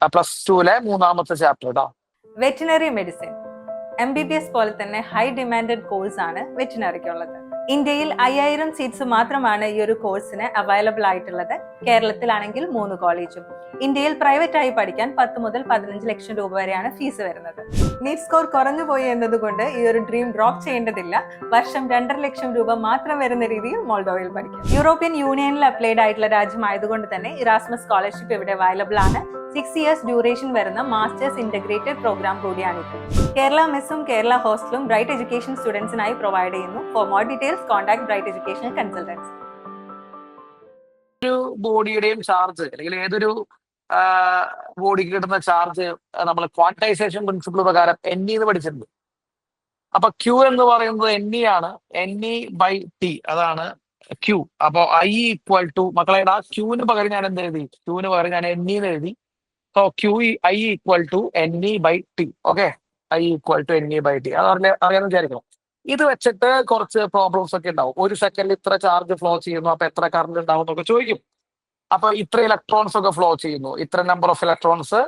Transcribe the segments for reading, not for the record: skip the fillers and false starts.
+2 മൂന്നാമത്തെ ചാപ്റ്റർ കേട്ടോ. Veterinary medicine MBBS പോലെ തന്നെ ഹൈ ഡിമാൻഡഡ് കോഴ്സ് ആണ് വെറ്റിനറിക്കുള്ളത്. ഇന്ത്യയിൽ 5000 സീറ്റ്സ് മാത്രമാണ് ഈ ഒരു കോഴ്സിന് അവൈലബിൾ ആയിട്ടുള്ളത്. കേരളത്തിലാണെങ്കിൽ 3 കോളേജും. ഇന്ത്യയിൽ പ്രൈവറ്റ് ആയി പഠിക്കാൻ 10 മുതൽ 15 ലക്ഷം രൂപ വരെയാണ് ഫീസ് വരുന്നത്. നീറ്റ് സ്കോർ കുറഞ്ഞുപോയി എന്നതുകൊണ്ട് ഈ ഒരു ഡ്രീം ഡ്രോപ്പ് ചെയ്യേണ്ടതില്ല. വർഷം 2.5 ലക്ഷം രൂപ മാത്രം വരുന്ന രീതിയിൽ മോൾഡോവയിൽ പഠിക്കും. യൂറോപ്യൻ യൂണിയനിൽ അപ്ലൈഡ് ആയിട്ടുള്ള രാജ്യമായതുകൊണ്ട് തന്നെ ഇറാസ്മസ് സ്കോളർഷിപ്പ് ഇവിടെ അവൈലബിൾ ആണ്. 6 years ഡ്യൂറേഷൻ വരുന്ന മാസ്റ്റേഴ്സ് ഇന്റഗ്രേറ്റഡ് പ്രോഗ്രാം കൂടിയാണിത്. കേരള മെസ്സും കേരള ഹോസ്റ്റലും ബ്രൈറ്റ് എഡ്യൂക്കേഷൻ സ്റ്റുഡൻസിനായി പ്രൊവൈഡ് ചെയ്യുന്നു. For more details contact Bright Education consultants. ഒരു ബോഡിയുടെയും ചാർജ് അല്ലെങ്കിൽ ഏതൊരു ബോഡിക്ക് കിട്ടുന്ന ചാർജ് നമ്മൾ ക്വാണ്ടൈസേഷൻ പ്രിൻസിപ്പിൾ പ്രകാരം NE എന്ന് പഠിച്ചിട്ടുണ്ട്. അപ്പൊ Q എന്ന് പറയുന്നത് NE ആണ്. NE/T അതാണ് Q. അപ്പൊ I = മക്കളെ Qന് പകരം ഞാൻ എന്ത് എഴുതി? Qന് പകരം ഞാൻ NE എന്ന് എഴുതി. So I = NE/T. Okay, I = NE/T. അത് അറിയാമെന്ന് വിചാരിക്കണം. ഇത് വെച്ചിട്ട് കുറച്ച് പ്രോബ്ലംസ് ഒക്കെ ഉണ്ടാവും. 1 സെക്കൻഡിൽ ഇത്ര ചാർജ് ഫ്ലോ ചെയ്യുന്നു, അപ്പൊ എത്ര കറണ്ട് ഉണ്ടാവും എന്നൊക്കെ ചോദിക്കും. അപ്പൊ ഇത്ര ഇലക്ട്രോൺസ് ഒക്കെ ഫ്ലോ ചെയ്യുന്നു, ഇത്ര നമ്പർ ഓഫ് ഇലക്ട്രോൺസ്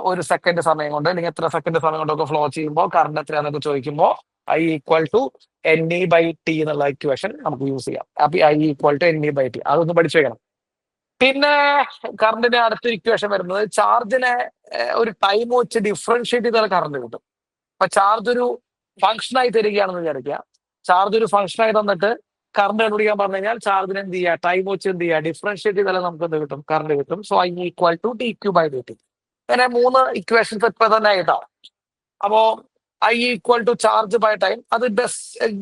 1 സെക്കൻഡ് സമയം കൊണ്ട് അല്ലെങ്കിൽ എത്ര സെക്കൻഡ് സമയം കൊണ്ടൊക്കെ ഫ്ലോ ചെയ്യുമ്പോൾ കറണ്ട് എത്രയാണെന്നൊക്കെ ചോദിക്കുമ്പോൾ I = NE/T എന്നുള്ള ഇക്വേഷൻ നമുക്ക് യൂസ് ചെയ്യാം. അപ്പൊ I = NE/T അതൊന്ന് പഠിച്ചു വെക്കണം. പിന്നെ കറണ്ടിന്റെ അടുത്തൊരു ഇക്വേഷൻ വരുന്നത് ചാർജിനെ ഒരു ടൈം വെച്ച് ഡിഫറൻഷിയേറ്റ് ചെയ്താൽ കറണ്ട് കിട്ടും. അപ്പൊ ചാർജ് ഒരു ഫംഗ്ഷനായി തരികയാണെന്ന് വിചാരിക്കുക. ചാർജ് ഒരു ഫംഗ്ഷനായി തന്നിട്ട് കറണ്ട് കണ്ടുപിടിക്കാൻ പറഞ്ഞു കഴിഞ്ഞാൽ ചാർജിന് എന്ത് ചെയ്യുക? ടൈം വെച്ച് എന്ത് ചെയ്യുക? ഡിഫറൻഷിയേറ്റ് ചെയ്താൽ നമുക്ക് എന്ത് കിട്ടും? കറണ്ട് കിട്ടും. So I = dQ/dt. അങ്ങനെ 3 ഇക്വേഷൻസ് ഇപ്പൊ തന്നെ ആയിട്ടാണ്. അപ്പോ I = ചാർജ് ബൈ ടൈം. അത്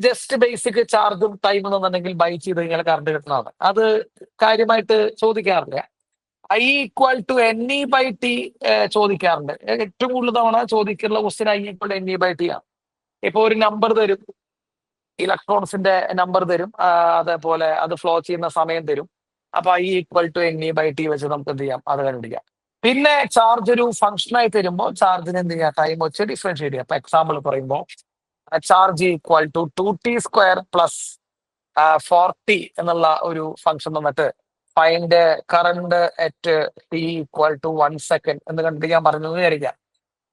ജസ്റ്റ് ബേസിക് ചാർജും ടൈമും എന്നുണ്ടെങ്കിൽ ബൈ ചെയ്ത് കഴിഞ്ഞാൽ കറണ്ട് കിട്ടുന്നതാണ്. അത് കാര്യമായിട്ട് ചോദിക്കാറില്ല. I = NE/T ചോദിക്കാറുണ്ട്. ഏറ്റവും കൂടുതൽ തവണ ചോദിക്കാറുള്ള ക്വസ്റ്റ്യൻ I = NE/T ആണ്. ഇപ്പൊ ഒരു നമ്പർ തരും, ഇലക്ട്രോൺസിന്റെ നമ്പർ തരും, അതേപോലെ അത് ഫ്ലോ ചെയ്യുന്ന സമയം തരും. അപ്പൊ I = NE/T വെച്ച് നമുക്ക് എന്ത് ചെയ്യാം? അത് കണ്ടുപിടിക്കാം. പിന്നെ ചാർജ് ഒരു ഫംഗ്ഷനായി തരുമ്പോൾ ചാർജിന് എന്ത് ചെയ്യുക? ടൈം വെച്ച് ഡിഫറൻഷിയേറ്റ് ചെയ്യുക. അപ്പൊ എക്സാമ്പിൾ പറയുമ്പോൾ ചാർജ് = 2t² + 4t എന്നുള്ള ഒരു ഫംഗ്ഷൻ തന്നിട്ട് find current at t = 1 second എന്ന് കണ്ടുപിടിക്കാൻ പറഞ്ഞു എന്ന് വിചാരിക്കാം.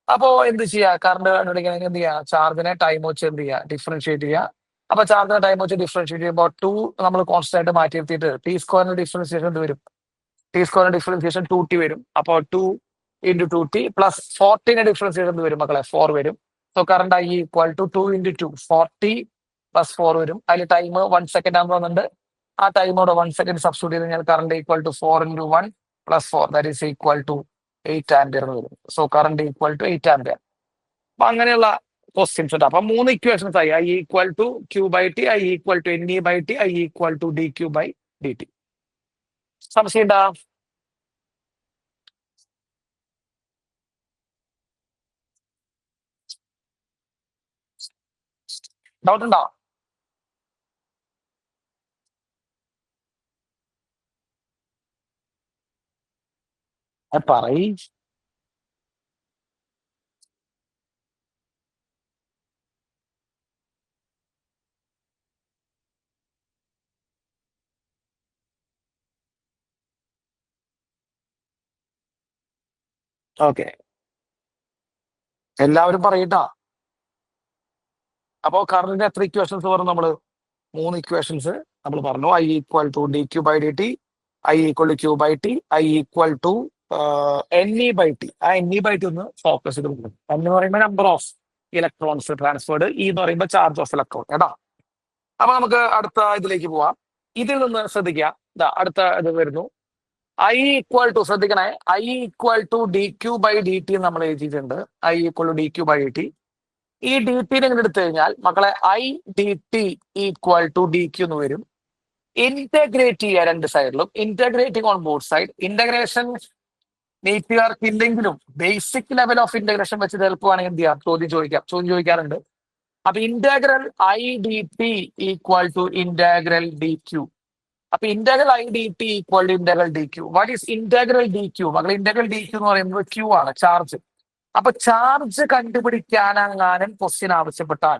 അപ്പോ എന്ത് ചെയ്യുക? കറണ്ട് കണ്ടുപിടിക്കണമെങ്കിൽ എന്ത് ചെയ്യുക? ചാർജിനെ ടൈം വെച്ച് എന്ത് ചെയ്യുക? ഡിഫറൻഷിയേറ്റ് ചെയ്യുക. അപ്പൊ ചാർജിനെ ടൈം വെച്ച് ഡിഫറൻഷിയേറ്റ് ചെയ്യുമ്പോൾ 2 നമ്മൾ കോൺസ്റ്റന്റ് ആയിട്ട് മാറ്റി നിർത്തിയിട്ട് t² ഡിഫറൻഷിയേഷൻ എന്ത് വരും? t² ഡിഫറൻഷിയേഷൻ 2t വരും. അപ്പോൾ 2 × 2t + 40 ഡിഫറൻഷിയേഷൻ എന്ത് വരും മക്കളെ? 4 വരും. സോ കറണ്ട് I = 2 × 2 40 + 4 വരും. അതിൽ ടൈം 1 സെക്കൻഡ് ആണെന്ന് തോന്നുന്നുണ്ട്. ആ ടൈമോടെ 1 സെക്കൻഡ് സബ്സ്റ്റിറ്റ്യൂട്ട് ചെയ്ത് കഴിഞ്ഞാൽ കറണ്ട് = 4 × 1 + 4 ദാറ്റ് ഈസ് = 8 ആംപിയർ എന്ന് വരും. So current = 8 ampere. അപ്പൊ അങ്ങനെയുള്ള ക്വസ്റ്റ്യൻസ് ഉണ്ട്. അപ്പൊ 3 ഇക്വേഷൻസ് ആയി. I = Q/T, I = NE/T, I = dQ/dt. സംശയം ഉണ്ടാ? ഡൗട്ട് ഉണ്ടോ? പറയ്. ഓക്കെ, എല്ലാവരും പറയട്ടാ. അപ്പോ കറണ്ടിന്റെ എത്ര ഇക്വേഷൻസ് പറഞ്ഞു? നമ്മള് 3 ഇക്വേഷൻസ് നമ്മൾ പറഞ്ഞു. I = dQ/dt, I = Q/T, I = NE/T. ആ NE/T ഒന്ന് ഫോക്കസ് ചെയ്ത് കൊടുക്കും. N എന്ന് പറയുമ്പോൾ number of electrons transferred, E എന്ന് പറയുമ്പോൾ ചാർജ് ഓഫ് ഇലക്ട്രോൺ കേട്ടോ. അപ്പൊ നമുക്ക് അടുത്ത ഇതിലേക്ക് പോവാം. ഇതിൽ നിന്ന് ശ്രദ്ധിക്കുക, അടുത്ത ഇത് വരുന്നു. I = ശ്രദ്ധിക്കണേ, I = dQ/dt നമ്മൾ എഴുതിയിട്ടുണ്ട്. I = dQ/dt. ഈ dt ഇങ്ങനെ എടുത്തു കഴിഞ്ഞാൽ മക്കളെ I dt = dQ എന്ന് വരും. ഇന്റഗ്രേറ്റ് ചെയ്യുക 2 സൈഡിലും. Integrating on both side. Integration നീറ്റുകാർക്ക് ഇല്ലെങ്കിലും ബേസിക് ലെവൽ ഓഫ് ഇന്റഗ്രേഷൻ വെച്ച് എളുപ്പമാണെങ്കിൽ എന്ത് ചെയ്യാം? ചോദ്യം ചോദിക്കാറുണ്ട്. അപ്പൊ integral I dt = integral dQ. അപ്പൊ integral I dt = integral dQ. What is integral dQ? മക്കളെ ഇന്റഗ്രൽ dQ എന്ന് പറയുന്നത് Q ആണ്, ചാർജ്. അപ്പൊ ചാർജ് കണ്ടുപിടിക്കാൻ ക്വസ്റ്റ്യൻ ആവശ്യപ്പെട്ടാൽ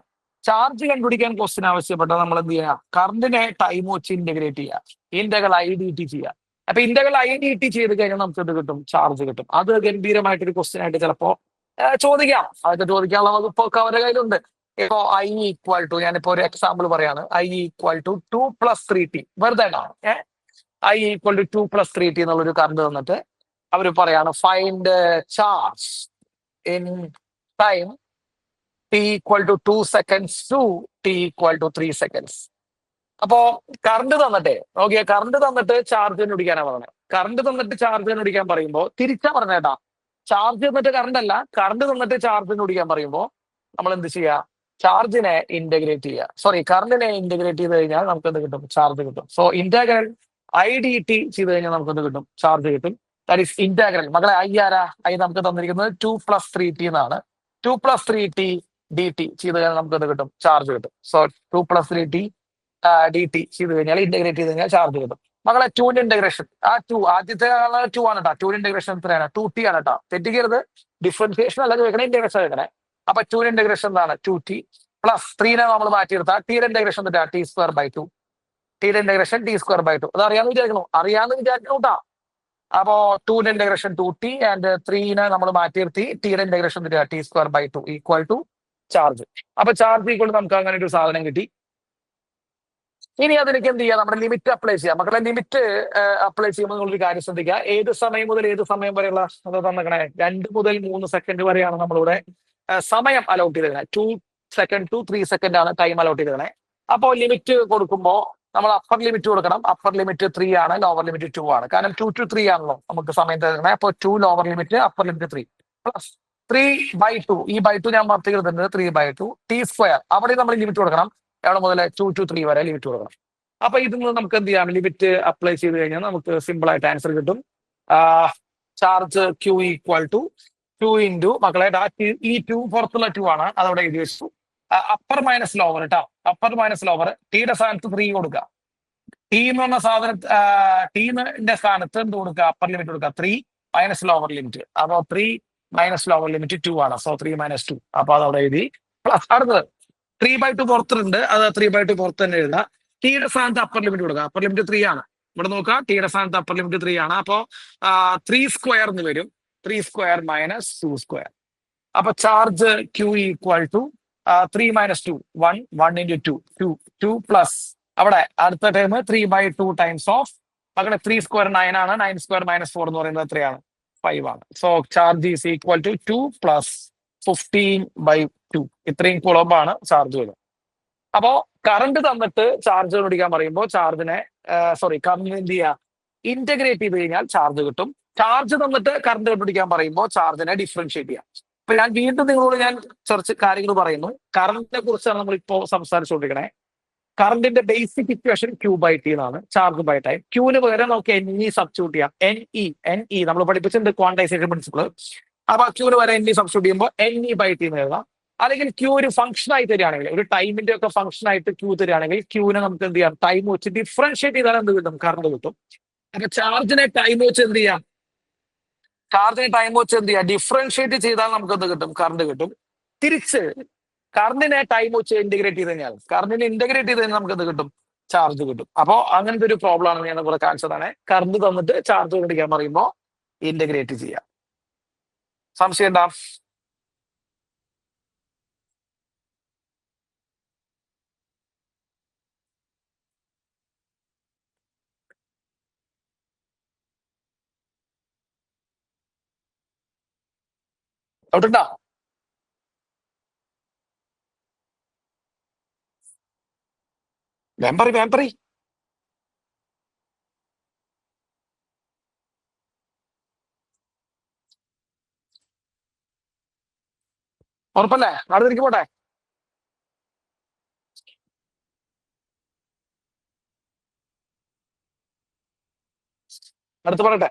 നമ്മൾ എന്ത് ചെയ്യുക? കറണ്ടിനെ ടൈം വെച്ച് ഇന്റഗ്രേറ്റ് ചെയ്യുക. ഇന്റഗ്രൽ I dt ചെയ്യുക. അപ്പൊ ഇന്റഗ്രൽ ഐ ഡി ടി ചെയ്ത് കഴിഞ്ഞാൽ നമുക്ക് എന്ത് കിട്ടും? ചാർജ് കിട്ടും. അത് ഗംഭീരമായിട്ടൊരു ക്വസ്റ്റ്യൻ ആയിട്ട് ചിലപ്പോ ചോദിക്കാം. അതൊക്കെ ചോദിക്കാനുള്ള വകുപ്പൊക്കെ അവരുടെ കയ്യിലുണ്ട്. ഇപ്പോ ഐ ഈക്വൽ ടു, ഞാനിപ്പോ ഒരു എക്സാമ്പിൾ പറയാണ്, ഐ ഈക്വൽ ടു 2 + 3t, വെറുതെ ഐ ഈക്വൽ ടു 2 + 3t എന്നുള്ളൊരു കറണ്ട് തന്നിട്ട് അവർ പറയാണ് find charge in time T equal to 2 seconds to T equal to 3 seconds. അപ്പോ കറണ്ട് തന്നിട്ടേ നോക്കിയാ, കറണ്ട് തന്നിട്ട് ചാർജ് കണ്ടുപിടിക്കാനാ പറഞ്ഞത്. കറണ്ട് തന്നിട്ട് ചാർജ് കണ്ടുപിടിക്കാൻ പറയുമ്പോൾ തിരിച്ചാ പറഞ്ഞേട്ടാ. ചാർജ് തന്നിട്ട് കറണ്ട് അല്ല, കറണ്ട് തന്നിട്ട് ചാർജ് കണ്ടുപിടിക്കാൻ പറയുമ്പോൾ നമ്മൾ എന്ത് ചെയ്യുക? ചാർജിനെ ഇന്റഗ്രേറ്റ് ചെയ്യുക. സോറി, കറണ്ടിനെ ഇന്റഗ്രേറ്റ് ചെയ്ത് കഴിഞ്ഞാൽ നമുക്ക് എന്ത് കിട്ടും? ചാർജ് കിട്ടും. So integral I D T ചെയ്ത് കഴിഞ്ഞാൽ നമുക്ക് എന്ത് കിട്ടും? ചാർജ് കിട്ടും. That is integral. മകളെ ഐ ആരാ? ഐ നമുക്ക് തന്നിരിക്കുന്നത് 2 + 3t എന്നാണ്. 2 + 3t ഡി ടി ചെയ്ത് കഴിഞ്ഞാൽ നമുക്ക് എന്ത് കിട്ടും? ചാർജ് കിട്ടും. സോ 2 + 3t ഡി ടി ചെയ്ത് കഴിഞ്ഞാൽ ഇന്റഗ്രേറ്റ് ചെയ്ത് കഴിഞ്ഞാൽ ചാർജ് കിട്ടും. മകളെ ടൂന്റെ ഇന്റഗ്രേഷൻ, ആ ടു ആദ്യത്തെ ടു ആണ് കേട്ടോ. ടൂന്റെ ഇന്റഗ്രേഷൻ എത്രയാണ്? 2t ആണ് കേട്ടോ. തെറ്റിക്കരുത്. ഡിഫറൻസിയേഷൻ അല്ല ചോദിക്കണേ, ഇന്റഗ്രേഷൻ ചോദിക്കണേ. അപ്പൊ ടൂന്റെ ഇന്റഗ്രേഷൻ എന്താണ്? 2t പ്ലസ് 3നെ നമ്മൾ മാറ്റിയെടുത്താൽ ടിയുടെ ഇന്റഗ്രേഷൻ എന്താ? t²/2. ടിയുടെ ഇന്റഗ്രേഷൻ t²/2. അത് അറിയാന്ന് വിചാരിക്കണു, അറിയാന്ന് വിചാരിക്കണു കേട്ടാ. അപ്പോ ടൂന്റെ ഇന്റഗ്രേഷൻ 2t ആൻഡ് 3നെ നമ്മൾ മാറ്റിയെടുത്തി ടിയുടെ integration t²/2 equal to charge. അപ്പൊ ചാർജ് ഈക്വൽ നമുക്ക് അങ്ങനെ ഒരു സാധനം കിട്ടി. ഇനി അതിലേക്ക് എന്ത് ചെയ്യാം? നമ്മുടെ ലിമിറ്റ് അപ്ലൈ ചെയ്യാം. മക്കളെ ലിമിറ്റ് അപ്ലൈ ചെയ്യുമ്പോൾ നിങ്ങളൊരു കാര്യം ശ്രദ്ധിക്കുക. ഏത് സമയം മുതൽ ഏത് സമയം വരെയുള്ള അത് തന്നേക്കണേ? 2 മുതൽ 3 സെക്കൻഡ് വരെയാണ് നമ്മളിവിടെ സമയം അലോട്ട് ചെയ്തേക്കണേ. 2 സെക്കൻഡ് ടു 3 സെക്കൻഡ് ആണ് ടൈം അലോട്ട് ചെയ്തേക്കണേ. അപ്പോൾ ലിമിറ്റ് കൊടുക്കുമ്പോൾ നമ്മൾ അപ്പർ ലിമിറ്റ് കൊടുക്കണം. അപ്പർ ലിമിറ്റ് 3 ആണ്, ലോവർ ലിമിറ്റ് 2 ആണ്. കാരണം 2 to 3 ആണല്ലോ നമുക്ക് സമയം തരുന്നത്. അപ്പോൾ 2 lower limit, upper limit 3 plus 3/2. ഈ /2 ഞാൻ മറത്തി കിട്ടുന്നത് 3/2 t². അവിടെ നമ്മൾ ലിമിറ്റ് കൊടുക്കണം. എവിടെ മുതൽ? 2 to 3 വരെ ലിമിറ്റ് കൊടുക്കണം. അപ്പൊ ഇതിൽ നിന്ന് നമുക്ക് എന്ത് ചെയ്യാം? ലിമിറ്റ് അപ്ലൈ ചെയ്ത് കഴിഞ്ഞാൽ നമുക്ക് സിമ്പിൾ ആയിട്ട് ആൻസർ കിട്ടും. Charge Q equal to 2 into, മക്കളെ ഈ 2 പുറത്തുള്ള 2 ആണ്, അതവിടെ എഴുതി വെച്ചു. അപ്പർ മൈനസ് ലോവർ കേട്ടോ. അപ്പർ മൈനസ് ലോവർ, ടിയുടെ സ്ഥാനത്ത് 3 കൊടുക്കുക. ടി എന്ന് പറഞ്ഞ സാധനം, ടീന്റെ സ്ഥാനത്ത് എന്ത് കൊടുക്കുക? അപ്പർ ലിമിറ്റ് കൊടുക്കുക. 3 മൈനസ് ലോവർ ലിമിറ്റ്. അപ്പൊ 3 മൈനസ് ലോവർ ലിമിറ്റ് 2 ആണ്. സോ 3 - 2. അപ്പൊ അതവിടെ എഴുതി. പ്ലസ് അടുത്തത് 3/2 പുറത്തുണ്ട്, അത് 3/2 പുറത്ത് തന്നെ എഴുതുക. ടിയുടെ സ്ഥാനത്ത് അപ്പർ ലിമിറ്റ് കൊടുക്കുക. അപ്പർ ലിമിറ്റ് 3 ആണ്. ഇവിടെ നോക്കുക, ടിയുടെ സ്ഥാനത്ത് അപ്പർ ലിമിറ്റ് 3 ആണ്. അപ്പോ 3² എന്ന് വരും. 3² - 2². അപ്പൊ charge Q equal to 3 - 2 1 1 into 2 2 plus അവിടെ അടുത്ത ടൈം 3/2 ടൈംസ് ഓഫ്, മകളെ 3² 9 ആണ്. 9² - 4 എന്ന് പറയുന്നത് എത്രയാണ്? 5 ആണ്. So charge is equal to 2 plus 15/2. ഇത്രയും കുളമ്പാണ് ചാർജ് വരുന്നത്. അപ്പോ കറണ്ട് തന്നിട്ട് ചാർജ് കണ്ടുപിടിക്കാൻ പറയുമ്പോൾ ചാർജിനെ കറണ്ട് എന്ത് ചെയ്യുക? ഇന്റഗ്രേറ്റ് ചെയ്ത് കഴിഞ്ഞാൽ ചാർജ് കിട്ടും. ചാർജ് തന്നിട്ട് കറണ്ട് കണ്ടുപിടിക്കാൻ പറയുമ്പോൾ ചാർജിനെ ഡിഫറൻഷിയേറ്റ് ചെയ്യാം. അപ്പൊ ഞാൻ വീണ്ടും നിങ്ങളോട് കുറച്ച് കാര്യങ്ങൾ പറയുന്നു. കറണ്ടിനെ കുറിച്ചാണ് നമ്മൾ ഇപ്പോൾ സംസാരിച്ചുകൊണ്ടിരിക്കണേ. കറണ്ടിന്റെ ബേസിക് ഇക്വേഷൻ Q/T എന്നാണ്. Charge by time. ക്യൂവിന് പകരം നമുക്ക് NE സബ്സ്റ്റിറ്റ്യൂട്ട് ചെയ്യാം. NE നമ്മൾ പഠിപ്പിച്ചിട്ടുണ്ട് ക്വാണ്ടൈസേഷൻ പ്രിൻസിപ്പിൾ. അപ്പൊ ക്യൂവിന് വരെ NE സബ്സ്റ്റിറ്റ്യൂട്ട് ചെയ്യുമ്പോൾ NE/T എന്ന് എഴുതാം. അല്ലെങ്കിൽ ക്യൂ ഒരു ഫംഗ്ഷൻ ആയി തരികയാണെങ്കിൽ, ഒരു ടൈമിന്റെ ഒക്കെ ഫംഗ്ഷൻ ആയിട്ട് ക്യൂ തരികയാണെങ്കിൽ ക്യൂവിനെ നമുക്ക് എന്ത് ചെയ്യാം? ടൈം വെച്ച് ഡിഫറൻഷിയേറ്റ് ചെയ്താൽ എന്ത് കിട്ടും? കറണ്ട് കിട്ടും. അപ്പൊ ചാർജിനെ ടൈം വെച്ച് എന്ത് ചെയ്യാം? ചാർജിനെ ടൈം വെച്ച് എന്ത് ചെയ്യാം? ഡിഫറൻഷിയേറ്റ് ചെയ്താൽ നമുക്ക് എന്ത് കിട്ടും? കറണ്ട് കിട്ടും. തിരിച്ച് കറണ്ടിനെ ടൈം വെച്ച് ഇന്റഗ്രേറ്റ് ചെയ്ത് കഴിഞ്ഞാൽ, കറണ്ടിനെ ഇന്റഗ്രേറ്റ് ചെയ്ത് കഴിഞ്ഞാൽ നമുക്ക് എന്ത് കിട്ടും? ചാർജ് കിട്ടും. അപ്പോ അങ്ങനത്തെ ഒരു പ്രോബ്ലം ആണ് ഞാൻ ഇവിടെ കാണിച്ചതാണ്. കറണ്ട് തന്നിട്ട് ചാർജ് കണ്ടുപിടിക്കാൻ പറയുമ്പോൾ ഇന്റഗ്രേറ്റ് ചെയ്യാം. സംശയം എന്താ? ഡൗട്ടുണ്ടോ? വേമ്പറി വേമ്പറി ഉറപ്പല്ലേ? നാളെ തിരികെ പോട്ടെ. അടുത്ത് പറയട്ടെ.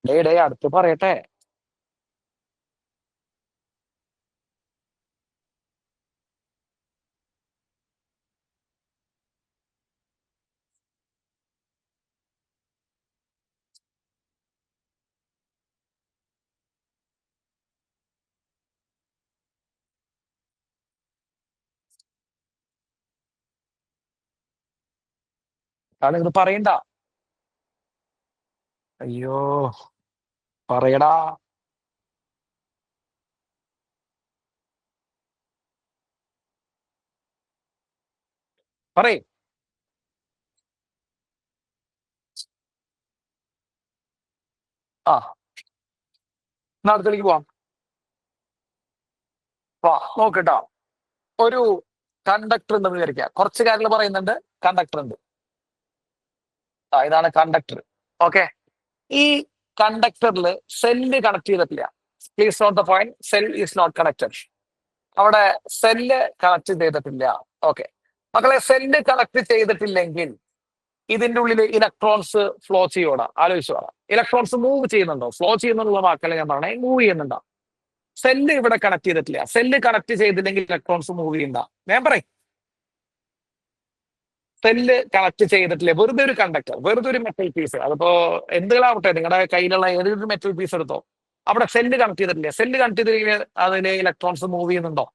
ഡേ അടുത്ത് പറയട്ടെ. ആണ് ഇത് പറയണ്ട. അയ്യോ പറയടാ. പറയ്. ആ എന്നാ അടുത്തേക്ക് പോവാം. വാ നോക്കട്ടോ. ഒരു കണ്ടക്ടർ ഉണ്ടെന്ന് വിചാരിക്കുക. കുറച്ച് കാര്യങ്ങൾ പറയുന്നുണ്ട്. കണ്ടക്ടർ ഉണ്ട്. ഇതാണ് കണ്ടക്ടർ. ഓക്കെ. ഈ കണ്ടക്ടറിൽ സെല്ല് കണക്ട് ചെയ്തിട്ടില്ല. Please note the point, cell is not connected. അവിടെ സെല്ല് കണക്ട് ചെയ്തിട്ടില്ല. ഓക്കെ മക്കളെ, സെല്ല് കണക്ട് ചെയ്തിട്ടില്ലെങ്കിൽ ഇതിന്റെ ഉള്ളിൽ ഇലക്ട്രോൺസ് ഫ്ലോ ചെയ്യൂടാ. ആലോചിച്ചു വേണം. ഇലക്ട്രോൺസ് മൂവ് ചെയ്യുന്നുണ്ടോ? ഫ്ലോ ചെയ്യുന്നുള്ള വാക്കല്ല ഞാൻ പറഞ്ഞേ, മൂവ് ചെയ്യുന്നുണ്ടോ? സെല്ല് ഇവിടെ കണക്ട് ചെയ്തിട്ടില്ല. സെല്ല് കണക്ട് ചെയ്തില്ലെങ്കിൽ ഇലക്ട്രോൺസ് മൂവ് ചെയ്യണ്ട. ഞാൻ പറയും, സെല്ല് കണക്ട് ചെയ്തിട്ടില്ല. വെറുതെ ഒരു കണ്ടക്ടർ, വെറുതെ ഒരു മെറ്റൽ പീസ്, അതിപ്പോ എന്തുകളാവട്ടെ, നിങ്ങളുടെ കയ്യിലുള്ള ഏതൊരു മെറ്റൽ പീസ് എടുത്തോ, അവിടെ സെല്ല് കണക്ട് ചെയ്തിട്ടില്ല. സെല്ല് കണക്ട് ചെയ്തില്ലെങ്കിൽ അതിന് ഇലക്ട്രോൺസ് മൂവ് ചെയ്യുന്നുണ്ടോ?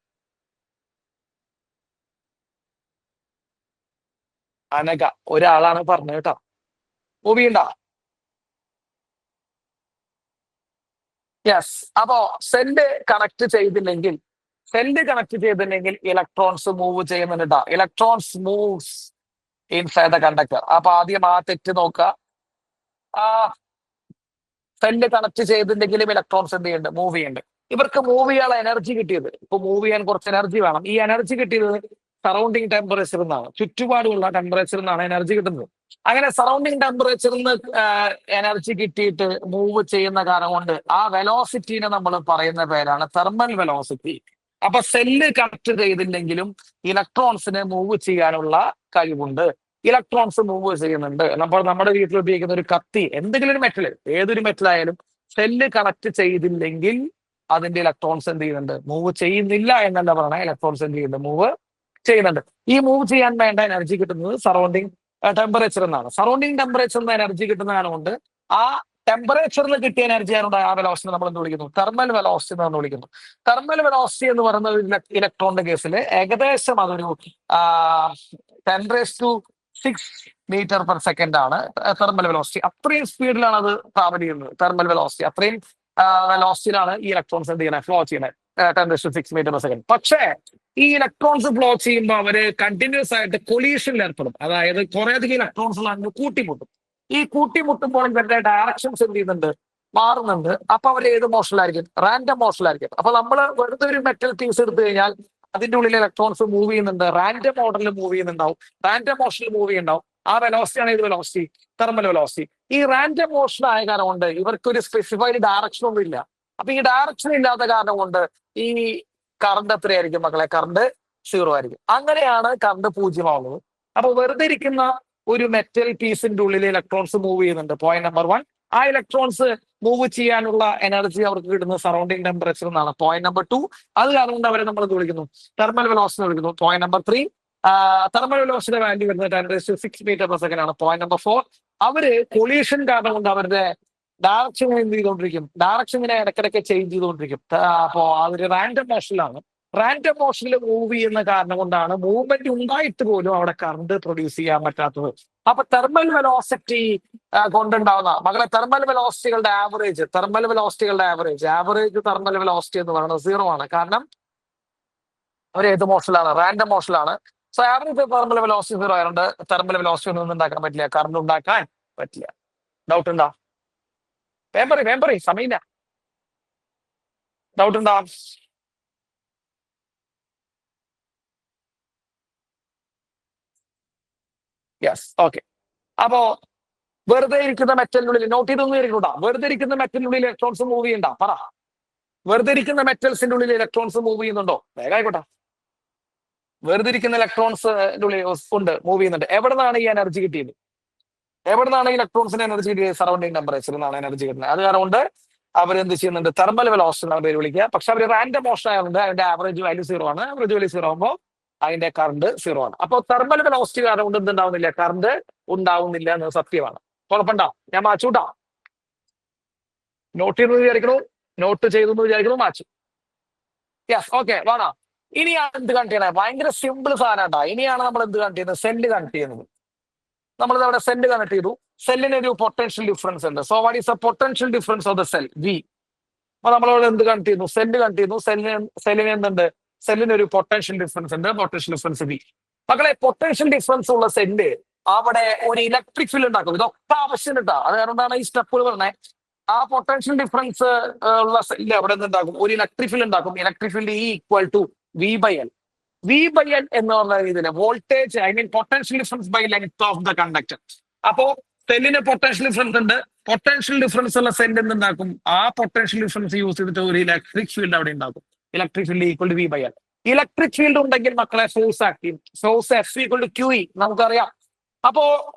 അനക ഒരാളാണ് പറഞ്ഞത് കേട്ടോ. മൂവ് ചെയ്യണ്ട. യെസ്. അപ്പോ സെല്ല് കണക്ട് ചെയ്തില്ലെങ്കിൽ ഇലക്ട്രോൺസ് മൂവ് ചെയ്യുന്നുണ്ട് ട്ടോ. Electrons moves inside the conductor. അപ്പൊ ആദ്യം ആ തെറ്റ് നോക്കുക. ആ സെല്ല് കണക്ട് ചെയ്തില്ലെങ്കിലും ഇലക്ട്രോൺസ് എന്ത് ചെയ്യുന്നുണ്ട്? മൂവ് ചെയ്യുന്നുണ്ട്. ഇവർക്ക് മൂവ് ചെയ്യാനുള്ള എനർജി കിട്ടിയത്, ഇപ്പൊ മൂവ് ചെയ്യാൻ കുറച്ച് എനർജി വേണം. ഈ എനർജി കിട്ടിയത് സറൗണ്ടിങ് ടെമ്പറേച്ചർ നിന്നാണ്, ചുറ്റുപാടുള്ള ടെമ്പറേച്ചർ നിന്നാണ് എനർജി കിട്ടുന്നത്. അങ്ങനെ സറൗണ്ടിങ് ടെമ്പറേച്ചറിൽ നിന്ന് എനർജി കിട്ടിയിട്ട് മൂവ് ചെയ്യുന്ന കാരണം കൊണ്ട് ആ വെലോസിറ്റീനെ നമ്മൾ പറയുന്ന പേരാണ് തെർമൽ വെലോസിറ്റി. അപ്പൊ സെല്ല് കണക്ട് ചെയ്തില്ലെങ്കിലും ഇലക്ട്രോൺസിന് മൂവ് ചെയ്യാനുള്ള കഴിവുണ്ട്. ഇലക്ട്രോൺസ് മൂവ് ചെയ്യുന്നുണ്ട്. നമ്മൾ നമ്മുടെ വീട്ടിൽ ഉപയോഗിക്കുന്ന ഒരു കത്തി, എന്തെങ്കിലും ഒരു മെറ്റൽ, ഏതൊരു മെറ്റൽ ആയാലും സെല്ല് കണക്ട് ചെയ്തില്ലെങ്കിൽ അതിന്റെ ഇലക്ട്രോൺസ് എന്ത് ചെയ്യുന്നുണ്ട്? മൂവ് ചെയ്യുന്നില്ല എന്നല്ല പറയണേ, ഇലക്ട്രോൺസ് എന്ത് ചെയ്യുന്നുണ്ട്? മൂവ് ചെയ്യുന്നുണ്ട്. ഈ മൂവ് ചെയ്യാൻ വേണ്ട എനർജി കിട്ടുന്നത് സറൗണ്ടിങ് ടെമ്പറേച്ചർ എന്നാണ്. സറൗണ്ടിങ് ടെമ്പറേച്ചർ നിന്ന് എനർജി കിട്ടുന്നതാണ് കൊണ്ട് ആ ടെമ്പറേച്ചറിൽ കിട്ടിയ എനർജി ആണ് ആ വെലോസിറ്റി നമ്മൾ എന്ത് വിളിക്കുന്നു? തെർമൽ വെലോസിറ്റി എന്ന് വിളിക്കുന്നു. തെർമൽ വെലോസിറ്റി എന്ന് പറയുന്നത് ഇലക്ട്രോണിന്റെ കേസിൽ ഏകദേശം അതൊരു 10⁶ മീറ്റർ പെർ സെക്കൻഡ് ആണ് തെർമൽ വെലോസിറ്റി. അത്രയും സ്പീഡിലാണ് അത് ട്രാവൽ ചെയ്യുന്നത്. തെർമൽ വെലോസിറ്റി അത്രയും വെലോസിറ്റിയിലാണ് ഈ ഇലക്ട്രോൺസ് എന്ത് ചെയ്യണേ? ഫ്ലോ ചെയ്യണേ. 10⁶ മീറ്റർ പെർ സെക്കൻഡ്. പക്ഷേ ഈ ഇലക്ട്രോൺസ് ഫ്ലോ ചെയ്യുമ്പോൾ അവര് കണ്ടിന്യൂസ് ആയിട്ട് കൊളീഷനിൽ ഏർപ്പെടും. അതായത് കുറേയധികം ഇലക്ട്രോൺസ് കൂട്ടിമുട്ടും. ഈ കൂട്ടിമുട്ടുമ്പോൾ ഇവരുടെ ഡയറക്ഷൻസ് എന്ത് ചെയ്യുന്നുണ്ട്? മാറുന്നുണ്ട്. അപ്പൊ അവർ ഏത് മോഷനിലായിരിക്കും? റാൻഡം മോഷനിലായിരിക്കും. അപ്പൊ നമ്മൾ വെറുതെ ഒരു മെറ്റൽ പീസ് എടുത്തു കഴിഞ്ഞാൽ അതിന്റെ ഉള്ളിൽ ഇലക്ട്രോൺസ് മൂവ് ചെയ്യുന്നുണ്ട്. റാൻഡം ഓർഡറിൽ മൂവ് ചെയ്യുന്നുണ്ടാവും, റാൻഡം മോഷനിൽ മൂവ് ചെയ്യുന്നുണ്ടാവും. ആ വെലോസിറ്റി ആണ് ഇത് വെലോസിറ്റി, തെർമൽ വെലോസിറ്റി. ഈ റാൻഡം മോഷൻ ആയ കാരണം കൊണ്ട് ഇവർക്ക് ഒരു സ്പെസിഫൈഡ് ഡയറക്ഷൻ ഒന്നും ഇല്ല. അപ്പൊ ഈ ഡയറക്ഷൻ ഇല്ലാത്ത കാരണം കൊണ്ട് ഈ കറണ്ട് എത്രയായിരിക്കും മക്കളെ? കറണ്ട് 0 ആയിരിക്കും. അങ്ങനെയാണ് കറണ്ട് 0 ആവുന്നത്. അപ്പൊ വെറുതെ ഇരിക്കുന്ന ഒരു മെറ്റൽ പീസിന്റെ ഉള്ളിൽ ഇലക്ട്രോൺസ് മൂവ് ചെയ്യുന്നുണ്ട്. Point number 1. ആ ഇലക്ട്രോൺസ് മൂവ് ചെയ്യാനുള്ള എനർജി അവർക്ക് കിട്ടുന്നത് സറൗണ്ടിങ് ടെമ്പറേച്ചർ എന്നാണ്. Point number 2. അത് കാരണം കൊണ്ട് അവരെ നമ്മൾ വിളിക്കുന്നു തെർമൽ വെലോസിറ്റി എന്ന് വിളിക്കുന്നു. Point number 3. തെർമൽ വെലോസിറ്റിയുടെ വാല്യൂ വരുന്നത് 10⁶ മീറ്റർ പെർ സെക്കൻഡ് ആണ്. Point number 4. അവര് കൊളീഷൻ കാരണം കൊണ്ട് അവരുടെ ഡയറക്ഷൻ എന്ത് ചെയ്തുകൊണ്ടിരിക്കും? ഡയറക്ഷൻ ഇങ്ങനെ ഇടയ്ക്കിടയ്ക്ക് ചേഞ്ച് ചെയ്തുകൊണ്ടിരിക്കും. അപ്പോ അതൊരു റാൻഡം മോഷനിലാണ്. റാൻഡം മോഷനിൽ മൂവ് ചെയ്യുന്ന കാരണം കൊണ്ടാണ് മൂവ്മെന്റ് ഉണ്ടായിട്ട് പോലും അവിടെ കറണ്ട് പ്രൊഡ്യൂസ് ചെയ്യാൻ പറ്റാത്തത്. അപ്പൊ തെർമൽ വെലോസിറ്റി കൊണ്ടുണ്ടാവുന്ന മകളെ തെർമൽ വെലോസിറ്റികളുടെ ആവറേജ് തെർമൽ വെലോസിറ്റി എന്ന് പറയുന്നത് 0 ആണ്. കാരണം അവർ ഏത് മോഷനിലാണ്? റാൻഡം മോഷനിലാണ്. സോ ആവറേജ് തെർമൽ വെലോസിറ്റി 0 ആയതുകൊണ്ട് തെർമൽ വെലോസിറ്റി ഒന്നും ഉണ്ടാക്കാൻ പറ്റില്ല, കറണ്ട് ഉണ്ടാക്കാൻ പറ്റില്ല. ഡൗട്ട് ഉണ്ടോ? വേമ്പറി സമയമില്ല. ഡൗട്ട് ഉണ്ടോ? യെസ്. ഓക്കെ. അപ്പോ വെറുതെ ഇരിക്കുന്ന മെറ്റലിനുള്ളിൽ നോട്ട് ചെയ്തൊന്നും ഇരിക്കണ്ട. വെറുതെ ഇരിക്കുന്ന മെറ്റലിനുള്ളിൽ ഇലക്ട്രോൺസ് മൂവ് ചെയ്യണ്ട. പറ, വെറുതെ ഇരിക്കുന്ന മെറ്റൽസിന്റെ ഉള്ളിൽ ഇലക്ട്രോൺസ് മൂവ് ചെയ്യുന്നുണ്ടോ? വേഗം ആയിക്കോട്ടെ. വെറുതെ ഇരിക്കുന്ന ഇലക്ട്രോൺസിന്റെ ഉള്ളിൽ ഉണ്ട്, മൂവ് ചെയ്യുന്നുണ്ട്. എവിടെ നിന്നാണ് ഈ എനർജി കിട്ടിയത്? എവിടെ നിന്നാണ് ഇലക്ട്രോൺസിന് എനർജി കിട്ടിയത്? സറൗണ്ടിങ് ടെമ്പറേച്ചറിൽ നിന്നാണ് എനർജി കിട്ടുന്നത്. അത് കാരണം കൊണ്ട് അവരെന്ത് ചെയ്യുന്നുണ്ട്? തെർമൽ വെലോസിറ്റി എന്നാണ് പേര് വിളിക്കുക. പക്ഷെ അവർ റാൻഡം മോഷൻ ആയതുകൊണ്ട് അതിന്റെ ആവറേജ് വാല്യൂ 0 ആണ്. ആവറേജ് വാല്യൂ 0 ആകുമ്പോൾ അതിന്റെ കറണ്ട് 0 ആണ്. അപ്പോൾ തെർമൽ വെലോസിറ്റി കാരണം കൊണ്ട് എന്തുണ്ടാവുന്നില്ല? കറണ്ട് ഉണ്ടാവുന്നില്ല എന്ന് സത്യമാണ്. കുഴപ്പമുണ്ടോ? ഞാൻ മാച്ചൂട്ടാ. നോട്ട് ചെയ്തെന്ന് വിചാരിക്കണു, നോട്ട് ചെയ്തെന്ന് വിചാരിക്കണു. മാച്ചു. യെസ്. ഓക്കെ. വേണോ? ഇനിയാണ് എന്ത് കണക്ട് ചെയ്യണേ? ഭയങ്കര സിമ്പിൾ സാധനം കേട്ടോ. ഇനിയാണ് നമ്മൾ എന്ത് കണക്ട് ചെയ്യുന്നത്? സെല്ല് കണക്ട് ചെയ്യുന്നത്. നമ്മൾ അവിടെ സെല്ല് കണക്ട് ചെയ്തു. സെല്ലിന് ഒരു പൊട്ടൻഷ്യൽ ഡിഫറൻസ് ഉണ്ട്. So what is the potential difference of the cell? V. അപ്പൊ നമ്മളവിടെ എന്ത് കണക്ട് ചെയ്യുന്നു? സെല്ല് കണക്ട് ചെയ്യുന്നു. സെല്ലിന് എന്തുണ്ട്? സെല്ലിന് ഒരു പൊട്ടൻഷ്യൽ ഡിഫറൻസ് ഉണ്ട്. Potential difference V. മക്കളെ, പൊട്ടൻഷ്യൽ ഡിഫറൻസ് ഉള്ള സെല്ല് അവിടെ ഒരു ഇലക്ട്രിക് ഫീൽഡ് ഉണ്ടാക്കും. ഇതൊക്കെ ആവശ്യം കിട്ടാ. അത് കാരണമാണ് ഈ സ്റ്റെപ്പുകൾ പറഞ്ഞത്. ആ പൊട്ടൻഷ്യൽ ഡിഫറൻസ് ഉള്ള സെല്ല് അവിടെ എന്തുണ്ടാക്കും? ഒരു ഇലക്ട്രിക് ഫീൽഡ് ഉണ്ടാക്കും. Electric field E equal to V by L. V by L എന്ന് പറഞ്ഞ രീതിയിൽ voltage, I mean potential difference by length of the conductor. അപ്പോ സെല്ലിന് പൊട്ടൻഷ്യൽ ഡിഫറൻസ് ഉണ്ട്. പൊട്ടൻഷ്യൽ ഡിഫറൻസ് ഉള്ള സെല്ല് എന്തുണ്ടാക്കും? ആ പൊട്ടൻഷ്യൽ ഡിഫറൻസ് യൂസ് ചെയ്തിട്ട് ഒരു ഇലക്ട്രിക് ഫീൽഡ് അവിടെ ഉണ്ടാക്കും. Electric field equal to V by L. Electric field ഉണ്ടെങ്കിൽ മക്കളെ ഫോഴ്സ് ആക്ട് ചെയ്യും. Force F equal to Q E നമുക്കറിയാം. അപ്പോ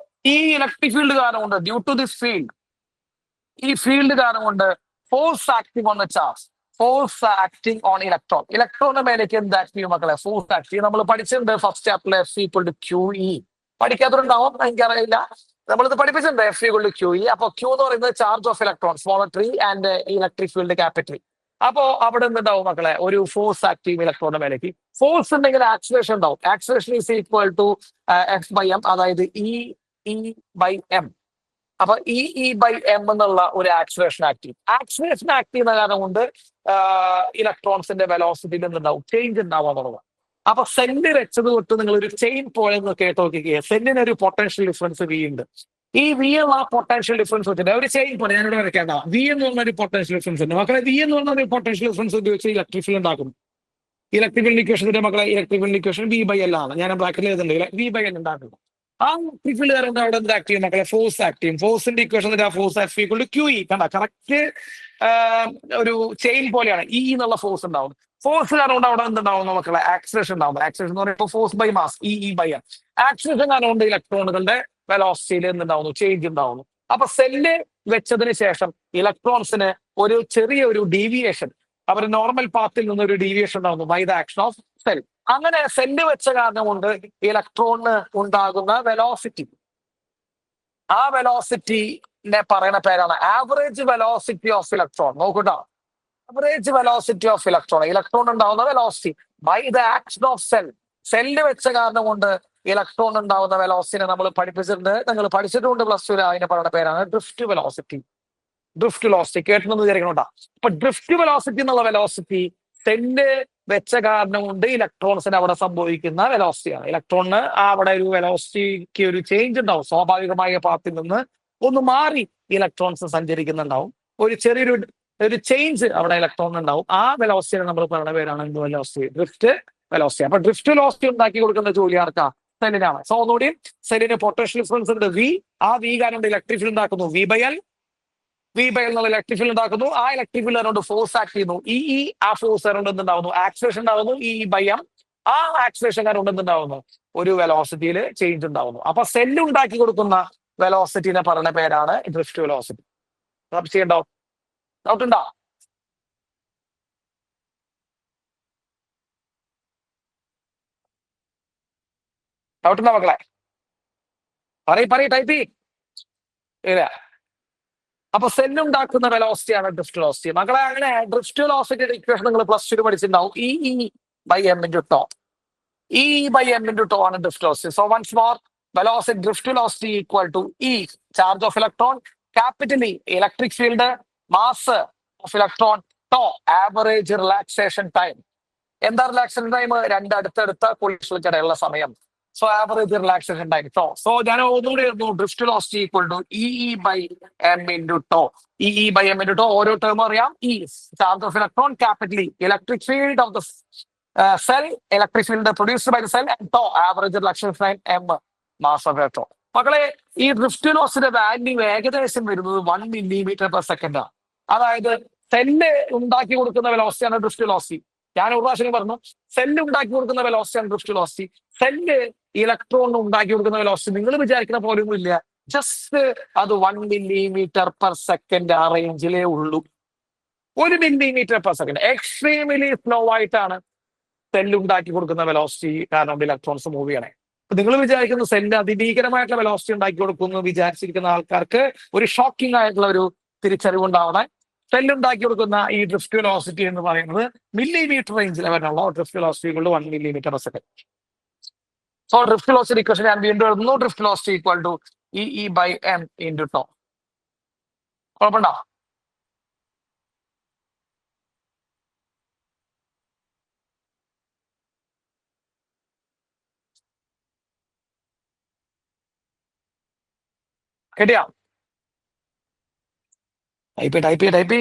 ഈ ഇലക്ട്രിക് ഫീൽഡ് കാരണം കൊണ്ട്, ഡ്യൂ ടു ദിസ് ഫീൽഡ്, ഈ ഫീൽഡ് കാരണം കൊണ്ട് force acting on the charge, force acting on electron. ഇലക്ട്രോണിന്റെ മേലേക്ക് എന്ത് ആക്ട് ചെയ്യും മക്കളെ? ഫോഴ്സ് ആക്ട് ചെയ്യും. നമ്മൾ പഠിച്ചിട്ടുണ്ട് ഫസ്റ്റ് ചാപ്റ്ററിൽ F equal to Q E. പഠിക്കാത്തതുണ്ടാവും, എനിക്കറിയില്ല. നമ്മളിത് പഠിപ്പിച്ചിട്ടുണ്ട് F equal to Q E. അപ്പൊ ക്യൂ എന്ന് പറയുന്നത് charge of electron, smaller tree, and electric field capital. അപ്പോ അവിടെ എന്തുണ്ടാവും മക്കളെ? ഒരു ഫോഴ്സ് ആക്റ്റീവ് ഇലക്ട്രോണിന്റെ മേലേക്ക്. ഫോഴ്സ് ഉണ്ടെങ്കിൽ ആക്സിലറേഷൻ ഉണ്ടാവും. Acceleration is equal to F by M, അതായത് ഇ ബൈ എം. അപ്പൊ ഇ ബൈ എം എന്നുള്ള ഒരു ആക്സിലറേഷൻ ആക്റ്റീവ്. ആക്സിലറേഷൻ ആക്ട് ചെയ്യുന്ന കാരണം കൊണ്ട് ഇലക്ട്രോൺസിന്റെ വെലോസിറ്റിയിൽ എന്തുണ്ടാവും? ചേഞ്ച് ഉണ്ടാവാന്നുള്ളത്. അപ്പൊ സെല്ല് വെച്ചത് തൊട്ട് നിങ്ങൾ ഒരു ചെയിൻ പോലെ കേട്ട് നോക്കിക്കുക. സെല്ലിന് ഒരു പൊട്ടൻഷ്യൽ ഡിഫറൻസ് വി ഉണ്ട്. ഈ വി ഉള്ള ആ പൊട്ടൻഷ്യൽ ഡിഫറൻസ് വെച്ചിട്ട് ഒരു ചെയിൻ പോലെ ഞാനിവിടെ വരയ്ക്കേണ്ട. വി എന്ന് പറഞ്ഞ ഒരു പൊട്ടൻഷ്യൽ ഡിഫറൻസ് ഉണ്ട് മക്കളെ. വി എന്ന് പറഞ്ഞ ഒരു പൊട്ടൻഷ്യൽ ഡിഫറൻസ് ഉപയോഗിച്ച് ഇലക്ട്രിക് ഫീൽഡ് ഉണ്ടാക്കും. ഇലക്ട്രിക് ഫീൽഡ് ഇക്വേഷന്റെ മക്കളെ, electric field equation V by L ആണ്. ഞാൻ ബ്രാക്കറ്റിൽ എഴുതുന്നുണ്ട് വി ബൈ എൽ ഉണ്ടാക്കും. ആ ഇലക്ട്രിക് ഫീൽഡ് കാരണം അവിടെ എന്ത് ആക്ട് ചെയ്യും മക്കളെ? ഫോഴ്സ് ആക്ട് ചെയ്യും. ഫോഴ്സിന്റെ equation force F equal to Q E. കണ്ട, കറക്റ്റ് ഒരു ചെയിൻ പോലെയാണ്. ഇ എന്നുള്ള ഫോഴ്സ് ഉണ്ടാവും. ഫോഴ്സ് കാരണം കൊണ്ട് അവിടെ എന്തുണ്ടാവുന്നു മക്കളെ? ആക്സിലറേഷൻ ഉണ്ടാവും. ആക്സിലറേഷൻ എന്ന് പറയുമ്പോൾ force by mass, E by M. Acceleration കാരണം കൊണ്ട് ഇലക്ട്രോണുകളുടെ വെലോസിറ്റിയിൽ എന്തുണ്ടാവുന്നു? ചേഞ്ച് ഉണ്ടാവുന്നു. അപ്പൊ സെല്ല് വെച്ചതിന് ശേഷം ഇലക്ട്രോൺസിന് ഒരു ചെറിയൊരു ഡീവിയേഷൻ, അവർ നോർമൽ പാത്തിൽ നിന്ന് ഒരു ഡീവിയേഷൻ ഉണ്ടാവുന്നു by the action of cell. അങ്ങനെ സെല്ല് വെച്ച കാരണം കൊണ്ട് ഇലക്ട്രോണിന് ഉണ്ടാകുന്ന വെലോസിറ്റി, ആ വെലോസിറ്റിനെ പറയുന്ന പേരാണ് ആവറേജ് വെലോസിറ്റി ഓഫ് ഇലക്ട്രോൺ. നോക്കൂട്ടോ, average velocity of electron, electron ഉണ്ടാവുന്ന velocity by the action of cell. Cell വെച്ച കാരണം കൊണ്ട് ഇലക്ട്രോൺ ഉണ്ടാവുന്ന വെലോസിറ്റിനെ നമ്മൾ പഠിപ്പിച്ചിട്ടുണ്ട്, നിങ്ങൾ പഠിച്ചിട്ടുണ്ട് പ്ലസ് ടു. അതിനെ പറയുന്ന പേരാണ് ഡ്രിഫ്റ്റ് വെലോസിറ്റി. ഡ്രിഫ്റ്റ് വെലോസിറ്റി കേട്ടെന്ന് വിചാരിക്കണോട്ടാ. അപ്പൊ ഡ്രിഫ്റ്റ് വെലോസിറ്റി എന്നുള്ള വെലോസിറ്റി സെല്ല് വെച്ച കാരണം കൊണ്ട് ഇലക്ട്രോൺസിന് അവിടെ സംഭവിക്കുന്ന വെലോസിറ്റിയാണ്. ഇലക്ട്രോണിന് അവിടെ ഒരു വെലോസിറ്റിക്ക് ഒരു ചേഞ്ച് ഉണ്ടാവും. സ്വാഭാവികമായ പാത്തിൽ നിന്ന് ഒന്ന് മാറി ഇലക്ട്രോൺസ് സഞ്ചരിക്കുന്നുണ്ടാവും. ഒരു ചെറിയൊരു ചേഞ്ച് അവിടെ ഇലക്ട്രോൺ ഉണ്ടാവും. ആ വെലോസിറ്റിനെ നമ്മൾ പറയുന്ന പേരാണ് എന്ത് വെലോസിറ്റി? Drift velocity. അപ്പൊ ഡ്രിഫ്റ്റ് വെലോസിറ്റി ഉണ്ടാക്കി കൊടുക്കുന്ന ജോലി ആർക്കാ? സെല്ലിനാണ്. സോ ഒന്നുകൂടി, സെല്ലിന് പൊട്ടൻഷ്യൽ ഡിഫറൻസ് ഉണ്ട് വി. ആ വി കാരണം ഇലക്ട്രിക് ഫീൽഡ് ഉണ്ടാക്കുന്നു V by L. V by L എന്നുള്ള ഇലക്ട്രിക് ഫീൽഡ് ഉണ്ടാക്കുന്നു. ആ ഇലക്ട്രിക് ഫീൽഡ് അതുകൊണ്ട് ഫോഴ്സ് ആക്ട് ചെയ്യുന്നു. ആ ഫോഴ്സ് അതുകൊണ്ട് എന്തുണ്ടാവുന്നു? ആക്സിലറേഷൻ ഉണ്ടാവുന്നു ഇ ബൈ എം. ആ ആക്സിലറേഷൻ കാരണം എന്തുണ്ടാവുന്നു? ഒരു വെലോസിറ്റിയിൽ ചേഞ്ച് ഉണ്ടാവുന്നു. അപ്പൊ സെല്ല് ഉണ്ടാക്കി കൊടുക്കുന്ന വെലോസിറ്റിനെ പറയുന്ന പേരാണ് ഡ്രിഫ്റ്റ് വെലോസിറ്റി. ചെയ്യണ്ടോ? ഡൗട്ട് ഉണ്ടോ? ഡൗട്ട് ഉണ്ടോ മക്കളെ? പറയ് ടൈപ്പ് ഇല്ല. അപ്പൊ സെല്ലുണ്ടാക്കുന്ന വെലോസിറ്റിയാണ് ഡ്രിഫ്റ്റ് വെലോസിറ്റി. മക്കളെ, അങ്ങനെ ഡ്രിഫ്റ്റ് വെലോസിറ്റിയുടെ ഇക്വേഷൻ നിങ്ങൾ പ്ലസ് ടു പഠിച്ചിട്ടുണ്ടാവും. E by M into tau. E by M into tau ആണ് drift velocity. So once more, velocity drift velocity equal to E, charge of electron, capital E, electric field, mass of electron, tau, average relaxation time. എന്താ relaxation time? രണ്ട് അടുത്തടുത്ത കൊളിഷനുകൾക്കിടയിലുള്ള സമയം. So average relaxation time tau. So ഞാൻ ഒന്നുകൂടി എഴുതുന്നു, drift velocity equal to E by M into tau. E by M into tau. ഓരോ term അറിയാം. E charge of electron, capital E electric field of the cell, electric field produced by the cell, and tau average relaxation time M, mass of electron. മക്കളെ, ഈ drift വെലോസിറ്റിയുടെ value ഏകദേശം വരുന്നത് 1 millimeter/second ആണ്. അതായത് cell ഉണ്ടാക്കി കൊടുക്കുന്ന വെലോസിറ്റിയാണ് drift velocity. ഞാൻ ഒരു പ്രാവശ്യം പറഞ്ഞു, സെല്ല് ഉണ്ടാക്കി കൊടുക്കുന്ന വെലോസിറ്റിയാണ് ഡ്രിഫ്റ്റ് വെലോസിറ്റി. സെല്ല് ഇലക്ട്രോൺ ഉണ്ടാക്കി കൊടുക്കുന്ന വെലോസിറ്റി നിങ്ങൾ വിചാരിക്കുന്ന പോലെയൊന്നും ഇല്ല. ജസ്റ്റ് അത് 1 millimeter/second ആ റേഞ്ചിലേ ഉള്ളൂ. 1 millimeter/second. എക്സ്ട്രീംലി സ്ലോ ആയിട്ടാണ് സെല്ല് ഉണ്ടാക്കി കൊടുക്കുന്ന വെലോസിറ്റി കാരണം ഇലക്ട്രോൺസ് മൂവ് ചെയ്യണേ. നിങ്ങൾ വിചാരിക്കുന്ന സെല്ല് അതിഭീകരമായിട്ടുള്ള വെലോസിറ്റി ഉണ്ടാക്കി കൊടുക്കുന്നു വിചാരിച്ചിരിക്കുന്ന ആൾക്കാർക്ക് ഒരു ഷോക്കിംഗ് ആയിട്ടുള്ള ഒരു തിരിച്ചറിവുണ്ടാവണേ. സെല്ല് ഉണ്ടാക്കി കൊടുക്കുന്ന ഈ ഡ്രിഫ്റ്റ് വെലോസിറ്റി എന്ന് പറയുന്നത് മില്ലിമീറ്റർ റേഞ്ചിൽ വരാനുള്ള drift velocity 1 millimeter/second. So drift velocity equation ഞാൻ വീണ്ടും എഴുതുന്നു. Drift velocity equal to E by M into tau. കുഴപ്പമുണ്ടോ? കേട്ടിയാ? ടൈപ്പ്.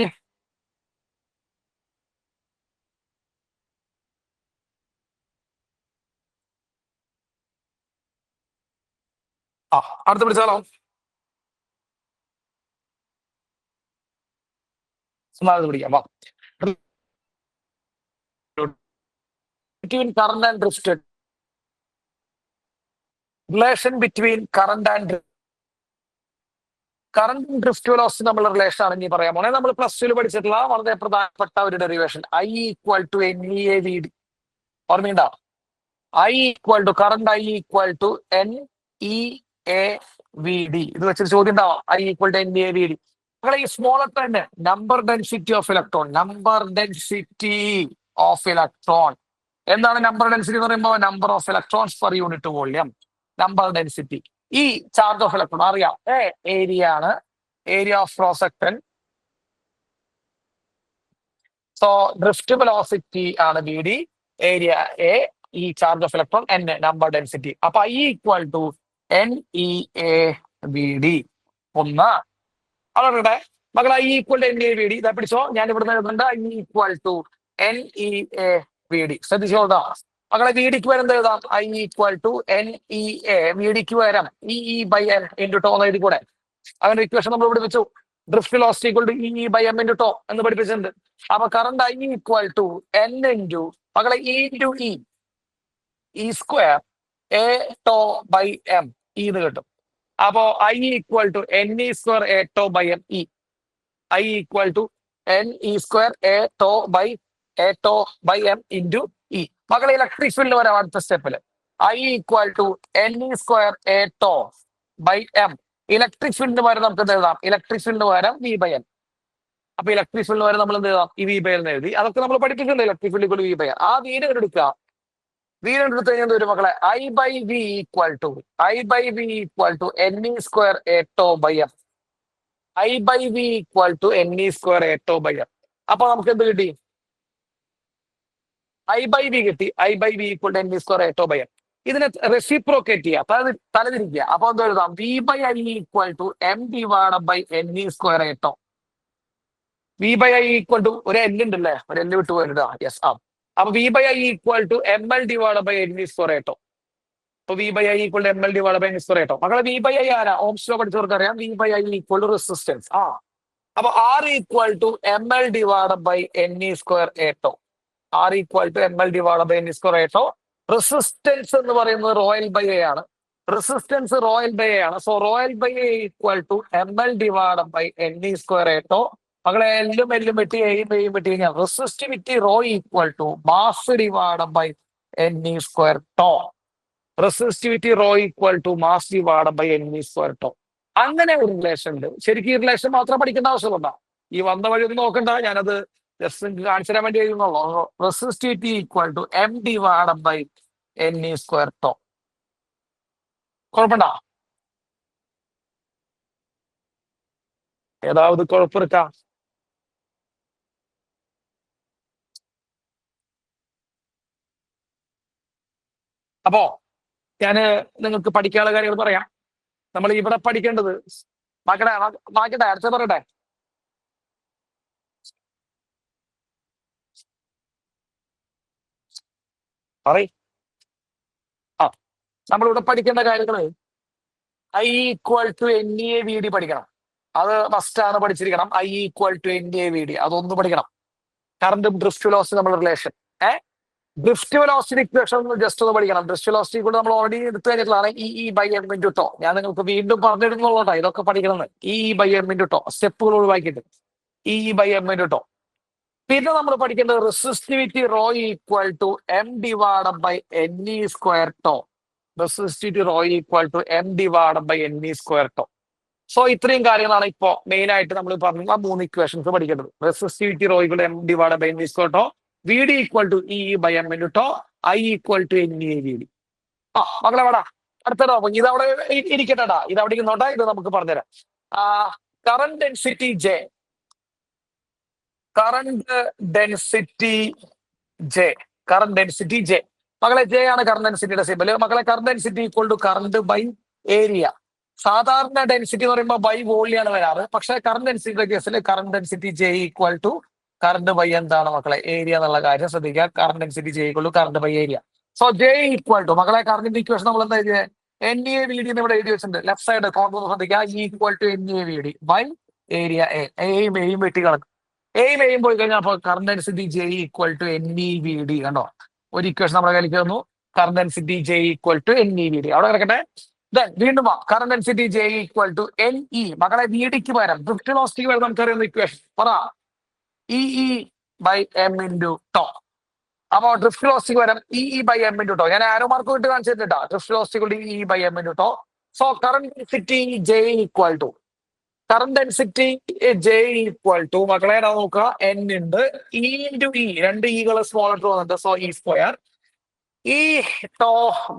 ആ, അടുത്ത് പിടിച്ചാലോ? പിടിക്കാം. വാ. Between current and drifted. Relation between current and drift velocity തമ്മിലുള്ള റിലേഷൻ ആണ് ഇനി പറയാൻ പോണേ. നമ്മൾ പ്ലസ് ടുവിൽ പഠിച്ചിട്ടുള്ള വളരെ പ്രധാനപ്പെട്ട ഒരു derivation I equal to N E A V D. ഓർമ്മയുണ്ടോ? Current I equal to N E A V D. ഇത് വെച്ചൊരു ചോദ്യം ഉണ്ടാവാം. I equal to N E A V D. മക്കളെ ഈ സ്മോൾ തന്നെ നമ്പർ ഡെൻസിറ്റി ഓഫ് ഇലക്ട്രോൺ. എന്താണ് number density എന്ന് പറയുമ്പോൾ? Number of electrons per unit volume. Number density. E charge of electron അറിയാം. ഏരിയ ആണ്, area of cross section. So drift velocity ആണ് V D, area A, E charge of electron N, number density. അപ്പൊ I equal to N E A V D. ഒന്ന് അതറിയട്ടെ മക്കളെ. I equal to N A V D. ഇതാ പിടിച്ചോ, ഞാൻ ഇവിടുന്ന് എഴുതുന്നുണ്ട്. I equal to N E A V D. ശ്രദ്ധിച്ചോളാം മക്കളെ. വി ഡിക്ക് വരെ എന്ത് എഴുതാം? I equal to N E A. V ഡിക്ക് വരാം E by M into tau എന്ന് എഴുതി കൂടെ. അങ്ങനെ ഇക്വേഷൻ നമ്മൾ പഠിപ്പിച്ചു. Drift velocity equal to E by M into tau എന്ന് പഠിപ്പിച്ചിട്ടുണ്ട്. അപ്പൊ current I equal to N into മക്കളെ E into E square A tau by M എന്ന് കിട്ടും. അപ്പോ I equal to N E square A tau by M E. I equal to N E square A tau by M into E. മക്കളെ electric field വരാം അടുത്ത സ്റ്റെപ്പില്. I equal to N E square A tau by M. Electric ഫീൽഡിന് പകരം നമുക്ക് എന്ത് എഴുതാം? Electric ഫീൽഡിന് പകരം വി ബൈ എൻ. അപ്പൊ ഇലക്ട്രിക് ഫീൽഡിന് പകരം നമ്മൾ എന്ത് എഴുതാം? ഈ വി ബൈ എൻ എഴുതി. അതൊക്കെ നമ്മൾ പഠിപ്പിച്ചിട്ടുണ്ട്. Electric field V by N. ആ വീട് എടുക്കുക. വീട് എടുത്ത് കഴിഞ്ഞാൽ വരും മക്കളെ. I by V equal to N E square A tau by M. I by V equal to N E square A tau by M. അപ്പൊ നമുക്ക് എന്ത് കിട്ടി? ഐ ബൈ വി കിട്ടി. I by V equal to N E square A tau by M. ഇതിനെ reciprocate ചെയ്യുക, തലതിരിക്കുക. അപ്പൊ എന്താ എഴുതാം? V by I equal to M divided by N E square A tau. V by I equal to ഒരു L ഉണ്ടല്ലേ, ഒരു L വിട്ട് പോയിട്ട്. യെസ്. അപ്പൊ V by I equal to M L divided by N E square A tau. അപ്പൊ V by I equal to M L divided by N E square A tau. മക്കളെ V by I ആരാ? Ohm's law പഠിച്ചവർക്ക് അറിയാം. V by I equal to resistance. അപ്പൊ R equal to M L divided by N E square A tau. R equal to M L divided by N E square A tau. Resistance എന്ന് പറയുന്നത് rho L by A ആണ്. Resistance rho L by A ആണ്. So rho L by A equal to M L divided by N E square A tau. മകളെ എല്ലും വെട്ടി എയും വെട്ടി കഴിഞ്ഞാൽ resistivity rho equal to mass divided by N E square tau. Resistivity rho equal to mass divided by N E square tau. അങ്ങനെ ഒരു relation ഉണ്ട്. ശരിക്കും ഈ റിലേഷൻ മാത്രം പഠിക്കേണ്ട ആവശ്യമുണ്ടോ? ഈ വന്ന വഴി ഒന്നും നോക്കണ്ട. ഞാനത് ജസ്റ്റ് നിങ്ങൾക്ക് കാണിച്ചു തരാൻ വേണ്ടി എഴുതുന്നുള്ളൂ. Resistivity equal to M divided by N E square tau. കുഴപ്പമുണ്ടോ? ഏതാവത് കുഴപ്പമെടുക്കാം? അപ്പോ ഞാന് നിങ്ങൾക്ക് പഠിക്കാനുള്ള കാര്യങ്ങൾ പറയാം. നമ്മൾ ഇവിടെ പഠിക്കേണ്ടത് മാറ്റട്ടെ അടുത്ത പറയട്ടെ. നമ്മളിവിടെ പഠിക്കേണ്ട കാര്യങ്ങള് I equal to N E A V D പഠിക്കണം. അത് മസ്റ്റ് ആണ്, പഠിച്ചിരിക്കണം. I equal to N E A V D അതൊന്ന് പഠിക്കണം. കറണ്ടും ഡ്രിഫ്റ്റ് വെലോസിറ്റി നമ്മൾ relation. Drift velocity equation just ഒന്ന് പഠിക്കണം. ഡ്രിഫ്റ്റ് വെലോസിറ്റി കൂടെ നമ്മൾ ഓൾറെഡി എടുത്തു കഴിഞ്ഞിട്ടുള്ളതാണ്. E by M into tau. ഞാൻ നിങ്ങൾക്ക് വീണ്ടും പറഞ്ഞിരുന്നുള്ളൂ ഇതൊക്കെ പഠിക്കണമെന്ന്. E by M into tau സ്റ്റെപ്പുകൾ ഒഴിവാക്കിയിട്ട് E by M into tau. പിന്നെ നമ്മൾ പഠിക്കേണ്ടത് resistivity rho equal to M divided by N E square tau. Resistivity rho equal to M divided by N E square tau. So ഇത്രയും കാര്യങ്ങളാണ് ഇപ്പോ main ആയിട്ട് നമ്മൾ പറഞ്ഞ 3 ഇക്വേഷൻസ് പഠിക്കേണ്ടത്. Resistivity rho equal M divided by N E square tau. V D equal to E by M into tau. I equal to N E V D. മക്കളെ വേടാ അടുത്ത ടോപ്പിക് ഇത് അവിടെ ഇരിക്കട്ടെടാ, ഇത് അവിടെ ഇരുന്നോട്ടെ, ഇത് നമുക്ക് പറഞ്ഞുതരാം. Current density J, current density J, current density J. മകളെ ജെ ആണ് കറന്റ് ഡെൻസിറ്റിയുടെ സിമ്പല്. മകളെ current density equal to current by area. സാധാരണ ഡെൻസിറ്റി എന്ന് പറയുമ്പോൾ ബൈ വോളിയാണ് വരാറ്. പക്ഷെ കറന്റ് ഡെൻസിറ്റിയുടെ കേസിൽ current density J equal to current by എന്താണ് മക്കളെ, ഏരിയ എന്നുള്ള കാര്യം ശ്രദ്ധിക്കുക. Current density J equal to current by area. So J equal to മക്കളെ കറന്റ് ഇക്വേഷൻ നമ്മൾ എന്താ എഴുതിയത്, എൻ എ വി ഡി ഇവിടെ എഴുതി വെച്ചിട്ടുണ്ട്. ലെഫ്റ്റ് സൈഡ് കോൺട്രോൾ ശ്രദ്ധിക്കുക, equal to N A V D by area A. എയും എയും വെട്ടി കളക്കും. എയും എയും പോയി കഴിഞ്ഞാൽ അപ്പൊ current density J equal to N E V D. കണ്ടോ, ഒരു ഇക്വേഷൻ നമ്മുടെ കയ്യിലേക്ക് വന്നു, current density J equal to N E V D. അവിടെ കിടക്കട്ടെ. വീണ്ടും current density J equal to N E. മകളെ വി ഡിക്ക് പകരം ഡ്രിഫ്റ്റ് വെലോസിറ്റിക്ക് പകരം നമുക്കറിയുന്ന ഇക്വേഷൻ പറ, E by M into tau. അപ്പൊ ഡ്രിഫ്റ്റ് വെലോസിറ്റിക്ക് പകരം E by M into tau. ഞാൻ ആരോ മാർക്ക് ഇട്ട് കാണിച്ചിട്ടുണ്ട്. Drift velocity E by M into tau. So current density J equal to, current density J equal to മക്കളെ നോക്കുക, N ഉണ്ട്, E into E, രണ്ട് ഇകള് സ്മോൾ ആയിട്ട് വന്നിട്ട്, so E square E tau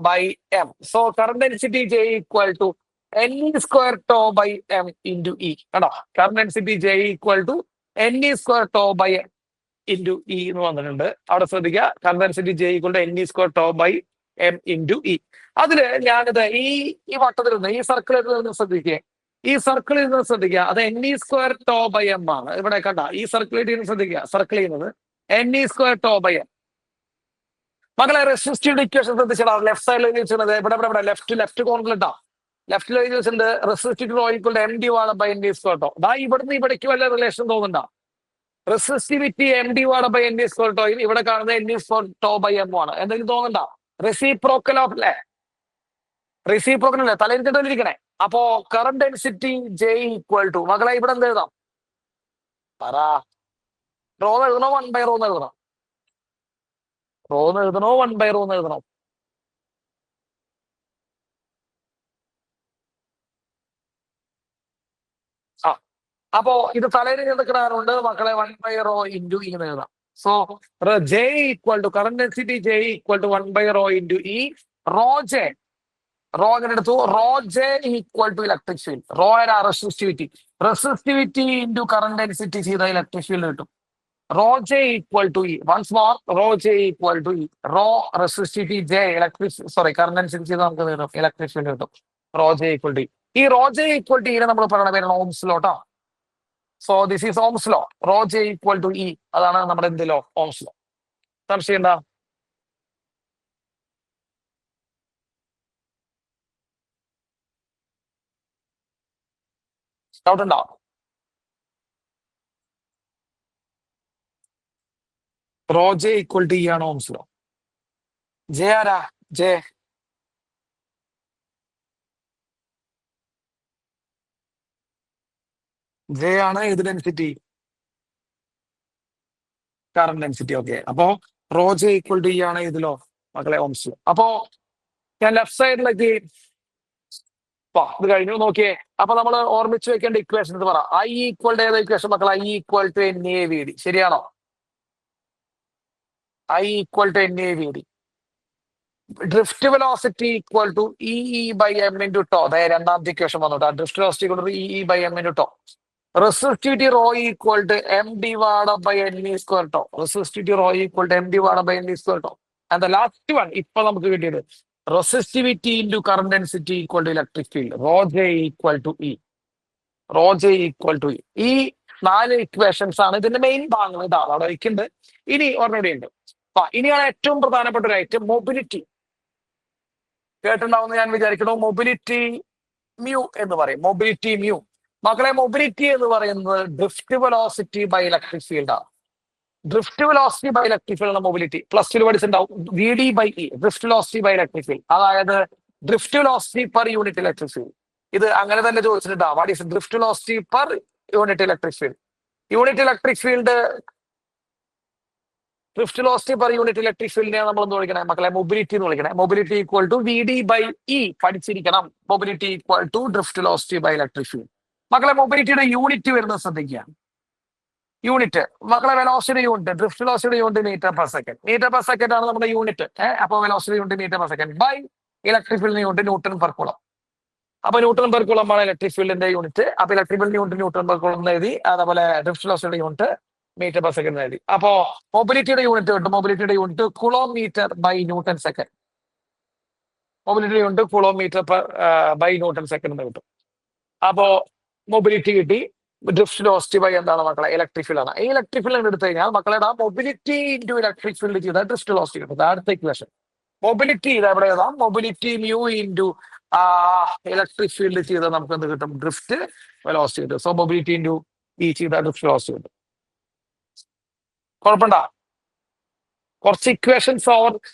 by M. So current density J equal to N E square tau by M into E. കണ്ടോ, current density J equal to N E square tau by into E എന്ന് വന്നിട്ടുണ്ട്. അവിടെ ശ്രദ്ധിക്കുക, current density J equal to N E square tau by M into E. അതില് ഞാനിത് ഈ വട്ടത്തിൽ നിന്ന്, ഈ സർക്കിളിൽ നിന്ന് ശ്രദ്ധിക്കുക, ഈ സർക്കിളിൽ നിന്ന് ശ്രദ്ധിക്കുക, അത് N E square tau by M ആണ്. ഇവിടെ കണ്ട ഈ സർക്കിളിൽ നിന്ന് ശ്രദ്ധിക്കുക, സർക്കിൾ ചെയ്യുന്നത് N E square tau by M. മകളെ റെസിസ്റ്റീവ് ഇക്വേഷൻ ശ്രദ്ധിച്ചാൽ ലെഫ്റ്റ് സൈഡിൽ എഴുതി വെച്ചിട്ടുണ്ട്, ഇവിടെ ലെഫ്റ്റ് കോർണറിൽ ഇട്ടാ, ലെഫ്റ്റിൽ എഴുതി വെച്ചിട്ടുണ്ട് resistive rho equal M D വാള by N D square tau. ദാ ഇവിടുന്ന് ഇവിടേക്ക് വല്ല റിലേഷൻ തോന്നുന്നുണ്ടോ? റെസിസ്റ്റിവിറ്റി എം ഡി വാള by N D square tau, ഇവിടെ കാണുന്നത് N D square tau by M ആണ്. എന്തെങ്കിലും തോന്നുന്നുണ്ടോ? റെസിപ്രോക്കൽ ഓഫ് അല്ലേ, റെസിപ്രോക്കൽ അല്ലേ, തലയിരിക്കണ്ടിരിക്കണേ. അപ്പോ current density J equal to മകളെ ഇവിടെ എന്ത് എഴുതാം പറ, റോ എഴുതണോ വൺ ബൈ റോ എഴുതണോ? റോന്ന് എഴുതണോ വൺ ബൈ റോന്ന് എഴുതണോ? ആ അപ്പോ ഇത് തലയിൽ എടുക്കണാറുണ്ട് മക്കളെ, one by rho into E എന്ന് എഴുതാം. So J equal to current density J equal to one by rho into E. Rho J, rho അങ്ങനെ എടുത്തു, rho J equal to electric field. Rho ആരാ? റെസിസ്റ്റിവിറ്റി ഇൻറ്റു കറന്റ് ഡെൻസിറ്റി ചെയ്ത electric field കിട്ടും. Rho J equal to E. Once more, rho J equal to E. Rho resistivity J current density ചെയ്ത് നമുക്ക് കിട്ടും electric field കിട്ടും. Rho J equal to E. ഈ rho J equal to ഇനെ നമ്മൾ പറയുന്ന പേരാണ് ഓംസ് ലോ ട്ടോ. So this is Ohm's law. Rho J equal to E, അതാണ് നമ്മുടെ എന്ത് ലോ? Ohm's law. സംശയം എന്താ? ഡൗട്ട് ഉണ്ടോ? Rho J equal to E ആണ് ഓംസ് ലോ. ജെ ആരാ? ജെ ആണ് ഏത് ഡെൻസിറ്റി? Current density. ഓക്കെ, അപ്പോ rho J equal to E ആണ് ഇതിലോ മക്കളെ? Ohm's law. അപ്പോ ഞാൻ ലെഫ്റ്റ് സൈഡിലേക്ക് ഇത് കഴിഞ്ഞു. നോക്കിയേ, അപ്പൊ നമ്മൾ ഓർമ്മിച്ച് വെക്കേണ്ട ഇക്വേഷൻ ഇത് പറ. ഐ ഈക്വൽ ടു ഏതാ ഇക്വേഷൻ മക്കളെ? I equal to N A V D. ശരിയാണോ? I equal to N A V D. Drift velocity equal to E by M into tau. അതായത് രണ്ടാമത്തെ ഇക്വേഷൻ വന്നോട്ടോ. Drift velocity equal to E by M into tau. Resistivity rho equal to M divide by N E square tau. Resistivity rho equal to M divide by N E square tau. And the last one ഇപ്പൊ നമുക്ക് കിട്ടിയത് resistivity into current density equal to electric field. Rho J equal to E. Rho J equal to E. ഈ 4 equations ആണ് ഇതിന്റെ main ഭാഗങ്ങൾ. ഇതാണ് അവിടെ വയ്ക്കുന്നുണ്ട്. ഇനി ഒരെണ്ണൂടെ ഉണ്ട്. ഇനിയാണ് ഏറ്റവും പ്രധാനപ്പെട്ട ഒരു ഐറ്റം, മൊബിലിറ്റി. കേട്ടിട്ടുണ്ടാവുമെന്ന് ഞാൻ വിചാരിക്കുന്നു. മൊബിലിറ്റി മ്യൂ എന്ന് പറയും. മൊബിലിറ്റി മ്യൂ മക്കളെ, മൊബിലിറ്റി എന്ന് പറയുന്നത് drift velocity by electric field ആണ്. Drift velocity by electric field mobility plus 2 പഠിച്ചിട്ടുണ്ടാവും. V D by E, drift velocity by electric field. അതായത് drift velocity per unit electric field. ഇത് അങ്ങനെ തന്നെ ചോദിച്ചിട്ടുണ്ടാവും. What is drift velocity per unit electric field? Unit electric field, drift velocity per unit electric ഫീൽഡിനെ നമ്മൾ എന്ത് വിളിക്കണേ മക്കളെ? മൊബിലിറ്റി എന്ന് വിളിക്കണേ. Mobility equal to V D by E പഠിച്ചിരിക്കണം. Mobility equal to drift velocity by electric field. മക്കളെ മൊബിലിറ്റിയുടെ യൂണിറ്റ് വരുന്നത് ശ്രദ്ധിക്കുക. യൂണിറ്റ് മക്കളെ, velocity unit, drift velocity unit metre per second. Metre per second ആണ് നമ്മുടെ യൂണിറ്റ്. അപ്പൊ velocity unit metre per second by electric ഫീൽഡിന്റെ യൂണിറ്റ് ന്യൂട്ടൺ പെർ കൂളം. അപ്പൊ ന്യൂട്ടൺ പെർ കൂളം ആണ് ഇലക്ട്രിക് ഫീൽഡിന്റെ യൂണിറ്റ്. അപ്പൊ ഇലക്ട്രിക് ഫീൽഡിന്റെ യൂണിറ്റ് ന്യൂട്ടൺ പെർ കൂളം എന്ന് എഴുതി. അതേപോലെ ഡ്രിഫ്റ്റ് വെലോസിറ്റിയുടെ യൂണിറ്റ് മീറ്റർ പെർ സെക്കൻഡ് എഴുതി. അപ്പോ മൊബിലിറ്റിയുടെ യൂണിറ്റ് കിട്ടും. മൊബിലിറ്റിയുടെ unit kilometre by newton second. മൊബിലിറ്റിയുടെ unit kilometre by newton second എന്ന് കിട്ടും. അപ്പോ മൊബിലിറ്റി കിട്ടി. ഡ്രിഫ്റ്റ് വെലോസിറ്റി ബൈ എന്താണ് മക്കളെ? ഇലക്ട്രിക് ഫീൽഡ് ആണ്. ഈ ഇലക്ട്രിക് ഫീൽഡ് എടുത്തു കഴിഞ്ഞാൽ മക്കളെ മൊബിലിറ്റി ഇൻറ്റു ഇലക്ട്രിക് ഫീൽഡ് ചെയ്താൽ ഡ്രിഫ്റ്റ് വെലോസിറ്റി കിട്ടും. അടുത്ത ഇക്വേഷൻ മൊബിലിറ്റി ഇത് എവിടെ എഴുതാം? Mobility mu into electric field ചെയ്താൽ നമുക്ക് എന്ത് കിട്ടും? ഡ്രിഫ്റ്റ് വെലോസിറ്റി കിട്ടും. സോ മൊബിലിറ്റി ഇൻറ്റു ഈ ചെയ്താൽ ഡ്രിഫ്റ്റ് വെലോസിറ്റി കിട്ടും. കുഴപ്പമുണ്ടോ? കുറച്ച് ഇക്വേഷൻസ്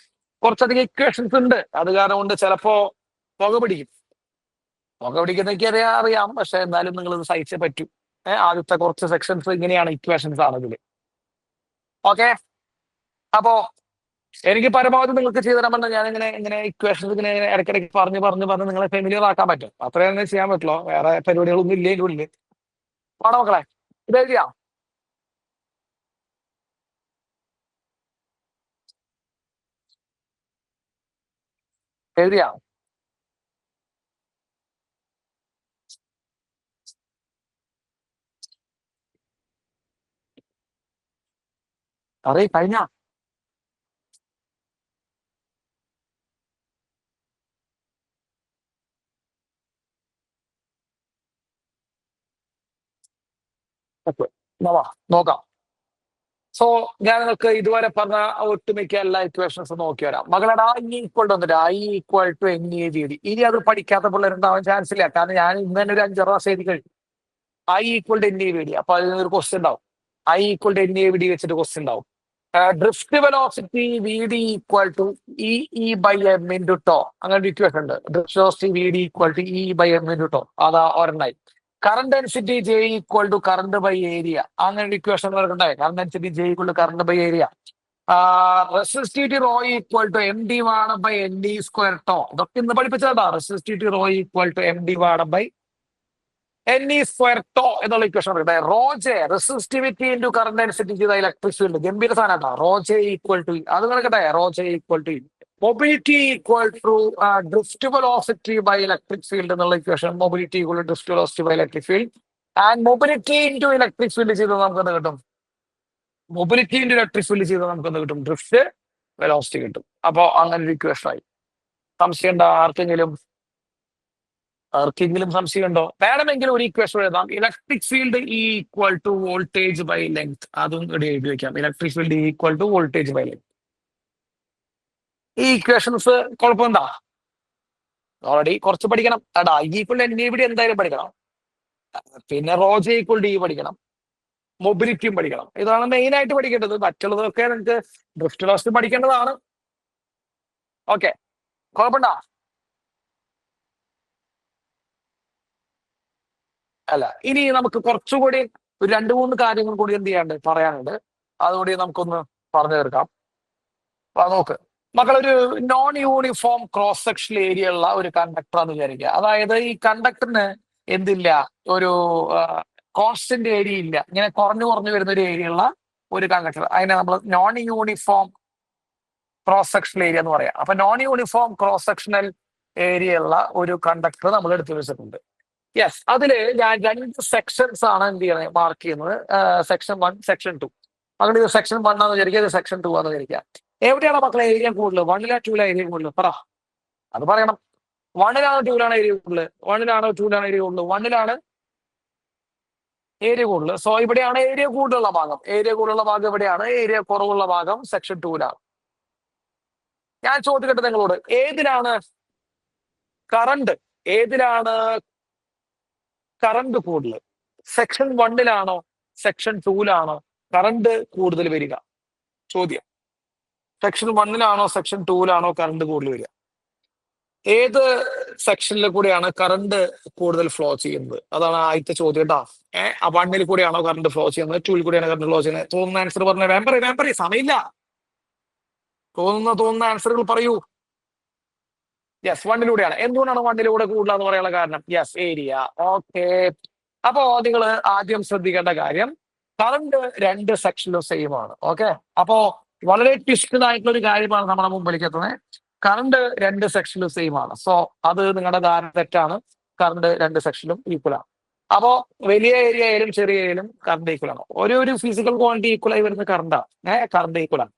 കുറച്ചധികം ഇക്വേഷൻസ് ഉണ്ട്. അത് കാരണം കൊണ്ട് ചിലപ്പോ പുക പിടിക്കും. പുക പിടിക്കുന്നതൊക്കെ അറിയാം. പക്ഷെ എന്നാലും നിങ്ങൾ ഇത് സഹിച്ചേ പറ്റൂ. ആദ്യത്തെ കുറച്ച് സെക്ഷൻസ് ഇങ്ങനെയാണ്, ഇക്വേഷൻസ് ആണെങ്കിൽ. ഓക്കെ, അപ്പോ എനിക്ക് പരമാവധി നിങ്ങൾക്ക് ചെയ്തു തരാൻ പറഞ്ഞാൽ ഇങ്ങനെ ഇക്വേഷൻസ് ഇങ്ങനെ ഇടയ്ക്കിടയ്ക്ക് പറഞ്ഞ് നിങ്ങളെ ഫെമിലിയർ ആക്കാൻ പറ്റും. അത്രേ തന്നെ ചെയ്യാൻ പറ്റുള്ളൂ. വേറെ പരിപാടികളൊന്നും ഇല്ലേ ഇതിൻ്റെ ഉള്ളിൽ. പാടോ മക്കളെ, ഇത് എഴുതിയാ? എഴുതിയാ? കഴിഞ്ഞ നോക്കാം. സോ ഞാൻ നിങ്ങൾക്ക് ഇതുവരെ പറഞ്ഞ ഒട്ടുമിക്ക എല്ലാ ഇക്വേഷൻസും നോക്കി വരാം. മകളടാ ഈക്വൽ വന്നിട്ട് I=NA/GD. ഇനി അത് പഠിക്കാത്ത പിള്ളേരുണ്ടാവാൻ ചാൻസ് ഇല്ല. കാരണം ഞാൻ ഇന്ന് തന്നെ ഒരു 5-6 ക്ലാസ് എഴുതി കഴിഞ്ഞു. I=NA/VD. അപ്പൊ അതിനൊരു ക്വസ്റ്റ്യൻ ഉണ്ടാവും. I=NA/VD വെച്ചിട്ട് ക്വസ്റ്റ്യൻ ഉണ്ടാവും. Drift velocity VD = E/m × τ. അങ്ങനെ ഒരു ഇക്വേഷൻ ഉണ്ട്. Drift velocity VD = E/m × τ. അതാ ഒരെണ്ണായി. Current density J = current by area. അങ്ങനെ ഒരു ഇക്വേഷൻ ഉണ്ടായി. Current density J = current by area. Resistivity ρ = md/NE²τ. ഇതൊക്കെ ഇന്ന് പഠിപ്പിച്ചതാ. റെസിസ്റ്റിവിറ്റി ρ = md/NE² എന്നുള്ള equation ρJ resistivity into current density ചെയ്ത ഇലക്ട്രിക് ഫീൽഡ്. ഗംഭീര സാധനം. ρJ = അത് കിടക്കട്ടെ. ρJ = mobility drift velocity by electric field എന്നുള്ള equation. Mobility = drift velocity by electric field. And mobility into electric field ചെയ്താൽ നമുക്ക് എന്ത് കിട്ടും? മൊബിലിറ്റി ഇൻറ്റു ഇലക്ട്രിക് ഫീൽഡ് ചെയ്താൽ നമുക്ക് എന്ത് കിട്ടും? ഡ്രിഫ്റ്റ് വെലോസിറ്റി കിട്ടും. അപ്പോ അങ്ങനെ ഒരു ഇക്വേഷൻ ആയി. സംശയം ഉണ്ടോ ആർക്കെങ്കിലും സംശയം ഉണ്ടോ? വേണമെങ്കിൽ ഒരു ഇക്വേഷൻ എഴുതാം. Electric field E = voltage by length. അതും ഇവിടെ എഴുതി വെക്കാം. Electric field E = voltage by length. ഈ ഇക്വേഷൻസ് കുഴപ്പമെന്താ? ഓൾറെഡി കുറച്ച് പഠിക്കണം. I=NA/VD എന്തായാലും പഠിക്കണം. പിന്നെ ρJ = E പഠിക്കണം. മൊബിലിറ്റിയും പഠിക്കണം. ഇതാണ് മെയിൻ ആയിട്ട് പഠിക്കേണ്ടത്. മറ്റുള്ളതൊക്കെ നിങ്ങൾക്ക് ഡ്രിഫ്റ്റ് വെലോസിറ്റി പഠിക്കേണ്ടതാണ്. ഓക്കെ, കുഴപ്പമുണ്ടോ? അല്ല, ഇനി നമുക്ക് കുറച്ചുകൂടി ഒരു 2-3 കാര്യങ്ങൾ കൂടി എന്ത് ചെയ്യാണ്ട് പറയാനുണ്ട്. അതുകൂടി നമുക്കൊന്ന് പറഞ്ഞു തീർക്കാം. നോക്ക് മക്കളൊരു non uniform cross section area ഉള്ള ഒരു കണ്ടക്ടർ എന്ന് വിചാരിക്കുക. അതായത് ഈ കണ്ടക്ടറിന് എന്തില്ല, ഒരു കോൺസ്റ്റന്റ് ഏരിയ ഇല്ല. ഇങ്ങനെ കുറഞ്ഞു വരുന്ന ഒരു ഏരിയ ഉള്ള ഒരു കണ്ടക്ടർ. അതിനെ നമ്മൾ non uniform cross section area എന്ന് പറയാം. അപ്പൊ non uniform cross sectional area ഉള്ള ഒരു കണ്ടക്ടർ നമ്മൾ എടുത്തു വെച്ചിട്ടുണ്ട്. യെസ്, അതില് ഞാൻ 2 സെക്ഷൻസ് ആണ് എന്ത് ചെയ്യുന്നത്, മാർക്ക് ചെയ്യുന്നത്. Section 1, section 2. അങ്ങനെ ഇത് സെക്ഷൻ 1 ആണെന്ന് വിചാരിക്കുക, ഇത് സെക്ഷൻ 2 ആണെന്ന് വിചാരിക്കുക. എവിടെയാണ് മക്കളെ ഏരിയ കൂടുതൽ? 1-ലാ 2-ലാ ഏരിയ കൂടുതൽ? പറ, അത് പറയണം. 1-ലാണോ 2-ലാണോ ഏരിയ കൂടുതൽ? 1-ലാണോ 2-ലാണോ ഏരിയ കൂടുതൽ? 1-ലാണ് ഏരിയ കൂടുതൽ. സോ ഇവിടെയാണ് ഏരിയ കൂടുതലുള്ള ഭാഗം. ഏരിയ കൂടുതലുള്ള ഭാഗം എവിടെയാണ്? ഏരിയ കുറവുള്ള ഭാഗം സെക്ഷൻ 2-ലാണ്. ഞാൻ ചോദിക്കട്ടെ നിങ്ങളോട്, ഏതിലാണ് കറണ്ട് കൂടുതൽ? സെക്ഷൻ 1-ലാണോ സെക്ഷൻ 2-ലാണോ കറണ്ട് കൂടുതൽ വരിക? ചോദ്യം. സെക്ഷൻ 1-ലാണോ സെക്ഷൻ 2-ലാണോ കറണ്ട് കൂടുതൽ വരിക? ഏത് സെക്ഷനിൽ കൂടെയാണ് കറണ്ട് കൂടുതൽ ഫ്ലോ ചെയ്യുന്നത്? അതാണ് ആദ്യത്തെ ചോദ്യം കേട്ടോ. 1-ൽ കൂടെയാണോ കറണ്ട് ഫ്ലോ ചെയ്യുന്നത്? 2-ൽ കൂടെയാണോ കറണ്ട് ഫ്ലോ ചെയ്യുന്നത്? തോന്നുന്ന ആൻസർ പറഞ്ഞ വേം പറയും. സമയമില്ല. തോന്നുന്ന ആൻസറുകൾ പറയൂ. യെസ്, 1-ലൂടെയാണ്. എന്തുകൊണ്ടാണ് 1-ലൂടെ കൂടുതലെന്ന് പറയാനുള്ള കാരണം? Yes, area. ഓക്കെ, അപ്പോ നിങ്ങൾ ആദ്യം ശ്രദ്ധിക്കേണ്ട കാര്യം, കറണ്ട് 2 സെക്ഷനിലും സെയിം ആണ്. ഓക്കെ, അപ്പോ വളരെ ട്വിസ്റ്റഡ് ആയിട്ടുള്ള ഒരു കാര്യമാണ് നമ്മുടെ മുമ്പിലേക്ക് എത്തുന്നത്. കറണ്ട് രണ്ട് സെക്ഷനിലും സെയിം ആണ്. സോ അത് നിങ്ങളുടെ ധാരണ തെറ്റാണ്. കറണ്ട് രണ്ട് സെക്ഷനിലും ഈക്വൽ ആണ്. അപ്പോ വലിയ ഏരിയ ആയാലും ചെറിയ ഏരിയയിലും കറണ്ട് ഈക്വൽ ആണ്. ഒരു ഫിസിക്കൽ ക്വാണ്ടിറ്റി ഈക്വൽ ആയി വരുന്ന കറണ്ടാണ്. കറണ്ട് ഈക്വൽ ആണ്.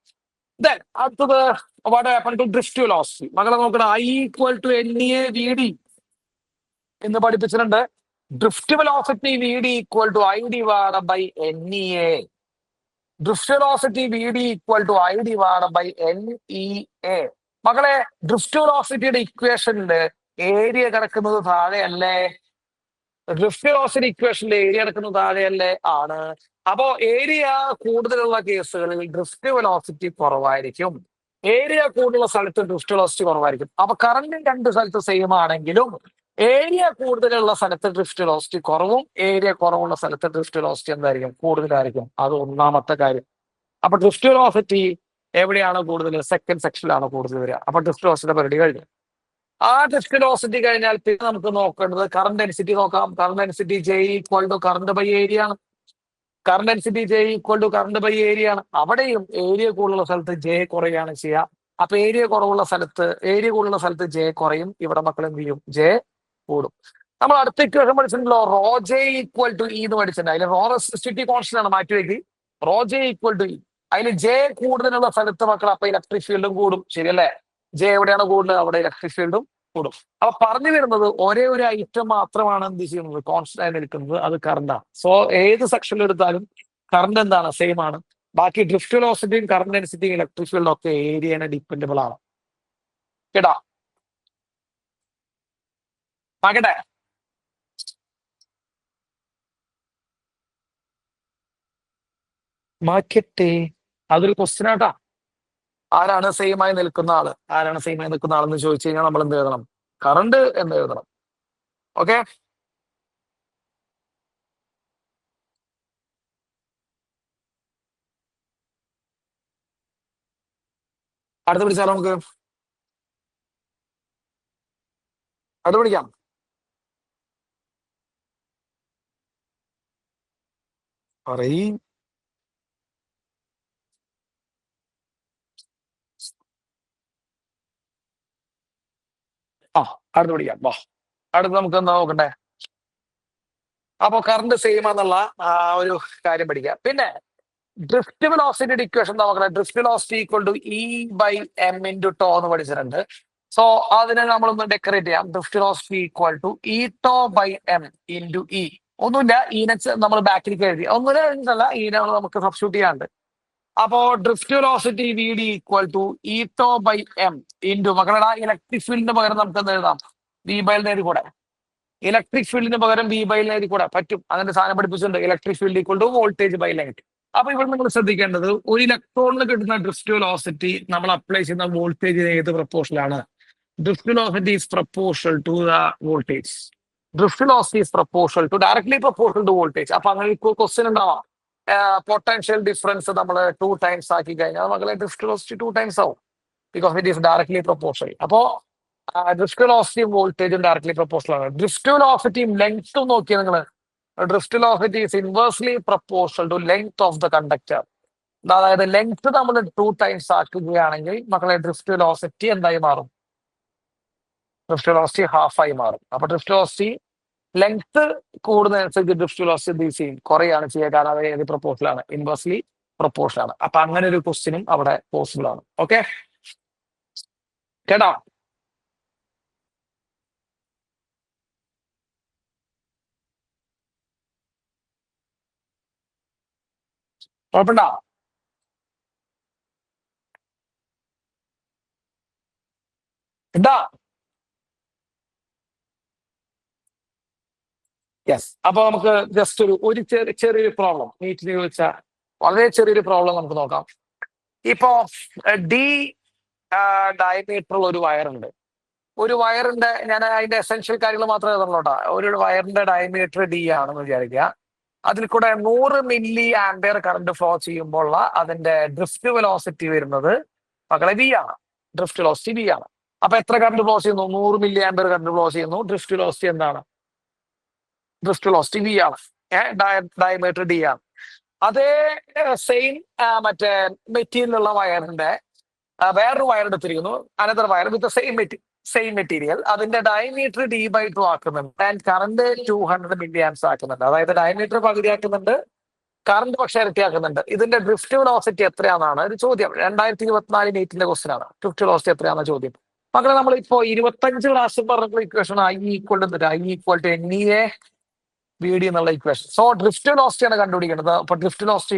ദെൻ അടുത്തത് what happen to drift velocity. മകളെ നോക്കണം, I equal to NA VD എന്ന് പഠിപ്പിച്ചിട്ടുണ്ട്. Drift velocity VD equal to I divided by NEA. Drift velocity VD equal to I divided by NEA. മകളെ, ഡ്രിഫ്റ്റ് വെലോസിറ്റിയുടെ ഇക്വേഷനിൽ area കിടക്കുന്നത് താഴെയല്ലേ? ഡ്രിഫ്റ്റ് വെലോസിറ്റി ഇക്വേഷനിൽ ഏരിയ കിടക്കുന്നത് താഴെയല്ലേ? ആണ്. അപ്പോ ഏരിയ കൂടുതലുള്ള കേസുകളിൽ ഡ്രിഫ്റ്റ് വെലോസിറ്റി കുറവായിരിക്കും. ഏരിയ കൂടുതലുള്ള സ്ഥലത്ത് ഡ്രിഫ്റ്റ് വെലോസിറ്റി കുറവായിരിക്കും. അപ്പൊ കറണ്ട് രണ്ട് സ്ഥലത്ത് സെയിം ആണെങ്കിലും ഏരിയ കൂടുതലുള്ള സ്ഥലത്ത് ഡ്രിഫ്റ്റ് വെലോസിറ്റി കുറവും ഏരിയ കുറവുള്ള സ്ഥലത്ത് ഡ്രിഫ്റ്റ് വെലോസിറ്റി എന്തായിരിക്കും? കൂടുതലായിരിക്കും. അത് ഒന്നാമത്തെ കാര്യം. അപ്പൊ ഡ്രിഫ്റ്റ് വെലോസിറ്റി എവിടെയാണ് കൂടുതൽ? സെക്കൻഡ് സെക്ഷനിലാണ് കൂടുതൽ വരിക. അപ്പൊ ഡ്രിഫ്റ്റ് വെലോസിറ്റിയുടെ പരിധി കഴിഞ്ഞു. ആ ഡ്രിഫ്റ്റ് വെലോസിറ്റി കഴിഞ്ഞാൽ പിന്നെ നമുക്ക് നോക്കേണ്ടത് കറണ്ട് ഡെൻസിറ്റി നോക്കാം. Current density J equal to current by area ആണ്. Current density J equal to current by area ആണ്. അവിടെയും ഏരിയ കൂടുതലുള്ള സ്ഥലത്ത് J കുറയുകയാണ് ചെയ്യുക. അപ്പൊ ഏരിയ കൂടുതലുള്ള സ്ഥലത്ത് J കുറയും. ഇവിടെ മക്കൾ എന്ത് ചെയ്യും? J കൂടും. നമ്മൾ അടുത്ത ഇക്വേഷൻ പഠിച്ചിട്ടുണ്ടല്ലോ, rho J equal to E എന്ന് പഠിച്ചിട്ടുണ്ട്. അതിൽ റോ റെസിസ്റ്റിവിറ്റി കോൺസ്റ്റന്റ് ആണ്, മാറ്റിവെക്കി. Rho J equal to E. അതിൽ J കൂടുതലുള്ള സ്ഥലത്ത് മക്കൾ അപ്പൊ ഇലക്ട്രിക് ഫീൽഡും കൂടും. ശരിയല്ലേ? J എവിടെയാണ് കൂടുതൽ അവിടെ ഇലക്ട്രിക് ഫീൽഡും കൂടും. അപ്പൊ പറഞ്ഞു വരുന്നത് ഒരേ ഒരു ഐറ്റം മാത്രമാണ് എന്ത് ചെയ്യുന്നത്? കോൺസ്റ്റന്റ് ആയി നിൽക്കുന്നത്. അത് കറണ്ടാണ്. സോ ഏത് സെക്ഷനിൽ എടുത്താലും കറണ്ട് എന്താണ്? സെയിം ആണ്. ബാക്കി ഡ്രിഫ്റ്റ് വെലോസിറ്റിയും കറണ്ട് ഡെൻസിറ്റിയും ഇലക്ട്രിക് ഫീൽഡും ഒക്കെ ഏരിയനെ ഡിപ്പെൻഡബിൾ ആണ്. കേട്ടാ? ആകട്ടെ. മാറ്റട്ടെ. അതൊരു ക്വസ്റ്റ്യൻ ആട്ടാ. ആരാണ് സെയിം ആയി നിൽക്കുന്ന ആള്? ആരാണ് സെയിം ആയി നിൽക്കുന്ന ആളെന്ന് ചോദിച്ചു കഴിഞ്ഞാൽ നമ്മൾ എന്ത് എഴുതണം? കറണ്ട് എന്ന് എഴുതണം. ഓക്കെ, അടുത്ത് പിടിച്ചാലോ? നമുക്ക് അടുത്ത് പിടിക്കാം. പറയ്. അടുത്ത് പിടിക്കാം. വാ, അടുത്ത് നമുക്ക് എന്താ നോക്കണ്ടേ? അപ്പൊ കറണ്ട് സെയിം ആണെന്നുള്ള ഒരു കാര്യം പഠിക്കാം. പിന്നെ ഡ്രിഫ്റ്റ് വെലോസിറ്റിയുടെ ഇക്വേഷൻ എന്താ നോക്കണേ? Drift velocity equal to E by M into tau എന്ന് പഠിച്ചിട്ടുണ്ട്. സോ അതിനെ നമ്മളൊന്ന് ഡെക്കറേറ്റ് ചെയ്യാം. Drift velocity equal to E tau by M into E. ഒന്നുമില്ല, ഈനെ നമ്മൾ ബാക്കിലേക്ക് എഴുതി. ഒന്നുമില്ല, ഈനെ നമുക്ക് സബ്സ്റ്റിറ്റ്യൂട്ട് ചെയ്യാണ്ട്. അപ്പോ drift velocity VD equal to E tau by M into മക്കളുടെ ഇലക്ട്രിക് ഫീൽഡിന് പകരം നമുക്ക് എന്ത് എഴുതാം? V ബൈ നേരി കൂടെ. ഇലക്ട്രിക് ഫീൽഡിന് പകരം V ബൈ നേരി കൂടെ പറ്റും. അങ്ങനെ സാധനം പഠിപ്പിച്ചിട്ടുണ്ട്. Electric field equal to voltage by length. അപ്പൊ ഇവിടെ നിങ്ങൾ ശ്രദ്ധിക്കേണ്ടത്, ഒരു ഇലക്ട്രോണിന് കിട്ടുന്ന ഡ്രിഫ്റ്റ് വെലോസിറ്റി നമ്മൾ അപ്ലൈ ചെയ്യുന്ന വോൾട്ടേജിന് ഏത് പ്രപ്പോർഷനാണ്? Drift velocity is proportional to the voltage. Drift velocity is proportional to directly proportional to voltage. അപ്പൊ അങ്ങനെ ക്വസ്റ്റ്യൻ ഉണ്ടാവാം. പൊട്ടൻഷ്യൽ ഡിഫറൻസ് നമ്മൾ 2 ടൈംസ് ആക്കി കഴിഞ്ഞാൽ മകളെ ഡ്രിഫ്റ്റ് വെലോസിറ്റി 2 ടൈംസ് ആവും. Because it is directly proportional. അപ്പോ ഡ്രിഫ്റ്റ് വെലോസിറ്റിയും വോൾട്ടേജും ഡയറക്ട്ലി പ്രപ്പോർഷണൽ ആണ്. ഡ്രിഫ്റ്റ് വെലോസിറ്റിയും ലെങ്ത്തും നോക്കിയാൽ നിങ്ങൾ, drift velocity is inversely proportional to length of the conductor. അതായത് ലെങ്ത് നമ്മൾ 2 ടൈംസ് ആക്കുകയാണെങ്കിൽ മക്കളെ ഡ്രിഫ്റ്റ് വെലോസിറ്റി എന്തായി മാറും? ഡ്രിഫ്റ്റ് വെലോസിറ്റി ഹാഫ് ആയി മാറും. അപ്പൊ ഡ്രിഫ്റ്റ് വെലോസിറ്റി ലെങ്ത് കൂടുന്നതനുസരിച്ച് ഡ്രിഫ്റ്റ് വെലോസിറ്റി കുറയാണ് ചെയ്യുക. കാരണം അത് ഏത് പ്രപ്പോർഷണൽ ആണ്? ഇൻവേഴ്സ്ലി പ്രപ്പോർഷണൽ ആണ്. അപ്പൊ അങ്ങനെ ഒരു ക്വസ്റ്റ്യനും അവിടെ പോസിബിൾ ആണ്. ഓക്കെ, കേട്ടോ? കുഴപ്പമുണ്ടോ? എന്താ? യെസ്. അപ്പൊ നമുക്ക് ജസ്റ്റ് ഒരു ചെറിയൊരു പ്രോബ്ലം നീറ്റിന് ചോദിച്ച വളരെ ചെറിയൊരു പ്രോബ്ലം നമുക്ക് നോക്കാം. ഇപ്പോ ഡി ഡയമീറ്റർ ഉള്ള ഒരു വയറുണ്ട്. ഒരു വയറിന്റെ, ഞാൻ അതിന്റെ എസെൻഷ്യൽ കാര്യങ്ങൾ മാത്രമേ എഴുതുള്ളൂട്ടാ. ഒരു വയറിന്റെ ഡയമീറ്റർ D ആണെന്ന് വിചാരിക്കുക. അതിൽ കൂടെ 100 മില്ലി ആംപിയർ കറണ്ട് ഫ്ലോ ചെയ്യുമ്പോൾ അതിന്റെ ഡ്രിഫ്റ്റ് വെലോസിറ്റി വരുന്നത് മക്കളെ V ആണ്. ഡ്രിഫ്റ്റ് വെലോസിറ്റി V ആണ്. അപ്പൊ എത്ര കറണ്ട് ഫ്ലോ ചെയ്യുന്നു? 100 മില്ലി ആംപിയർ കറണ്ട് ഫ്ലോ ചെയ്യുന്നു. ഡ്രിഫ്റ്റ് വെലോസിറ്റി എന്താണ്? ഡ്രിഫ്റ്റ് വെലോസിറ്റി V ആണ്. ഡയമീറ്റർ D ആണ്. അതേ സെയിം മറ്റേ മെറ്റീരിയലുള്ള വയറിന്റെ വേറൊരു വയർ എടുത്തിരിക്കുന്നു, another wire with same material. അതിന്റെ ഡയമീറ്റർ d/2 ആക്കുന്നുണ്ട് ആൻഡ് കറണ്ട് 200 മില്ലി ആംസ് ആക്കുന്നുണ്ട്. അതായത് ഡയമീറ്റർ പകുതിയാക്കുന്നുണ്ട്, കറണ്ട് പക്ഷെ ഇരട്ടിയാക്കുന്നുണ്ട്. ഇതിന്റെ ഡ്രിഫ്റ്റ് വെലോസിറ്റി എത്രയാണെന്നാണ് ഒരു ചോദ്യം. 2024 നീറ്റിന്റെ ക്വസ്റ്റൻ ആണ്. ഡ്രിഫ്റ്റ് വെലോസിറ്റി എത്രയാണെന്ന ചോദ്യം. മക്കളെ നമ്മൾ ഇപ്പോ 25 പ്രാവശ്യം പറഞ്ഞിട്ടുള്ള ഇക്വേഷൻ I = NEA VD എന്നുള്ള ഇക്വേഷൻ. സോ ഡ്രിഫ്റ്റ് വെലോസിറ്റി ആണ് കണ്ടുപിടിക്കേണ്ടത്. അപ്പൊ drift velocity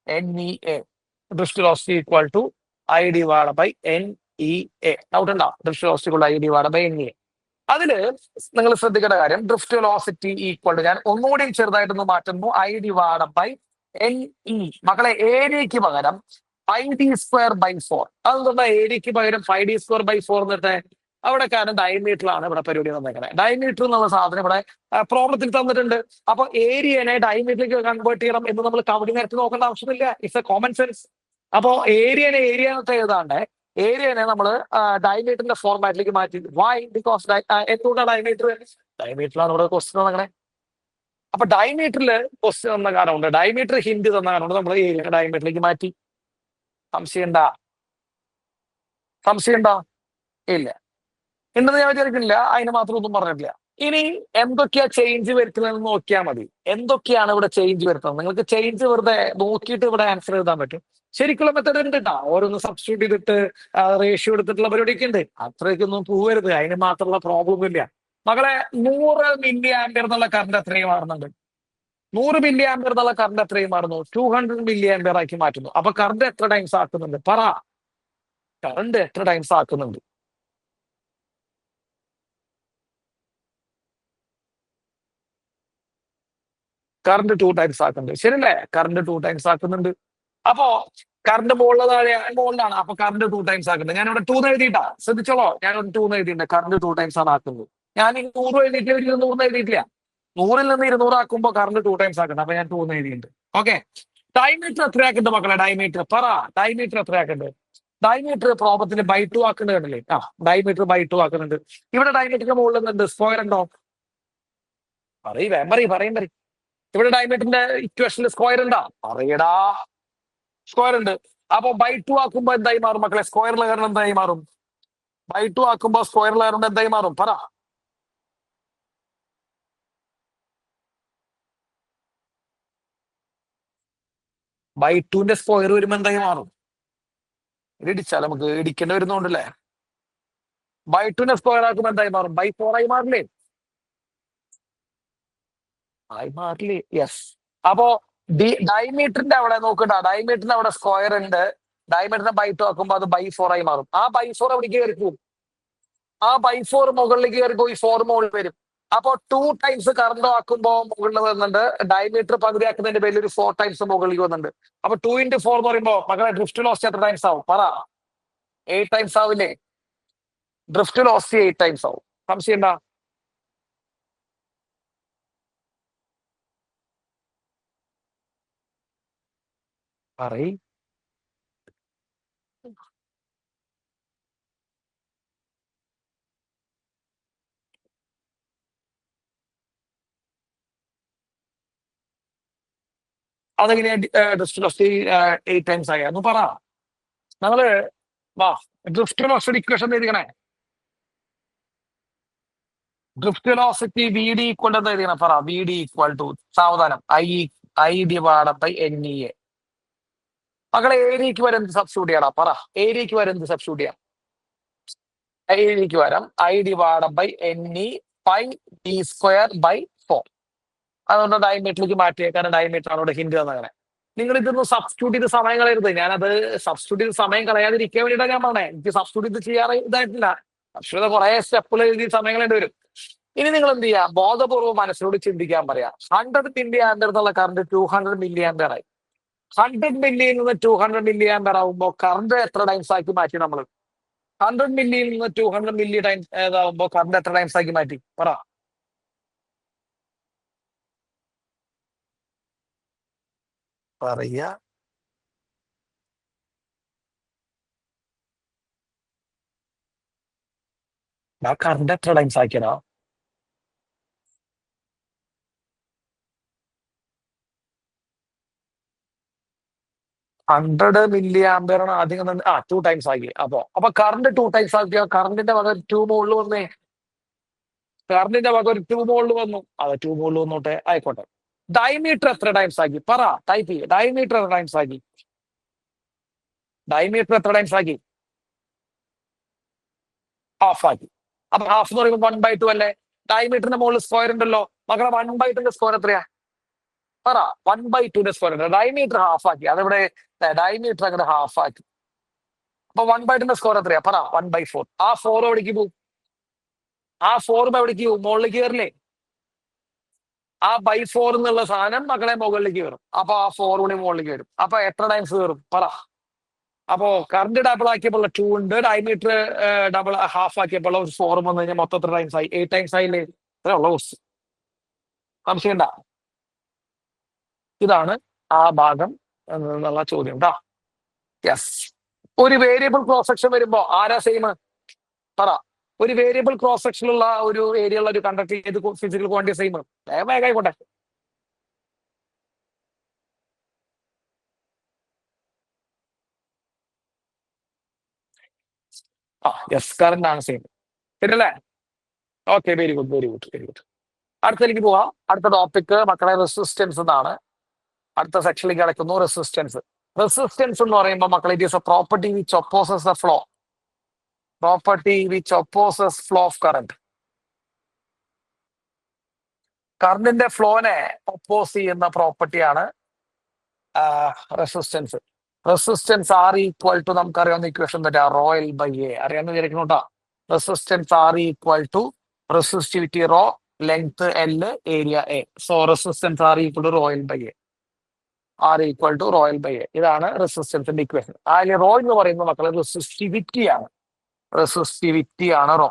I/NEA. Drift velocity I/NEA. Doubt ഉണ്ടോ? Drift velocity I/NEA. അതില് നിങ്ങൾ ശ്രദ്ധിക്കേണ്ട കാര്യം, ഡ്രിഫ്റ്റ് വെലോസിറ്റി ഞാൻ ഒന്നുകൂടി ചെറുതായിട്ടൊന്ന് മാറ്റുന്നു, I/NE. മക്കളെ ഏരിയക്ക് പകരം πd²/4. അതെന്താ ഏരിയക്ക് പകരം πd²/4 എന്നിട്ട് അവിടെ കാരണം ഡയമീറ്ററിലാണ് ഇവിടെ പരിപാടി തന്നേക്കണേ. ഡയമീറ്റർ എന്നുള്ള സാധനം ഇവിടെ പ്രോബ്ലത്തിൽ തന്നിട്ടുണ്ട്. അപ്പൊ ഏരിയനെ ഡയമീറ്ററിലേക്ക് കൺവേർട്ട് ചെയ്യണം എന്ന് നമ്മൾ കവടി നേരത്തെ നോക്കേണ്ട ആവശ്യമില്ല. It's A common sense. അപ്പോ ഏരിയനെ എഴുതാണ്ട് ഏരിയനെ നമ്മൾ ഡയമീറ്ററിന്റെ ഫോർമാറ്റിലേക്ക് മാറ്റി. വൈ? ബിക്കോസ് എന്തുകൊണ്ടാണ് ഡയമീറ്ററിലാണ് ഇവിടെ ക്വസ്റ്റ്യൻ തന്നേ. അപ്പൊ ഡയമീറ്ററിൽ ക്വസ്റ്റ്യൻ തന്ന കാരണമുണ്ട്, ഡയമീറ്റർ ഹിന്റ് തന്ന കാരണമുണ്ട് നമ്മൾ ഏരിയ ഡയമീറ്ററിലേക്ക് മാറ്റി. സംശയമുണ്ടോ? ഇല്ല. ഉണ്ടെന്ന് ഞാൻ വിചാരിക്കുന്നില്ല. അതിന് മാത്രം ഒന്നും പറഞ്ഞിട്ടില്ല. ഇനി എന്തൊക്കെയാ ചേഞ്ച് വരുത്തുന്നതെന്ന് നോക്കിയാൽ മതി. എന്തൊക്കെയാണ് ഇവിടെ ചേഞ്ച് വരുത്തുന്നത്? നിങ്ങൾക്ക് ചേഞ്ച് വെറുതെ നോക്കിയിട്ട് ഇവിടെ ആൻസർ എഴുതാൻ പറ്റും. ശരിക്കുള്ള മെത്തേഡ് ഉണ്ട് കേട്ടോ. ഓരോന്ന് സബ്സ്റ്റിറ്റ്യൂട്ട് ചെയ്തിട്ട് റേഷ്യോ എടുത്തിട്ടുള്ള പരിപാടിയൊക്കെ ഉണ്ട്. അത്രയ്ക്കൊന്നും പോവരുത്. അതിന് മാത്രമുള്ള പ്രോബ്ലം ഇല്ല. മകളെ 100 മില്ലി ആംപിയർ എന്നുള്ള കറണ്ട് എത്രയും മാറുന്നുണ്ട്? 100 മില്ലി ആംപിയർ എന്നുള്ള കറണ്ട് എത്രയും മാറുന്നു? 200 മില്ലി ആംപിയർ ആക്കി മാറ്റുന്നു. അപ്പൊ കറണ്ട് എത്ര ടൈംസ് ആക്കുന്നുണ്ട്? പറ, കറണ്ട് എത്ര ടൈംസ് ആക്കുന്നുണ്ട്? കറണ്ട് 2 ടൈംസ് ആക്കുന്നുണ്ട്. ശരിയല്ലേ? കറണ്ട് 2 ടൈംസ് ആക്കുന്നുണ്ട്. അപ്പോ കറണ്ട് മുകളിലാണ്. അപ്പൊ കറണ്ട് 2 ടൈംസ് ആക്കുന്നുണ്ട്. ഞാനിവിടെ 2 എഴുതിയിട്ടാ, ശ്രദ്ധിച്ചോളോ. ഞാനിവിടെ 2 എഴുതിയിട്ടുണ്ട്. കറണ്ട് 2 ടൈംസ് ആണ് ആക്കുന്നത്. ഞാൻ 100 എഴുതിയിട്ടില്ല, 200 എഴുതിയിട്ടില്ല. 100-ൽ നിന്ന് 200 ആക്കുമ്പോൾ കറണ്ട് 2 ടൈംസ് ആക്കുന്നത്. അപ്പൊ ഞാൻ 2 എഴുതിയിട്ടുണ്ട്. ഓക്കെ. ഡയമീറ്റർ എത്രയാക്കുന്നുണ്ട് മക്കളെ? ഡയമീറ്റർ പറ, ഡയമീറ്റർ എത്രയാക്കുന്നുണ്ട്? ഡയമീറ്റർ പ്രോബ്ലത്തിൽ by2 ആക്കുന്നത് കണ്ടില്ലേ? ഡയമീറ്റർ by2 ആക്കുന്നുണ്ട്. ഇവിടെ ഡയമീറ്ററിന്റെ മുകളിൽ നിന്നുണ്ട് സ്ക്വയർ ഉണ്ടോ? പറയും. ഇവിടെ ഡയമീറ്ററിന്റെ ഇക്വേഷനിൽ സ്ക്വയർ ഉണ്ടോ? പറയടാ, സ്ക്വയർ ഉണ്ട്. അപ്പൊ by2 ആക്കുമ്പോ എന്തായി മാറും മക്കളെ? സ്ക്വയറിൽ കാരണം എന്തായി മാറും? by2 ആക്കുമ്പോ സ്ക്വയറിൽ കാരണം എന്തായി മാറും? പറ. by2ന്റെ സ്ക്വയർ വരുമ്പോ എന്തായി മാറും? ഇടിച്ചാൽ നമുക്ക് ഇടിക്കേണ്ടി വരുന്നുണ്ടല്ലേ. by2ന്റെ സ്ക്വയർ ആക്കുമ്പോ എന്തായി മാറും? by4 ആയി മാറില്ലേ? യെസ്. അപ്പോ ഡയമീറ്ററിന്റെ അവിടെ നോക്കണ്ട, ഡയമീറ്ററിന്റെ അവിടെ സ്ക്വയർ ഉണ്ട്. ഡയമീറ്ററിന്റെ by2 ആക്കുമ്പോ അത് by4 ആയി മാറും. ആ by4 എവിടേക്ക് കയറി പോകും? ആ by4 മുകളിലേക്ക് കയറി പോയി 4 മുകളിൽ വരും. അപ്പൊ 2 ടൈംസ് കറണ്ട് ആക്കുമ്പോ മുകളിൽ വരുന്നുണ്ട്. ഡയമീറ്റർ പകുതിയാക്കുന്നതിന്റെ പേരിൽ ഒരു 4 ടൈംസ് മുകളിലേക്ക് വന്നിട്ടുണ്ട്. അപ്പൊ 2 × 4 എന്ന് പറയുമ്പോ മക്കളെ ഡ്രിഫ്റ്റ് വെലോസിറ്റി എത്ര ടൈംസ് ആവും? പറ. 8 ടൈംസ് ആവില്ലേ? ഡ്രിഫ്റ്റ് വെലോസിറ്റി 8 ടൈംസ് ആവും. സംശയം ഉണ്ടാ? പറയ്. അതെങ്ങനെ ഡ്രിഫ്റ്റ് വെലോസിറ്റി 8 ടൈംസ് ആയി? ഒന്ന് പറ. ഞങ്ങള് വാ, ഡ്രിഫ്റ്റ് വെലോസിറ്റി ഇക്വേഷൻ എഴുതിക്കണേ. ഡ്രിഫ്റ്റ് വെലോസിറ്റി VD = എന്താ എഴുതിക്കണം? പറ. VD = സാവധാനം I/NEA. മക്കളെ ഏരിയക്ക് വരെ എന്ത് സബ്സ്റ്റിറ്റ്യൂട്ട് ചെയ്യണം? പറ. ഏരിയക്ക് വരെ എന്ത് സബ്സ്റ്റിറ്റ്യൂട്ട് ചെയ്യാം? ഏരിയക്ക് വരാം I/NE πd²/4. അതുകൊണ്ട് ഡയമീറ്ററിലേക്ക് മാറ്റിയേക്കാണ്. ഡയമീറ്റർ ആണ് ഇവിടെ ഹിന്റ് തന്നങ്ങനെ. നിങ്ങൾ ഇതൊന്ന് സബ്സ്റ്റിറ്റ്യൂട്ട് ചെയ്ത് സമയം കളയരുത്. ഞാനത് സബ്സ്റ്റിറ്റ്യൂട്ട് ചെയ്ത് സമയം കളയാതിരിക്കാൻ വേണ്ടിയിട്ടാണ് ഞാൻ പറഞ്ഞത്. എനിക്ക് സബ്സ്റ്റിറ്റ്യൂട്ട് ചെയ്ത് ചെയ്യാറ് ഇതായിട്ടില്ല. സബ്സ്റ്റിറ്റ്യൂട്ട് കുറെ സ്റ്റെപ്പുകൾ എഴുതി സമയം കളയേണ്ടി വരും. ഇനി നിങ്ങൾ എന്ത് ചെയ്യാം? ബോധപൂർവ്വം മനസ്സിനോട് ചിന്തിക്കാൻ പറയാം. 100 മില്ലി ആംപിയർ എന്നുള്ള കറണ്ട് 200 മില്ലി ആംപിയർ ആയി. 100 മില്ലിയിൽ നിന്ന് 200 മില്ലി ആംപിയർ ആകുമ്പോൾ കറണ്ട് എത്ര ടൈംസ് ആക്കി മാറ്റി നമ്മൾ? 100 മില്ലിയിൽ നിന്ന് 200 മില്ലി ടൈംസ് ഏതാവുമ്പോ കറണ്ട് എത്ര ടൈംസ് ആക്കി മാറ്റി? പറ. പറയാ. കറണ്ട് എത്ര ടൈംസ് ആക്കിയടാ? 100 മില്ലി ആംബിയർ ആണ് ആദ്യം 2 ടൈംസ് ആക്കി. അപ്പൊ കറണ്ട് 2 ടൈംസ് ആക്കിയോ, കറണ്ടിന്റെ വക 2 മുകളിൽ വന്നേ. കറണ്ടിന്റെ വക ഒരു 2 മുകളിൽ വന്നു. അതെ, 2 മുകളിൽ വന്നോട്ടെ, ആയിക്കോട്ടെ. ഡയമീറ്റർ എത്ര ടൈംസ് ആക്കി? പറ, ടൈപ്പ് ചെയ്യ. ഡയമീറ്റർ എത്ര ടൈംസ് ആക്കി? ഡയമീറ്റർ എത്ര ടൈംസ് ആക്കി? ഹാഫ് ആക്കി. അപ്പൊ ഹാഫ് എന്ന് പറയുമ്പോൾ 1/2 അല്ലേ? ഡയമീറ്ററിന്റെ മുകളിൽ സ്ക്വയർ ഉണ്ടല്ലോ മക്കളെ. 1/2 സ്ക്വയർ എത്രയാ? പറ. 1/2 സ്ക്വയർ ഉണ്ട്. ഡയമീറ്റർ ഹാഫ് ആക്കി. അതെവിടെ? ഡയമീറ്റർ അങ്ങനെ ഹാഫ് ആക്കി. അപ്പൊ 1/2 സ്ക്വയർ എത്രയാ? പറ. 1/4. ആ 4 എവിടേക്ക് പോകും? ആ 4 എവിടേക്ക് പോകും? മുകളിലേക്ക് കയറില്ലേ? ആ /4 എന്നുള്ള സാധനം മക്കളെ മുകളിലേക്ക് കയറും. അപ്പൊ ആ 4 കൂടി മുകളിലേക്ക് വരും. അപ്പൊ എത്ര ടൈംസ് കയറും? പറ. അപ്പോ കറണ്ട് ഡബിൾ ആക്കിയപ്പോൾ 2 ഉണ്ട്, ഡയമീറ്റർ ഡബിൾ ഹാഫ് ആക്കിയപ്പോൾ ഒരു 4 വന്നു കഴിഞ്ഞാൽ മൊത്തം എത്ര ടൈംസ് ആയി? 8 ടൈംസ് ആയില്ലേ? ഇത്രേ ഉള്ള ക്വസ്റ്റ്യൻ. സംശയണ്ട. ഇതാണ് ആ ഭാഗം എന്നുള്ള ചോദ്യം കേട്ടോ. യെസ്. ഒരു വേരിയബിൾ ക്രോസ് സെക്ഷൻ വരുമ്പോ ആരാ സെയിം? പറ. ഒരു വേരിയബിൾ ക്രോസ് സെക്ഷനുള്ള ഒരു ഏരിയ ഉള്ള ഒരു കണ്ടക്ടർ ഏത് ഫിസിക്കൽ ക്വാണ്ടിറ്റി സെയിം? വേഗം ആയിക്കോട്ടെ. യെസ്, കറന്റ് ആണ് സെയിം. ശരിയല്ലേ? Okay, very good, very good, very good. അടുത്തേക്ക് പോവാം. അടുത്ത ടോപ്പിക് മക്കളെ റെസിസ്റ്റൻസ് എന്നാണ്. അടുത്ത സെക്ഷനിലേക്ക് കിടക്കുന്നു. റെസിസ്റ്റൻസ്. റെസിസ്റ്റൻസ് എന്ന് പറയുമ്പോൾ മക്കളെ it is a property which opposes the flow. Property which opposes flow of current. കറണ്ടിന്റെ ഫ്ലോനെ ഒപ്പോസ് ചെയ്യുന്ന പ്രോപ്പർട്ടിയാണ് resistance. Resistance R equal to നമുക്കറിയാവുന്ന ഇക്വേഷൻ തന്നെ റോയൽ ബൈ എ. അറിയാമെന്ന് വിചാരിക്കുന്നു കേട്ടോ. Resistance R equal to resistivity rho, length L, area A. So resistance R equal to rho L by A. R equal to rho L by A. ഇതാണ് റെസിസ്റ്റൻസിന്റെ equation. അതിൽ raw എന്ന് പറയുന്ന മക്കളെ റെസിസ്റ്റിവിറ്റി ആണ്. റെസിസ്റ്റിവിറ്റി ആണ് റോ.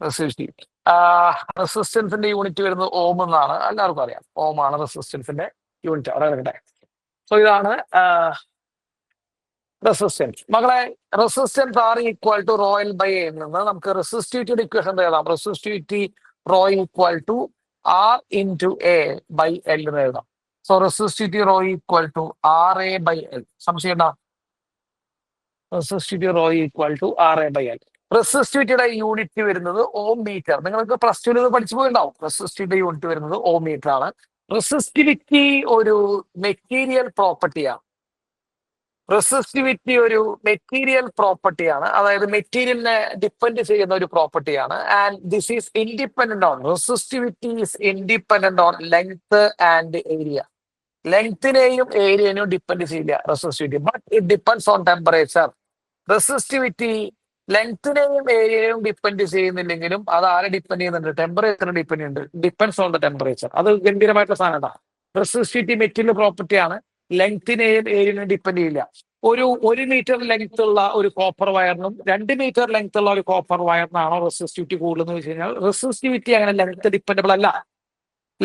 റെസിസ്റ്റിവിറ്റി. റെസിസ്റ്റൻസിന്റെ യൂണിറ്റ് വരുന്നത് ഓം എന്നാണ്, എല്ലാവർക്കും അറിയാം. ഓം ആണ് റെസിസ്റ്റൻസിന്റെ യൂണിറ്റ്. അവിടെ കിടക്കട്ടെ. സോ ഇതാണ് റെസിസ്റ്റൻസ്. മകളെ resistance R equal to rho L by A നിന്ന് നമുക്ക് റെസിസ്റ്റിവിറ്റിയുടെ ഇക്വേഷൻ എഴുതാം. Resistivity rho equal to R into A by L എന്ന് എഴുതാം. So resistivity rho equal to R A by L. സംശയം ഉണ്ടോ? Resistivity rho equal to R A by L. റെസിസ്റ്റിവിറ്റിയുടെ unit വരുന്നത് ഓം മീറ്റർ. നിങ്ങൾക്ക് പ്ലസ് ടുവിൽ ഇത് പഠിച്ചു പോയിട്ടുണ്ടാവും. റെസിസ്റ്റിവിറ്റിയുടെ യൂണിറ്റ് വരുന്നത് ഓം മീറ്റർ ആണ്. റെസിസ്റ്റിവിറ്റി ഒരു മെറ്റീരിയൽ പ്രോപ്പർട്ടിയാണ്. റെസിസ്റ്റിവിറ്റി ഒരു മെറ്റീരിയൽ പ്രോപ്പർട്ടിയാണ്. അതായത് മെറ്റീരിയലിനെ ഡിപ്പെൻഡ് ചെയ്യുന്ന ഒരു പ്രോപ്പർട്ടിയാണ്. And this is independent on resistivity is independent on length and area. ലെങ്തിനെയും ഏരിയനെയും ഡിപ്പെൻഡ് ചെയ്യില്ല resistivity, but it depends on temperature. Resistivity ലെങ്തിനെയും ഏരിയനെയും ഡിപ്പെൻഡ് ചെയ്യുന്നില്ലെങ്കിലും അത് ആരെ ഡിപ്പെൻഡ് ചെയ്യുന്നുണ്ട്? ടെമ്പറേച്ചറിനെ ഡിപ്പെൻഡ് ചെയ്യുന്നുണ്ട്. Depends on the temperature. അത് ഗംഭീരമായിട്ടുള്ള സാധനം. റെസിസ്റ്റിവിറ്റി മെറ്റീരിയൽ പ്രോപ്പർട്ടിയാണ്. ലെങ്തിനെയും ഏരിയനെയും ഡിപ്പെൻഡ് ചെയ്യില്ല. ഒരു മീറ്റർ ലെങ്ത് ഉള്ള ഒരു കോപ്പർ വയറിനും 2 മീറ്റർ ലെങ്ത് ഉള്ള ഒരു കോപ്പർ വയറിനാണോ റെസിസ്റ്റിവിറ്റി കൂടുതലെന്ന് വെച്ച് കഴിഞ്ഞാൽ റെസിസ്റ്റിവിറ്റി അങ്ങനെ ലെങ്ത് ഡിപ്പെൻഡബിൾ അല്ല.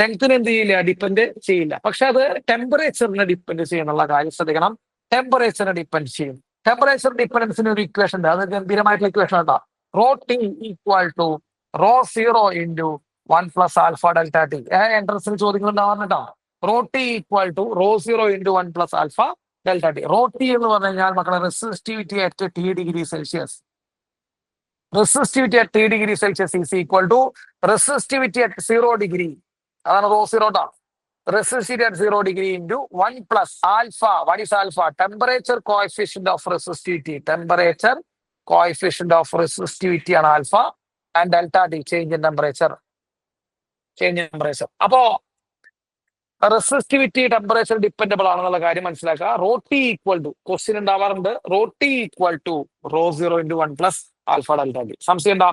ലെങ്തിന് എന്ത് ചെയ്യില്ല? ഡിപ്പെൻഡ് ചെയ്യില്ല. പക്ഷെ അത് ടെമ്പറേച്ചറിനെ ഡിപ്പെൻഡ് ചെയ്യുന്നുള്ള കാര്യം ശ്രദ്ധിക്കണം. ടെമ്പറേച്ചറിനെ ഡിപ്പെൻഡ് ചെയ്യും. ടെമ്പറേച്ചർ ഡിപ്പെൻഡൻസിന് ഒരു ഇക്വേഷൻ ഉണ്ട്. അത് ഗംഭീരമായിട്ടുള്ള ഇക്വേഷൻ കേട്ടോ. Rho T equal to rho 0 into 1 plus alpha delta T. എൻട്രൻസിൽ ചോദ്യങ്ങളുണ്ടാവാറുണ്ടോ? Rho T equal to rho 0 into 1 plus alpha delta T. Rho T എന്ന് പറഞ്ഞു കഴിഞ്ഞാൽ മക്കളെ resistivity at T°C. Resistivity at T°C is equal to resistivity at 0°. അതാണ് raw 0 ട്ടോ. Resistivity at 0° into 1 plus alpha. What is alpha? Temperature coefficient of resistivity. Temperature coefficient of resistivity ആണ് alpha. And delta T, change in temperature. Change in temperature. അപ്പോ resistivity temperature dependable ആണെന്നുള്ള കാര്യം മനസ്സിലാക്കുക. Rho T equal to question ഉണ്ടാവാറുണ്ട്. Rho T equal to rho 0 into 1 plus alpha delta T. സംശയം എന്താ?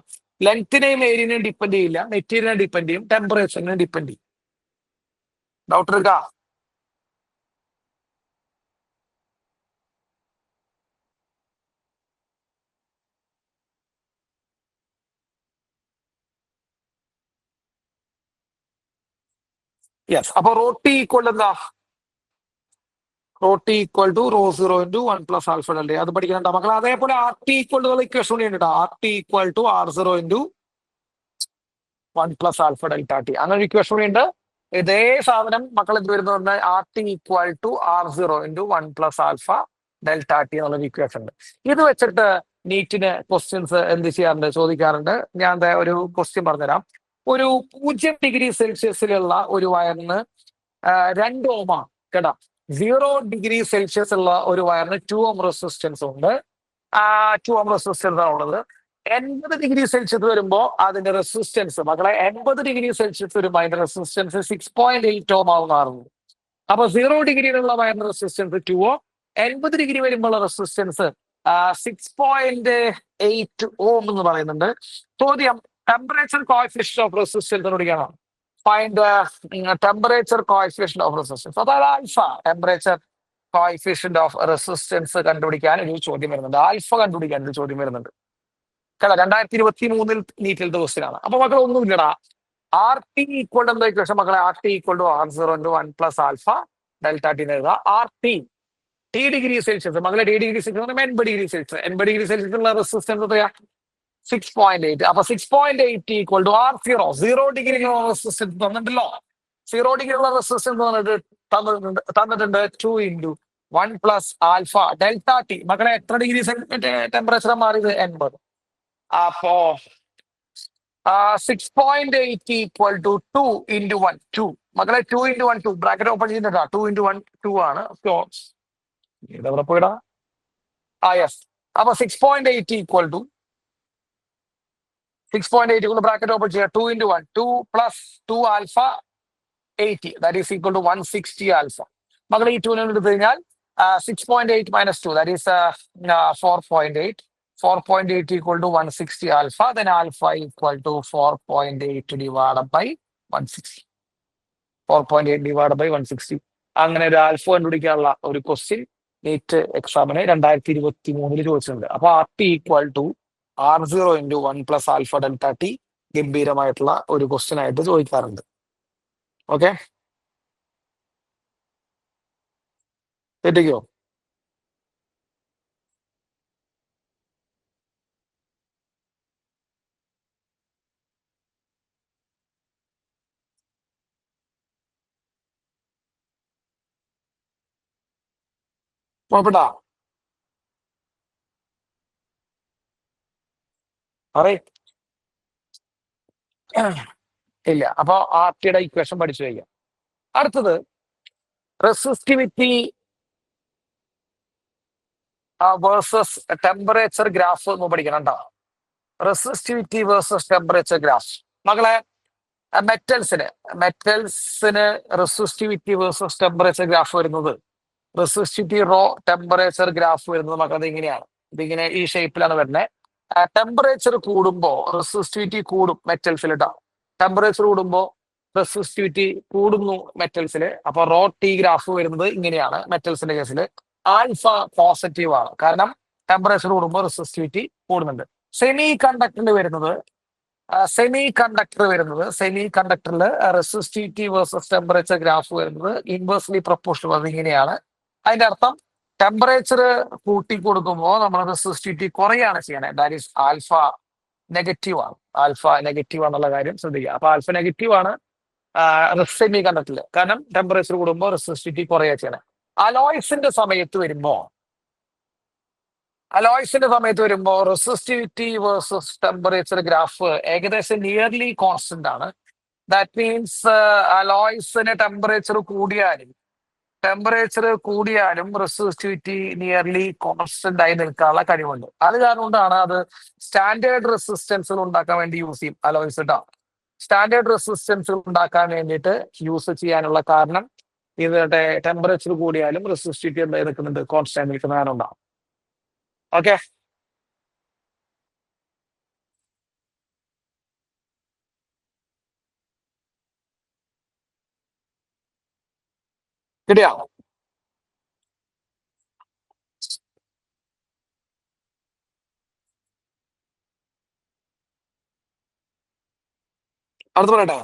ലെങ്തിനെയും ഏരിയനെയും ഡിപ്പെൻഡ് ചെയ്യില്ല. മെറ്റീരിയലിനെ ഡിപ്പെൻഡ് ചെയ്യും. ടെമ്പറേച്ചറിനെ ഡിപ്പെൻഡ് ചെയ്യും. ഡൗട്ട് എടുക്ക? യെസ്. അപ്പൊ റോ ടി ഈക്വൽ എന്താ? Rho T equal to rho 0 into 1 plus alpha delta. അത് പഠിക്കണ്ട മക്കളെ. അതേപോലെ R T equal to equation കൂടി ഉണ്ട്. R T equal to R0 into 1 plus alpha delta T. അങ്ങനെ ഒരു ഇക്വേഷൻ കൂടി ഉണ്ട്. ഇതേ സാധനം മക്കൾ എന്ത് വരുന്നത് R T equal to R0 into 1 plus alpha delta T എന്നുള്ള ഇക്വേഷൻ ഉണ്ട്. ഇത് വെച്ചിട്ട് നീറ്റിന് ക്വസ്റ്റ്യൻസ് എന്ത് ചെയ്യാറുണ്ട്, ചോദിക്കാറുണ്ട്. ഞാൻ ദേ ഒരു ക്വസ്റ്റ്യൻ പറഞ്ഞുതരാം. ഒരു 0°C ഒരു വയറിന് 2 ഓം കേട്ടോ. 0°C ഉള്ള ഒരു വയറിന് 2 ഓം റെസിസ്റ്റൻസ് ഉണ്ട്. 2 ഓം റെസിസ്റ്റൻസ് ആണ് ഉള്ളത്. 80°C വരുമ്പോ അതിന്റെ റെസിസ്റ്റൻസ് മക്കളെ 80°C വരുമ്പോ അതിന്റെ റെസിസ്റ്റൻസ് 6.8 ഓം ആവുന്നതാണ്. അപ്പൊ 0°യിലുള്ള വയറിന്റെ റെസിസ്റ്റൻസ് 2 ഓം, 80° വരുമ്പോൾ റെസിസ്റ്റൻസ് 6.8 ഓം എന്ന് പറയുന്നുണ്ട്. ചോദ്യം ടെമ്പറേച്ചർ കോഎഫിഷ്യന്റ് ഓഫ് റെസിസ്റ്റൻസ് കണ്ടുപിടിക്കണം. Find temperature coefficient of resistance, അതായത് alpha. Temperature coefficient of resistance കണ്ടുപിടിക്കാൻ ഒരു ചോദ്യം വരുന്നുണ്ട്. ആൽഫ കണ്ടുപിടിക്കാൻ ഒരു ചോദ്യം വരുന്നുണ്ട്. കേട്ടോ, 2023 നീറ്റിൽ ദിവസത്തിലാണ്. അപ്പൊ മക്കൾ ഒന്നുമില്ലടാ, ആർ ടി ഈക്വൽ എന്താ ഇക്വേഷൻ മക്കളെ? R T equal to R0 into 1 plus alpha delta T എന്ന് എഴുതുക. ആർ ടി T°C മകളെ T°C 80°C. 80°C ഉള്ള റെസിസ്റ്റൻസ് എത്രയാ? 6.8. അപ്പൊ 6.8 ഈക്വൽ ടു R0. 0°യിലുള്ള റെസിസ്റ്റൻസ് തന്നിട്ടല്ലോ. 0°യിലുള്ള റെസിസ്റ്റൻസ് തന്നിട്ടുണ്ട് 2 into 1 plus alpha delta T. മക്കളെ എത്ര ഡിഗ്രി ടെമ്പറേച്ചർ മാറിയത്? 80. അപ്പോ 6.8 ഈക്വൽ ടു 2 ഇൻറ്റു 1 2. മക്കളെ 2 ഇൻറ്റു 1 2 ബ്രാക്കറ്റ് ഓപ്പൺ ചെയ്യുന്നുണ്ടാ. 2 ഇൻറ്റു 1 2 ആണ്. ഇതെവിടെ പോയിടാ? യെസ്. അപ്പൊ 6.8 ഈക്വൽ ടു 6.8 ബ്രാക്കറ്റ് ഓപ്പൺ ചെയ്യുക. 2 into 1 2 plus 2 alpha 80 that is equal to 160 alpha. മകൾ ഈ 2 എടുത്തു കഴിഞ്ഞാൽ 6.8 minus 2 that is 4.8. 4.8 equal to 160 alpha. Then alpha equal to 4.8 divided by 160. 4.8 divided by 160. അങ്ങനെ ഒരു ആൽഫ കണ്ടുപിടിക്കാനുള്ള ഒരു ക്വസ്റ്റ്യൻ നീറ്റ് എക്സാമിന് 2023 ചോദിച്ചിട്ടുണ്ട്. അപ്പൊ R T equal to R0 into 1 plus alpha delta T ഗംഭീരമായിട്ടുള്ള ഒരു ക്വസ്റ്റ്യൻ ആയിട്ട് ചോദിക്കാറുണ്ട്. ഓക്കെ, തെറ്റിക്കോ? കുഴപ്പമില്ല, അറേ ഇല്ല. അപ്പൊ ആർ ടിയുടെ ഇക്വേഷൻ പഠിച്ചു വയ്ക്കാം. അടുത്തത് റെസിസ്റ്റിവിറ്റി വേഴ്സസ് ടെമ്പറേച്ചർ ഗ്രാഫ് എന്ന് പഠിക്കണം കേട്ടോ. Resistivity versus temperature graph. മകളെ മെറ്റൽസിന് റെസിസ്റ്റിവിറ്റി വേഴ്സസ് ടെമ്പറേച്ചർ ഗ്രാഫ് വരുന്നത്, റെസിസ്റ്റിവിറ്റി റോ ടെമ്പറേച്ചർ ഗ്രാഫ് വരുന്നത് മക്കളത് ഇങ്ങനെയാണ്. ഇതിങ്ങനെ ഈ ഷേപ്പിലാണ് വരുന്നത്. ടെമ്പറേച്ചർ കൂടുമ്പോ റെസിസ്റ്റിവിറ്റി കൂടും മെറ്റൽസിൽ കേട്ടോ. ടെമ്പറേച്ചർ കൂടുമ്പോ റെസിസ്റ്റിവിറ്റി കൂടുന്നു മെറ്റൽസിൽ. അപ്പൊ റോ ടി ഗ്രാഫ് വരുന്നത് ഇങ്ങനെയാണ്. മെറ്റൽസിന്റെ കേസിൽ ആൽഫ പോസിറ്റീവ് ആണ്, കാരണം ടെമ്പറേച്ചർ കൂടുമ്പോൾ റെസിസ്റ്റിവിറ്റി കൂടുന്നുണ്ട്. സെമി കണ്ടക്ടറിൽ വരുന്നത് സെമി കണ്ടക്ടറിൽ റെസിസ്റ്റിവിറ്റി വേഴ്സസ് ടെമ്പറേച്ചർ ഗ്രാഫ് വരുന്നത് ഇൻവേഴ്സ്ലി പ്രൊപ്പോർഷണൽ. അത് ഇങ്ങനെയാണ്. അതിന്റെ അർത്ഥം ടെമ്പറേച്ചർ കൂട്ടി കൊടുക്കുമ്പോൾ നമ്മൾ റെസിസ്റ്റിവിറ്റി കുറയാണ് ചെയ്യണേ. ദാറ്റ് ഈസ് ആൽഫ നെഗറ്റീവ് ആണ്. ആൽഫ നെഗറ്റീവ് ആണെന്നുള്ള കാര്യം ശ്രദ്ധിക്കുക. അപ്പൊ ആൽഫ നെഗറ്റീവ് ആണ് സെമി കണ്ടക്ടറിൽ, കാരണം ടെമ്പറേച്ചർ കൂടുമ്പോൾ റെസിസ്റ്റിവിറ്റി കുറയാ ചെയ്യണേ. അലോയ്സിന്റെ സമയത്ത് വരുമ്പോ റെസിസ്റ്റിവിറ്റി വേഴ്സസ് ടെമ്പറേച്ചർ ഗ്രാഫ് ഏകദേശം നിയർലി കോൺസ്റ്റന്റ് ആണ്. ദാറ്റ് മീൻസ് അലോയ്സിന് ടെമ്പറേച്ചർ കൂടിയാലും റെസിസ്റ്റിവിറ്റി നിയർലി കോൺസ്റ്റന്റ് ആയി നിൽക്കാനുള്ള കഴിവുണ്ട്. അത് കാരണം കൊണ്ടാണ് അത് സ്റ്റാൻഡേർഡ് റെസിസ്റ്റൻസുകൾ ഉണ്ടാക്കാൻ വേണ്ടി യൂസ് ചെയ്യും അലോയ്സ് കേട്ടോ. സ്റ്റാൻഡേർഡ് റെസിസ്റ്റൻസുകൾ ഉണ്ടാക്കാൻ വേണ്ടിയിട്ട് യൂസ് ചെയ്യാനുള്ള കാരണം ഇതിന്റെ ടെമ്പറേച്ചർ കൂടിയാലും റെസിസ്റ്റിവിറ്റി എന്തായി നിൽക്കുന്നുണ്ട്? കോൺസ്റ്റന്റ് നിൽക്കുന്ന കാരണം ഉണ്ടാവും. ഓക്കെ, കിട്ടിയോ? അടുത്ത് പറയട്ടെ.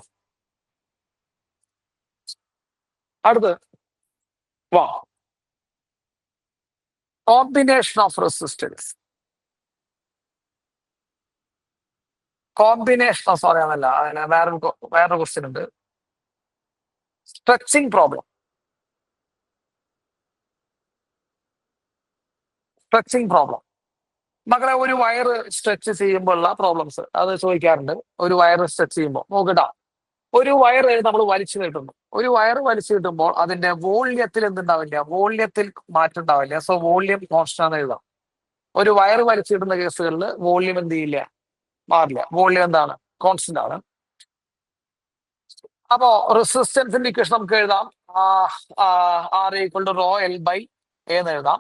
അടുത്ത് വാ, combination of resistance. Combination of പറയാനല്ല, വേറൊരു ക്വസ്റ്റ്യൻ ഉണ്ട്. Stretching problem. സ്ട്രെച്ചിങ് പ്രോബ്ലം മക്കളെ, ഒരു വയർ സ്ട്രെച്ച് ചെയ്യുമ്പോഴുള്ള പ്രോബ്ലംസ് അത് ചോദിക്കാറുണ്ട്. ഒരു വയർ സ്ട്രെച്ച് ചെയ്യുമ്പോൾ നോക്കട്ടാ, ഒരു വയർ നമ്മൾ വലിച്ചു നീട്ടുന്നു. ഒരു വയർ വലിച്ചു നീട്ടുമ്പോൾ അതിന്റെ വോള്യത്തിൽ എന്തുണ്ടാവില്ല? വോള്യത്തിൽ മാറ്റം ഉണ്ടാവില്ല. സോ വോള്യം കോൺസ്റ്റന്റ് എഴുതാം. ഒരു വയർ വലിച്ചിടുന്ന കേസുകളിൽ വോള്യം എന്ത് ചെയ്യില്ല? മാറില്ല. വോള്യം എന്താണ്? കോൺസ്റ്റന്റ് ആണ്. അപ്പോ റെസിസ്റ്റൻസിന്റെ ഇക്വേഷൻ നമുക്ക് എഴുതാം. R equal to rho L by A എന്ന് എഴുതാം.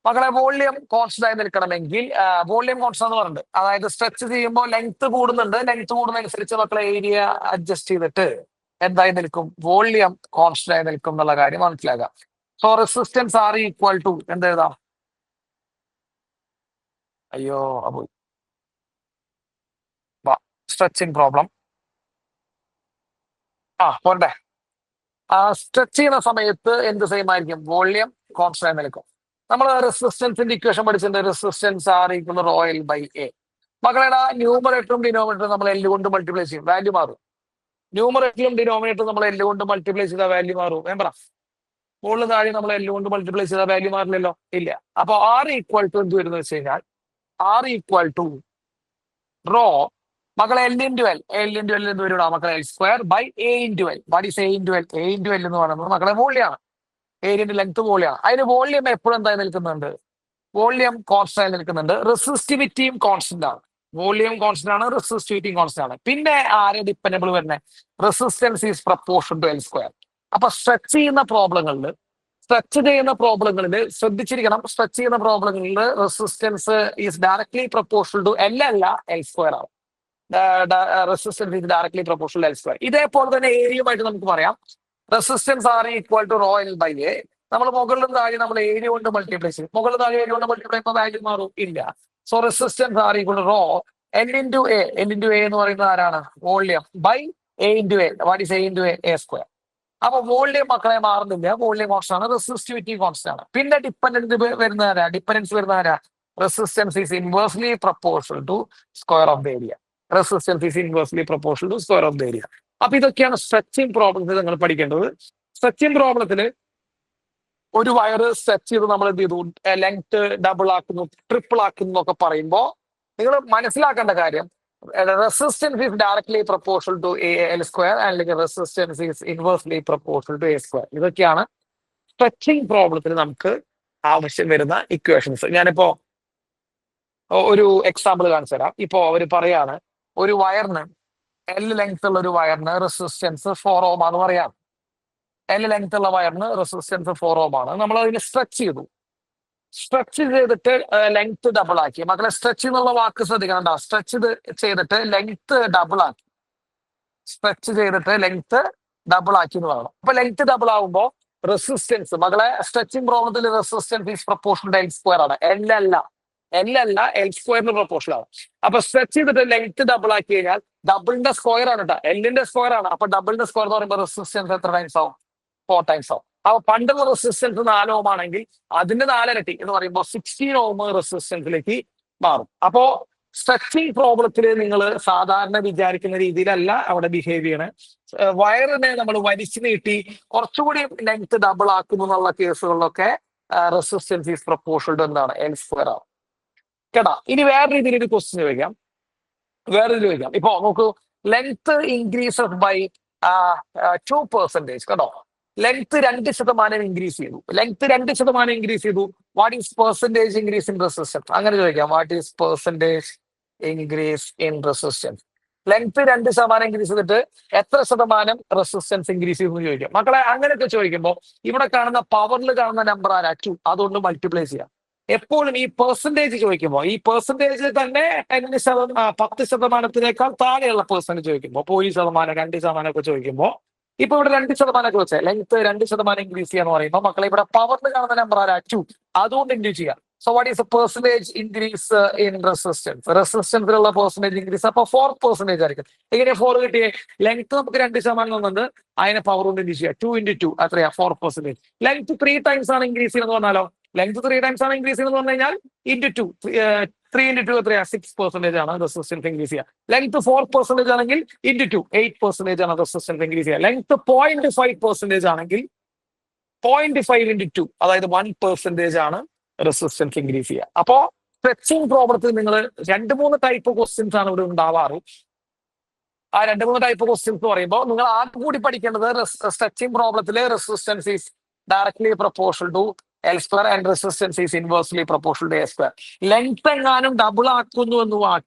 മക്കളെ, വോള്യം കോൺസ്റ്റന്റ് ആയി നിൽക്കണമെങ്കിൽ വോള്യം കോൺസ്റ്റന്റ് എന്ന് പറഞ്ഞിട്ടുണ്ട്. അതായത് സ്ട്രെച്ച് ചെയ്യുമ്പോൾ ലെങ്ത് കൂടുന്നുണ്ട്. ലെങ്ത് കൂടുന്നതനുസരിച്ച് മക്കളെ ഏരിയ അഡ്ജസ്റ്റ് ചെയ്തിട്ട് എന്തായി നിൽക്കും? വോള്യം കോൺസ്റ്റന്റ് ആയി നിൽക്കും എന്നുള്ള കാര്യം മനസ്സിലാക്കാം. So resistance R equal to എന്തെഴുതാം? അയ്യോ അപ്പൊ സ്ട്രെച്ചിങ് പ്രോബ്ലം പോരട്ടെ. സ്ട്രെച്ച് ചെയ്യുന്ന സമയത്ത് എന്ത് സെയിം ആയിരിക്കും? വോള്യം കോൺസ്റ്റന്റ് ആയി നിൽക്കും. നമ്മൾ റെസിസ്റ്റൻസിന്റെ ഇക്വേഷൻ പഠിച്ചിട്ടുണ്ട്. Resistance R equal rho L by A. മക്കളെടാ, ന്യൂമറേറ്ററും ഡിനോമിനേറ്ററും നമ്മൾ എല്ല് കൊണ്ട് മൾട്ടിപ്ലൈ ചെയ്യും, വാല്യൂ മാറും. ന്യൂമറേറ്ററിലും ഡിനോമിനേറ്ററും നമ്മൾ എല്ല് കൊണ്ട് മൾട്ടിപ്ലൈ ചെയ്ത വാല്യൂ മാറും. ഞാൻ പറ, മുകളിൽ താഴെ നമ്മൾ എല്ല് കൊണ്ട് മൾട്ടിപ്ലൈ ചെയ്ത വാല്യൂ മാറില്ലല്ലോ? ഇല്ല. അപ്പൊ ആർ ഈക്വൽ ടു എന്ത് വരുന്നത് വെച്ച് കഴിഞ്ഞാൽ ആർ ഈക്വൽ ടു റോ മക്കളെ L into L. L into L എന്ന് വരും മക്കളെ L square by A into L. What is A into L? A into L എന്ന് പറയുന്നത് മക്കളെ വോള്യാണ്. ഏരിയന്റെ ലെങ്ത് വോള്യാണ്. അതിന് വോള്യം എപ്പോഴും എന്തായി നിൽക്കുന്നുണ്ട്? വോള്യം കോൺസ്റ്റന്റ് ആയി നിൽക്കുന്നുണ്ട്. റെസിസ്റ്റിവിറ്റിയും കോൺസ്റ്റന്റ് ആണ്. വോള്യം കോൺസ്റ്റന്റ് ആണ്, റെസിസ്റ്റിവിറ്റിയും കോൺസ്റ്റന്റ് ആണ്. പിന്നെ ആരെ ഡിപ്പെൻഡബിൾ വരുന്നത്? Resistance is proportion to L square. അപ്പൊ സ്ട്രെച്ച് ചെയ്യുന്ന പ്രോബ്ലങ്ങളിൽ ശ്രദ്ധിച്ചിരിക്കണം. സ്ട്രെച്ച് ചെയ്യുന്ന പ്രോബ്ലങ്ങളിൽ resistance is directly proportion to L അല്ല, എൽ സ്ക്വയർ ആണ്. Resistance is directly proportion to L square. ഇതേപോലെ തന്നെ ഏരിയയുമായിട്ട് നമുക്ക് പറയാം. Resistance R equal to rho L by A. നമ്മൾ മുകളിലും താഴെ നമ്മൾ ഏരിയ കൊണ്ട് മൾട്ടിപ്ലൈ ചെയ്യും. മുകളിൽ താഴെ ഏരിയ കൊണ്ട് മൾട്ടിപ്ലൈ ചെയ്യുമ്പോൾ വാല്യൂ മാറും? ഇല്ല. So resistance R equal to rho L into A. L into A എന്ന് പറയുന്നത് ആരാണ്? Volume by A into A. What is A into A? A square. അപ്പൊ വോള്യം മക്കളെ മാറുന്നില്ല, വോള്യം കോൺസ്റ്റന്റ് ആണ്, റെസിസ്റ്റിവിറ്റി കോൺസ്റ്റന്റ് ആണ്. പിന്നെ ഡിപ്പെൻഡൻസ് വരുന്ന ആരാ? Resistance is inversely proportional to square of the area. Resistance is inversely proportional to square of the area. അപ്പൊ ഇതൊക്കെയാണ് സ്ട്രെച്ചിങ് പ്രോബ്ലംസ് നിങ്ങൾ പഠിക്കേണ്ടത്. സ്ട്രെച്ചിങ് പ്രോബ്ലത്തിൽ ഒരു വയർ സ്ട്രെച്ച് ചെയ്ത് നമ്മൾ എന്ത് ചെയ്തു? ലെങ്ത് ഡബിൾ ആക്കുന്നു, ട്രിപ്പിൾ ആക്കുന്നു എന്നൊക്കെ പറയുമ്പോൾ നിങ്ങൾ മനസ്സിലാക്കേണ്ട കാര്യം, resistance is directly proportional to L square അല്ലെങ്കിൽ resistance is inversely proportional to A square. ഇതൊക്കെയാണ് സ്ട്രെച്ചിങ് പ്രോബ്ലത്തിൽ നമുക്ക് ആവശ്യം വരുന്ന ഇക്വേഷൻസ്. ഞാനിപ്പോ ഒരു എക്സാമ്പിൾ കാണിച്ചു തരാം. ഇപ്പോ അവർ പറയാണ്, ഒരു വയറിന് എൽ ലെങ്ത് ഉള്ള ഒരു വയറിന് റെസിസ്റ്റൻസ് 4 ഓം ആണെന്ന് പറയാം. എൽ ലെങ്ത് ഉള്ള വയറിന് റെസിസ്റ്റൻസ് 4 ഓം ആണ്. നമ്മൾ അതിനെ സ്ട്രെച്ച് ചെയ്തു. സ്ട്രെച്ച് ചെയ്തിട്ട് ലെങ്ത് ഡബിൾ ആക്കി. മക്കളെ, സ്ട്രെച്ച് എന്നുള്ള വാക്ക് ശ്രദ്ധിക്കണം. സ്ട്രെച്ച് ചെയ്തിട്ട് ലെങ്ത് ഡബിൾ ആക്കി. സ്ട്രെച്ച് ചെയ്തിട്ട് ലെങ്ത് ഡബിൾ ആക്കി എന്ന് പറയണം. അപ്പൊ ലെങ്ത് ഡബിൾ ആകുമ്പോൾ റെസിസ്റ്റൻസ് മക്കളെ, സ്ട്രെച്ചിങ് പ്രോബ്ലത്തിൽ resistance is proportional to L square ആണ്. എൽ അല്ല, എൽ സ്ക്വയറിന് പ്രപ്പോർഷണൽ ആണ്. അപ്പൊ സ്ട്രെച്ച് ചെയ്തിട്ട് ലെങ്ത് ഡബിൾ ആക്കി കഴിഞ്ഞാൽ ഡബിളിന്റെ സ്ക്വയർ ആണ് കേട്ടോ, എല്ലിന്റെ സ്ക്വയർ ആണ്. അപ്പൊ ഡബിളിന്റെ സ്ക്വയർ എന്ന് പറയുമ്പോൾ റെസിസ്റ്റൻസ് എത്ര ടൈംസ് ആവും? 4 ടൈംസ് ആവും. അപ്പൊ പണ്ടുള്ള റെസിസ്റ്റൻസ് 4 ഓം ആണെങ്കിൽ അതിന്റെ 4 ഇരട്ടി എന്ന് പറയുമ്പോൾ 16 ഓം റെസിസ്റ്റൻസിലേക്ക് മാറും. അപ്പോ സ്ട്രെച്ചിങ് പ്രോബ്ലത്തിൽ നിങ്ങൾ സാധാരണ വിചാരിക്കുന്ന രീതിയിലല്ല അവിടെ ബിഹേവ് ചെയ്യണേ. വയറിനെ നമ്മൾ വലിച്ചു നീട്ടി കുറച്ചുകൂടി ലെങ്ത് ഡബിൾ ആക്കുന്നു എന്നുള്ള കേസുകളിലൊക്കെ റെസിസ്റ്റൻസ് ഈസ് പ്രപ്പോർഷണൽ ടു എന്താണ്? എൽ സ്ക്വയർ ആണ് കേട്ടാ. ഇനി വേറെ രീതിയിൽ ഒരു ക്വസ്റ്റ്യൻ ചോദിക്കാം. ഇപ്പൊ നോക്കൂ, ലെങ്ത് ഇൻക്രീസസ് ബൈ 2% കേട്ടോ. ലെങ്ത് 2% ഇൻക്രീസ് ചെയ്തു. What is percentage increase in resistance? അങ്ങനെ ചോദിക്കാം. What is percentage increase in resistance? Length 2% increase ചെയ്തിട്ട് എത്ര ശതമാനം റെസിസ്റ്റൻസ് ഇൻക്രീസ് ചെയ്തു എന്ന് ചോദിക്കാം. മക്കളെ, അങ്ങനെയൊക്കെ ചോദിക്കുമ്പോൾ ഇവിടെ കാണുന്ന പവറിൽ കാണുന്ന നമ്പർ ആരാ? 2. അതുകൊണ്ട് മൾട്ടിപ്ലൈ ചെയ്യാം. എപ്പോഴും ഈ പെർസെന്റേജ് ചോദിക്കുമ്പോൾ ഈ പെർസെന്റേജിൽ തന്നെ 10%-നേക്കാൾ താഴെയുള്ള പെർസെന്റേജ് ചോദിക്കുമ്പോൾ, 1%, 2% ഒക്കെ ചോദിക്കുമ്പോൾ, ഇപ്പൊ ഇവിടെ 2% ഒക്കെ വെച്ചാൽ ലെങ്ത് 2% ഇൻക്രീസ് ചെയ്യാന്ന് പറയുമ്പോൾ മക്കളെ ഇവിടെ പവറിൽ കാണുന്ന നമ്പർ ആരാ? 2. അതുകൊണ്ട് ഇൻക്രീസ് ചെയ്യാം. So what is a percentage increase in resistance? റെസിസ്റ്റൻസിലുള്ള പെർസെന്റേജ് ഇൻക്രീസ് അപ്പൊ 4% ആയിരിക്കും. എങ്ങനെയാ 4 കിട്ടിയേ? ലെങ്ത് നമുക്ക് 2% തന്നുണ്ട്, അതിനെ പവർ കൊണ്ട് ഇൻക്രീസ് ചെയ്യാം. 2 × 2 അത്രയാ 4%. ലെങ്ത് 3 ടൈംസ് ആണ് ഇൻക്രീസ് ചെയ്യുന്നത് പറഞ്ഞാലോ? ലെങ്ത് 3 ടൈംസ് ആണ് ഇൻക്രീസ് ചെയ്യുന്നത് പറഞ്ഞു കഴിഞ്ഞാൽ × 2 3 into 2 എത്രയാ 6% ആണ് റെസിസ്റ്റൻസ് ഇൻക്രീസ് ചെയ്യുക. ലെങ്ത് 4% ആണെങ്കിൽ ഇൻറ്റു 2 8% ആണ് റെസിസ്റ്റൻസ് ഇൻക്രീസ് ചെയ്യുക. ലെങ്ത് 0.5% ആണെങ്കിൽ 0.5 into 2 അതായത് 1% ആണ് റെസിസ്റ്റൻസ് ഇൻക്രീസ് ചെയ്യുക. അപ്പോ സ്ട്രെച്ചിങ് പ്രോബ്ലത്തിൽ നിങ്ങൾ 2-3 ടൈപ്പ് ക്വസ്റ്റ്യൻസ് ആണ് ഇവിടെ ഉണ്ടാവാറ്. ആ 2-3 ടൈപ്പ് ക്വസ്റ്റ്യൻസ് എന്ന് പറയുമ്പോൾ നിങ്ങൾ ആദ്യം കൂടി പഠിക്കേണ്ടത് സ്ട്രെച്ചിങ് പ്രോബ്ലത്തിലെ resistance is directly proportional to L square and resistance is inversely proportional to A square. Length എങ്ങാനും ഡബിൾ ആക്കുന്നു എന്ന്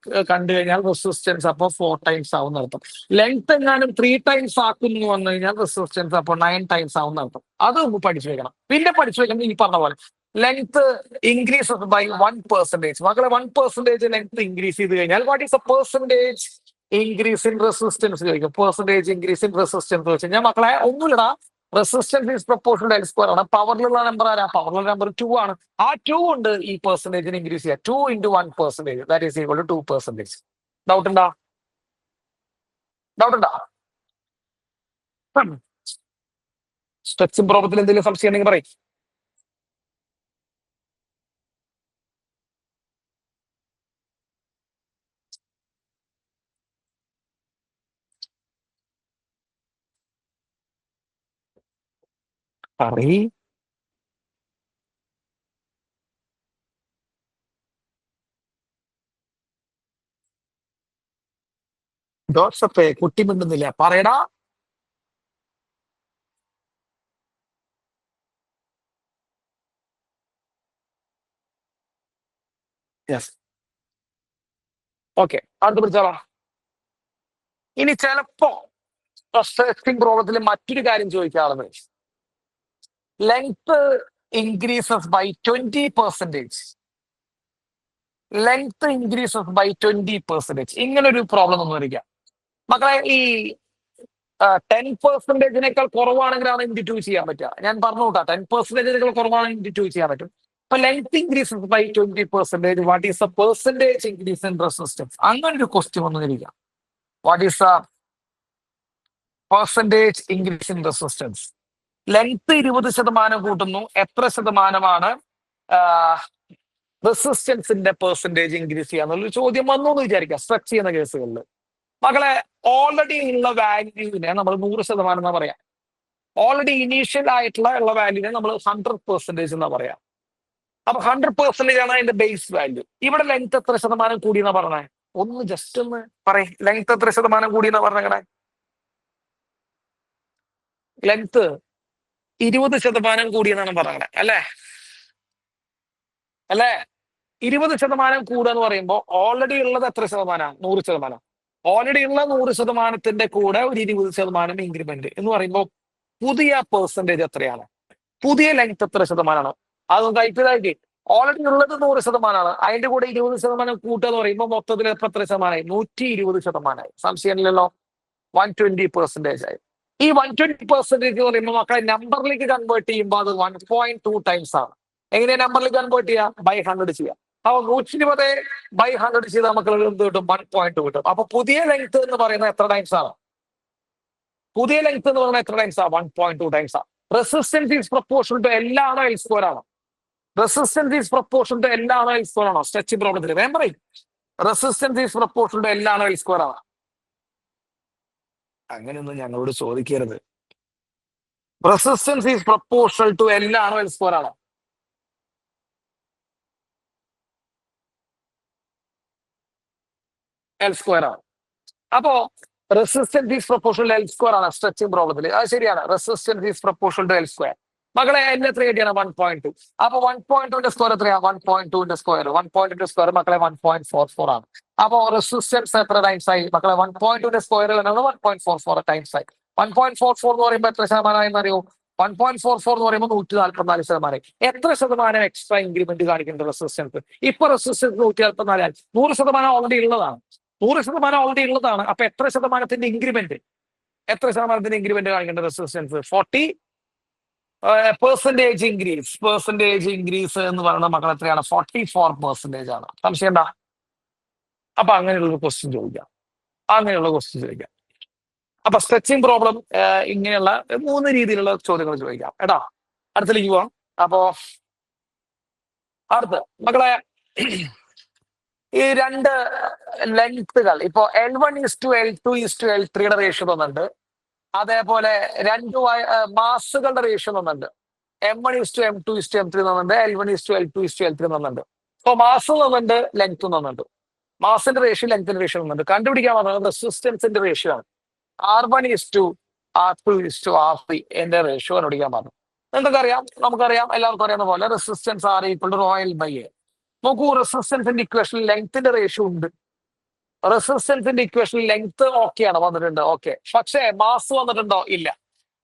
കണ്ടു കഴിഞ്ഞാൽ റെസിസ്റ്റൻസ് അപ്പോൾ 4 times ആവും നടത്തും. ലെങ്ത് എങ്ങാനും 3 times ആക്കുന്നു വന്നു കഴിഞ്ഞാൽ റെസിസ്റ്റൻസ് അപ്പോൾ 9 times ആവും നടത്തും. അത് പഠിച്ചു വെക്കണം. പിന്നെ പഠിച്ചു വെക്കണം ഈ പറഞ്ഞ പോലെ ലെങ്ത് ഇൻക്രീസ് ബൈ 1%. മക്കളെ 1% ലെങ്ത് ഇൻക്രീസ് ചെയ്ത് കഴിഞ്ഞാൽ what is a percentage increase in resistance ചോദിക്കും. പെർസെന്റേജ് ഇൻക്രീസ് ഇൻ റെസിസ്റ്റൻസ് വെച്ച് കഴിഞ്ഞാൽ മക്കളെ ഒന്നുമില്ലടാ, resistance is proportional to L square ആണ്. പവറിലുള്ള നമ്പർ ആരാ? പവറിലുള്ള നമ്പർ 2 ആണ്. ആ 2 കൊണ്ട് ഈ പെർസെന്റേജിന് ഇൻക്രീസ് ചെയ്യുക. 2 into 1% that is equal to 2%. Doubt ഉണ്ടോ? സ്ട്രെച്ചിങ് പ്രോബ്ലത്തിൽ എന്തെങ്കിലും സംശയം ഉണ്ടെങ്കിൽ പറയും. പറയ്. ജോസഫേ കുട്ടി മിണ്ടുന്നില്ല, പറയടാ. യെസ്, ഓക്കെ, അടുത്ത് പിടിച്ചോളാം. ഇനി ചിലപ്പോ സ്ട്രെച്ചിങ് പ്രോബ്ലത്തിൽ മറ്റൊരു കാര്യം ചോദിക്കാറുണ്ട്. Length increases by 20%. Length increases by 20%. ഇങ്ങനൊരു പ്രോബ്ലം ഒന്നും വരിക മക്കളെ. ഈ 10%-നേക്കാൾ കുറവാണെങ്കിലാണ് ഇൻറ്റു 2 ചെയ്യാൻ പറ്റുക. ഞാൻ പറഞ്ഞു കേട്ടോ, 10%-നേക്കാൾ കുറവാണെങ്കിൽ ഇൻറ്റു 2 ചെയ്യാൻ പറ്റും. അപ്പൊ length increases by 20%. What is a percentage increase in resistance? അങ്ങനൊരു ക്വസ്റ്റ്യൻ വന്നിരിക്കുക. What is a percentage increase in resistance? Length 20% കൂട്ടുന്നു, എത്ര ശതമാനമാണ് റെസിസ്റ്റൻസിന്റെ പെർസെന്റേജ് ഇൻക്രീസ് ചെയ്യാന്നുള്ളൊരു ചോദ്യം വന്നു എന്ന് വിചാരിക്കുക സ്ട്രെച്ച് ചെയ്യുന്ന കേസുകളിൽ. മക്കളെ ഓൾറെഡി ഉള്ള വാല്യൂവിനെ നമ്മൾ 100% എന്നാ പറയാം. ഓൾറെഡി ഇനീഷ്യൽ ആയിട്ടുള്ള വാല്യൂവിനെ നമ്മൾ 100% എന്നാ പറയാം. അപ്പൊ 100% ആണ് അതിന്റെ ബേസ് വാല്യൂ. ഇവിടെ ലെങ്ത് എത്ര ശതമാനം കൂടി എന്നാ പറഞ്ഞേ? ഒന്ന് ജസ്റ്റ് ഒന്ന് പറയേ, ലെങ്ത് എത്ര ശതമാനം കൂടി എന്നാ പറഞ്ഞേ? ലെങ്ത് 20% കൂടി എന്നാണ് പറഞ്ഞത് അല്ലേ? 20% കൂടുക എന്ന് പറയുമ്പോൾ ഓൾറെഡി ഉള്ളത് എത്ര ശതമാനമാണ്? 100%. ഓൾറെഡി ഉള്ള 100%-ത്തിന്റെ കൂടെ ഒരു 20% ഇൻക്രിമെന്റ് എന്ന് പറയുമ്പോൾ പുതിയ പെർസെന്റേജ് എത്രയാണ്? പുതിയ ലെങ്ത് എത്ര ശതമാനമാണ്? അതൊന്ന് ടൈപ്പ്. ഓൾറെഡി ഉള്ളത് 100%. അതിന്റെ കൂടെ 20% കൂട്ടുക എന്ന് പറയുമ്പോൾ മൊത്തത്തിൽ എത്ര ശതമാനമായി? 120%. സംശയമില്ലല്ലോ. 120% ആയി. ഈ 120% എന്ന് പറയുമ്പോൾ മക്കളെ നമ്പറിലേക്ക് കൺവേർട്ട് ചെയ്യുമ്പോൾ അത് 1.2 times ആണ്. എങ്ങനെയാ നമ്പറിലേക്ക് കൺവേർട്ട് ചെയ്യുക? ബൈ 100 ചെയ്യാം. അപ്പൊ 120 ബൈ 100 ചെയ്താൽ നമുക്ക് എന്ത് കിട്ടും? 1.2 കിട്ടും. അപ്പൊ പുതിയ ലെങ്ത് എന്ന് പറയുന്നത് എത്ര ടൈംസ് ആണ്? പുതിയ ലെങ്ത് എന്ന് പറയുന്നത് എത്ര ടൈംസ് ആണ്? 1.2 times ആണ്. Resistance is proportional to L ആണോ L സ്ക്വയർ ആണോ? Resistance is proportional to L ആണോ L സ്ക്വയർ ആണോ? സ്ട്രെച്ചിങ് പ്രോബ്ലത്തിൽ വേഗം പറയും. Resistance is proportional to L ആണോ L സ്ക്വയർ ആണോ? അങ്ങനെയൊന്നും ഞങ്ങളോട് ചോദിക്കരുത്. Resistance is proportional to L ആണോ L സ്ക്വയർ ആണോ? L സ്ക്വയർ ആണ്. അപ്പോ resistance is proportional to L square ആണ് സ്ട്രെച്ചിങ് പ്രോബ്ലത്തിൽ. അത് ശരിയാണ്. Resistance is proportional to L square. മകളെ L എത്ര കിട്ടിയാണ്? 1.2. അപ്പൊ 1.2ന്റെ സ്ക്വയർ എത്രയാ? 1.2ന്റെ സ്ക്വയർ. 1.2ന്റെ സ്ക്വയർ മക്കളെ 1.44 ആണ്. അപ്പോ റെസിസ്റ്റൻസ് എത്ര ടൈംസ് ആയി മക്കളെ? 1.2ന്റെ സ്ക്വയർ 1.44 ടൈംസ് ആയി. 1.44 എന്ന് പറയുമ്പോൾ എത്ര ശതമാനമായി എന്നറിയോ? 1.44 എന്ന് പറയുമ്പോൾ 144%. എത്ര ശതമാനം എക്സ്ട്രാ ഇൻക്രിമെന്റ് കാണിക്കേണ്ട റെസിസ്റ്റൻസ്? ഇപ്പൊ റെസിസ്റ്റൻസ് 144 ആയി. 100% ഓൾറെഡി ഉള്ളതാണ്. 100% ഓൾറെഡി ഉള്ളതാണ്. അപ്പൊ എത്ര ശതമാനത്തിന്റെ ഇൻക്രിമെന്റ്? എത്ര ശതമാനത്തിന്റെ ഇൻക്രിമെന്റ് കാണിക്കേണ്ട റെസിസ്റ്റൻസ്? 40% ഇൻക്രീസ്. പെർസെന്റേജ് ഇൻക്രീസ് എന്ന് പറയുന്ന മക്കൾ എത്രയാണ്? 44% ആണ്. സംശയം എന്താ? അപ്പൊ അങ്ങനെയുള്ള ക്വസ്റ്റ്യൻ ചോദിക്കാം. അപ്പൊ സ്ട്രെച്ചിങ് പ്രോബ്ലം ഇങ്ങനെയുള്ള 3 രീതിയിലുള്ള ചോദ്യങ്ങൾ ചോദിക്കാം. എടാ അടുത്തേക്ക് പോവാം. അപ്പോ അടുത്ത് മക്കളെ ഈ രണ്ട് ലെങ്ത്തുകൾ ഇപ്പോ L1:L2:L3 റേഷ്യോ തന്നിട്ടുണ്ട്. അതേപോലെ രണ്ട് മാസുകളുടെ റേഷ്യോ തന്നിട്ടുണ്ട്. M1:M2:M3 തന്നിട്ടുണ്ട്. L1:L2:L3 തന്നിട്ടുണ്ട്. അപ്പൊ മാസ് തന്നിട്ടുണ്ട്, ലെങ്ത് തന്നിട്ടുണ്ട്. മാസിന്റെ റേഷ്യോ ലെങ്ത്തിന്റെ റേഷ്യോ തന്നിട്ടുണ്ട്. കണ്ടുപിടിക്കാൻ പറഞ്ഞത് റെസിസ്റ്റൻസിന്റെ റേഷ്യോ ആണ്. R1:R2:R3 എന്റെ റേഷ്യോ കണ്ടുപിടിക്കാൻ പറഞ്ഞു. നമുക്കറിയാം എല്ലാവർക്കും അറിയാവുന്ന പോലെ റെസിസ്റ്റൻസ് R=RL/A. നോക്കൂ, റെസിസ്റ്റൻസിന്റെ ഇക്വേഷനിൽ ലെങ്ത്തിന്റെ റേഷ്യോ ഉണ്ട്. റെസിസ്റ്റൻസിന്റെ ഇക്വേഷനിൽ ലെങ്ത് ഓക്കെയാണ് വന്നിട്ടുണ്ട്, ഓക്കെ. പക്ഷേ മാസ് വന്നിട്ടുണ്ടോ? ഇല്ല.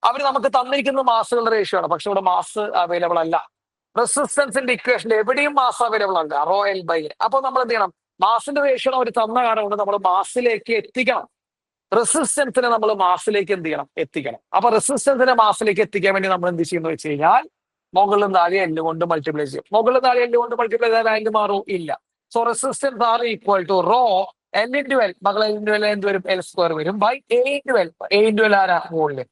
അവർ നമുക്ക് തന്നിരിക്കുന്ന മാസുകളുടെ റേഷ്യോ ആണ്, പക്ഷെ ഇവിടെ മാസ് അവൈലബിൾ അല്ല. റെസിസ്റ്റൻസിന്റെ ഇക്വേഷനിൽ എവിടെയും മാസ് അവൈലബിൾ അല്ല, ρL/A. അപ്പൊ നമ്മൾ എന്ത് ചെയ്യണം? മാസിന്റെ റേഷ്യോ അവർ തന്ന കാരണം കൊണ്ട് നമ്മൾ മാസിലേക്ക് എത്തിക്കണം. റെസിസ്റ്റൻസിനെ നമ്മൾ മാസിലേക്ക് എന്ത് ചെയ്യണം? എത്തിക്കണം. അപ്പൊ റെസിസ്റ്റൻസിനെ മാസിലേക്ക് എത്തിക്കാൻ വേണ്ടി നമ്മൾ എന്ത് ചെയ്യുന്നു വെച്ച് കഴിഞ്ഞാൽ മുകളിലും താഴെ എല്ല് കൊണ്ട് മൾട്ടിപ്ലൈ ചെയ്യും. മുകളിലും താഴെ എല്ല് കൊണ്ട് മൾട്ടിപ്ലൈ ചെയ്താൽ വാല്യൂ മാറും? ഇല്ല. So resistance R=ρ L×L. മകളെ L എന്ത് വരും? L² വരും ബൈ A×L ആരാ? വോളിയം.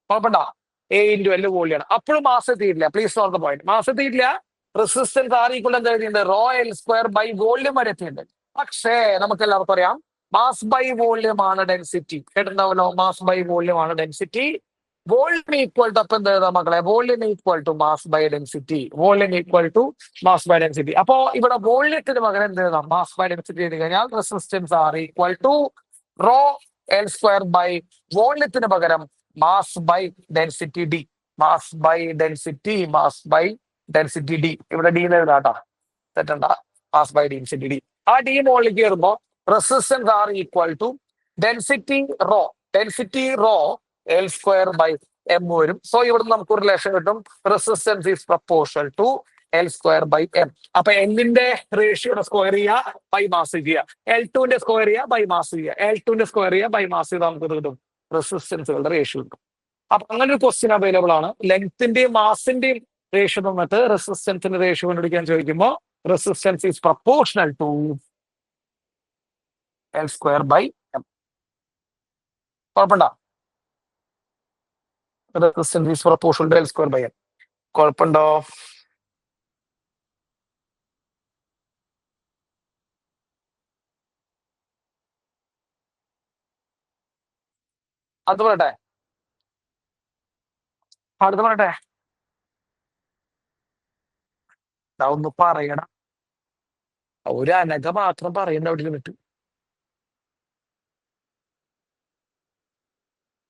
കുഴപ്പമുണ്ടോ? A×L വോളിയാണ്. അപ്പോഴും മാസ് എത്തിയിട്ടില്ല. Please note the point. Mass എത്തിയിട്ടില്ല. റെസിസ്റ്റൻസ് R= എന്താ എഴുതിയിട്ടുണ്ട്? ρL² ബൈ വോളിയം വരെ എത്തിയിട്ടുണ്ട്. പക്ഷേ നമുക്ക് എല്ലാവർക്കും അറിയാം മാസ് ബൈ വോളിയം ആണ് ഡെൻസിറ്റി. കേട്ടിട്ടുണ്ടാവല്ലോ, മാസ് ബൈ വോളിയം ആണ് ഡെൻസിറ്റി. വോളിയം ഈക്വൽ ടു, അപ്പൊ എന്ത് എഴുതാം മക്കളെ? Volume equal to mass by density. Volume equal to mass by density. അപ്പോ ഇവിടെ വോളിയത്തിന് പകരം എന്ത് എഴുതാം? മാസ് ബൈ ഡെൻസിറ്റി എഴുതി കഴിഞ്ഞാൽ റെസിസ്റ്റൻസ് R=ρL² ബൈ വോളിയത്തിന് പകരം mass by density D. Mass by density D. ഇവിടെ ഡി എഴുതാട്ടോ, തെറ്റണ്ട. Mass by density D. ആ ഡി മുകളിലേക്ക് കയറുമ്പോ resistance R= density rho L² by M വരും. സോ ഇവിടെ നമുക്ക് ഒരു റിലേഷൻ കിട്ടും. Resistance is proportional to L² by M. അപ്പൊ L-ന്റെ റേഷ്യോയുടെ സ്ക്വയർ ചെയ്യുക ബൈ മാസ് ചെയ്യുക, L2-ന്റെ സ്ക്വയർ ചെയ്യുക ബൈ മാസ് ചെയ്യുക, L2-ന്റെ സ്ക്വയർ ചെയ്യുക ബൈ മാസ് ചെയ്താൽ നമുക്ക് കിട്ടും റെസിസ്റ്റൻസുകളുടെ റേഷ്യോ കിട്ടും. അപ്പൊ അങ്ങനെ ഒരു ക്വസ്റ്റ്യൻ അവൈലബിൾ ആണ്. ലെങ്ത്തിന്റെയും മാസിന്റെയും റേഷ്യോ തന്നിട്ട് റെസിസ്റ്റൻസിന്റെ റേഷ്യോ കണ്ടുപിടിക്കാൻ ചോദിക്കുമ്പോൾ resistance is proportional to L² by M. കുഴപ്പമുണ്ടോ? Resistance is proportional to L² by M. കുഴപ്പമുണ്ടോ? അടുത്ത പറയട്ടെ. ഒന്ന് പറയണം. ഒരു അനഘ മാത്രം പറയണ്ട അവിടെ ഇരുന്നിട്ട്.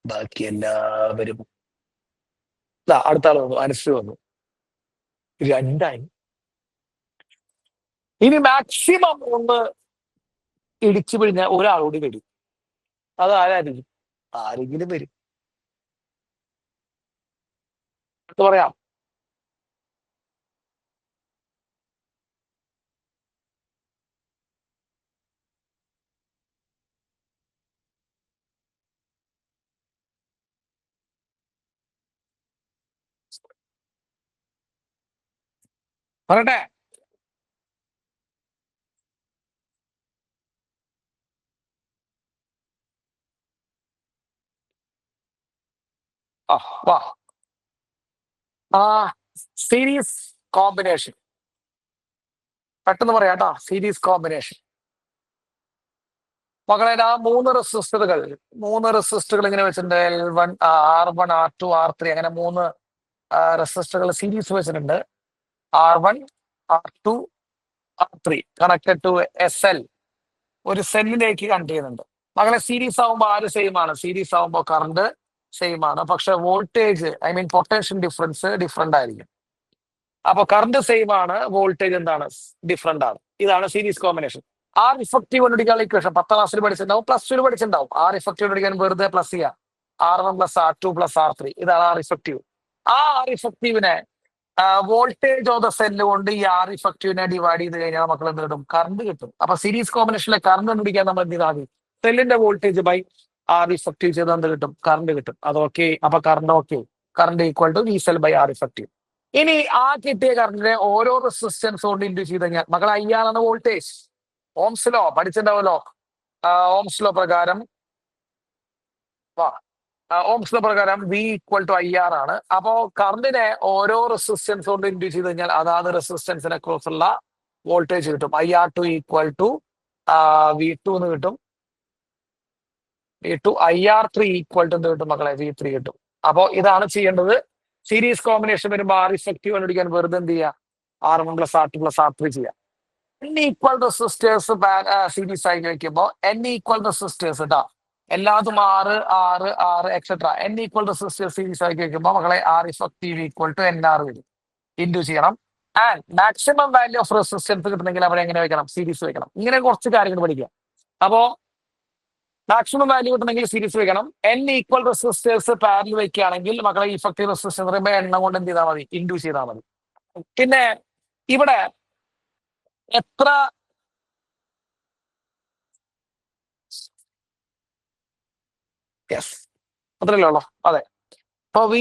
ബാക്കി എല്ലാവരും അടുത്ത ആൾ വന്നു, അനുസരിച്ച് വന്നു. 2 ഇനി മാക്സിമം ഒന്ന് ഇടിച്ചു പിഴിഞ്ഞ ഒരാളോട് വരും. അത് ആരെങ്കിലും വരും. പറയാം. പറയട്ടെ. വാ. സീരീസ് കോമ്പിനേഷൻ പെട്ടെന്ന് പറയാട്ടോ. സീരീസ് കോമ്പിനേഷൻ മക്കളെ, ആ മൂന്ന് റെസിസ്റ്ററുകൾ ഇങ്ങനെ വെച്ചിട്ടുണ്ട്. L1 R1 R2 R3 അങ്ങനെ 3 റെസിസ്റ്ററുകൾ സീരീസ് വെച്ചിട്ടുണ്ട്. R1 R2 R3 connected to SL, ഒരു സെല്ലിലേക്ക് കണക്ട് ചെയ്യുന്നുണ്ട്. മകളെ, സീരീസ് ആവുമ്പോൾ ആര് സെയിം ആണ്? സീരീസ് ആവുമ്പോൾ കറണ്ട് സെയിം ആണ്, പക്ഷെ വോൾട്ടേജ് പൊട്ടൻഷ്യൽ ഡിഫറൻസ് ഡിഫറെന്റ് ആയിരിക്കും. അപ്പൊ കറണ്ട് സെയിം ആണ്, വോൾട്ടേജ് എന്താണ്? ഡിഫറെന്റ് ആണ്. ഇതാണ് സീരീസ് കോമ്പിനേഷൻ. R ഇഫക്റ്റീവ് കണ്ടുപിടിക്കാനുള്ള ഇക്വേഷൻ 10ാം ക്ലാസ്സിൽ പഠിച്ചിട്ടുണ്ടാവും, +2 പഠിച്ചിട്ടുണ്ടാവും. R ഇഫക്റ്റീവ് കണ്ടുപിടിക്കാൻ വെറുതെ പ്ലസ് ചെയ്യുക, R1 + R2 + R3. ഇതാണ് R ഇഫക്റ്റീവ്. ആ R ഇഫക്റ്റീവിനെ വോൾട്ടേജ് ഓഫ് ദ സെല്ല് കൊണ്ട് ഈ R ഇഫക്റ്റീവിനെ ഡിവൈഡ് ചെയ്ത് കഴിഞ്ഞാൽ നമുക്ക് എന്ത് കിട്ടും? കറണ്ട് കിട്ടും. അപ്പൊ സീരീസ് കോമ്പിനേഷനിലെ കറണ്ട് കണ്ടുപിടിക്കാൻ നമ്മൾ എന്ത് ചെയ്താൽ മതി? സെല്ലിന്റെ വോൾട്ടേജ് ബൈ R ഇഫക്റ്റീവ് ചെയ്ത് എന്ത് കിട്ടും? കറണ്ട് കിട്ടും. അത് ഓക്കെ. അപ്പൊ current equal to VSL by R effective. ഇനി ആ കിട്ടിയ കറണ്ടിനെ ഓരോ റെസിസ്റ്റൻസ് കൊണ്ട് ഇൻഡ്യൂസ് ചെയ്ത് കഴിഞ്ഞാൽ മക്കൾ IR ആണ് വോൾട്ടേജ്. ഓംസ് ലോ പഠിച്ചിട്ടുണ്ടാവല്ലോ. ഓംസ് ലോ പ്രകാരം V = IR ആണ്. അപ്പോ കറണ്ടിനെ ഓരോ റെസിസ്റ്റൻസ് കൊണ്ട് ഇൻഡ്യൂസ് ചെയ്ത് കഴിഞ്ഞാൽ അതാത് റെസിസ്റ്റൻസിനെ ക്രോസ് ഉള്ള വോൾട്ടേജ് കിട്ടും. IR2 = V2 എന്ന് കിട്ടും. V2 IR3 ഈക്വൽ ടു എന്ത് കിട്ടും മക്കളെ? V3 കിട്ടും. അപ്പോ ഇതാണ് ചെയ്യേണ്ടത്. സീരീസ് കോമ്പിനേഷൻ വരുമ്പോൾ R ഇഫക്റ്റീവ് കണ്ടുപിടിക്കാൻ വെറുതെ എന്ത് ചെയ്യുക? R1 + R2 + R3 ചെയ്യാം. N ഈക്വൽ റെസിസ്റ്റേഴ്സ് സീരീസ് ആയി വയ്ക്കുമ്പോൾ N ഈക്വൽ റെസിസ്റ്റേഴ്സ് ഇട്ടാ എല്ലാതും 6 etcetera N equal resistors series ആയി വയ്ക്കുമ്പോൾ മക്കളെ R effective equal to NR വരും. ഇൻഡു ചെയ്യണം. And maximum value of resistance കിട്ടണമെങ്കിൽ അവിടെ എങ്ങനെ വെക്കണം? സീരീസ് വെക്കണം. ഇങ്ങനെ കുറച്ച് കാര്യങ്ങൾ പഠിക്കുക. അപ്പോ മാക്സിമം വാല്യൂ കിട്ടണമെങ്കിൽ സീരീസ് വെക്കണം. N ഈക്വൽ റെസിസ്റ്റേഴ്സ് പാരലൽ വെക്കുകയാണെങ്കിൽ മക്കളെ ഇഫക്റ്റീവ് റെസിസ്റ്റൻസ് പറയുമ്പോൾ എണ്ണം കൊണ്ട് എന്ത് ചെയ്താൽ മതി? ഇൻഡു ചെയ്താൽ മതി. പിന്നെ ഇവിടെ എത്ര യെസ് അത്രയല്ലേ ഉള്ളൂ. അതെ. അപ്പൊ V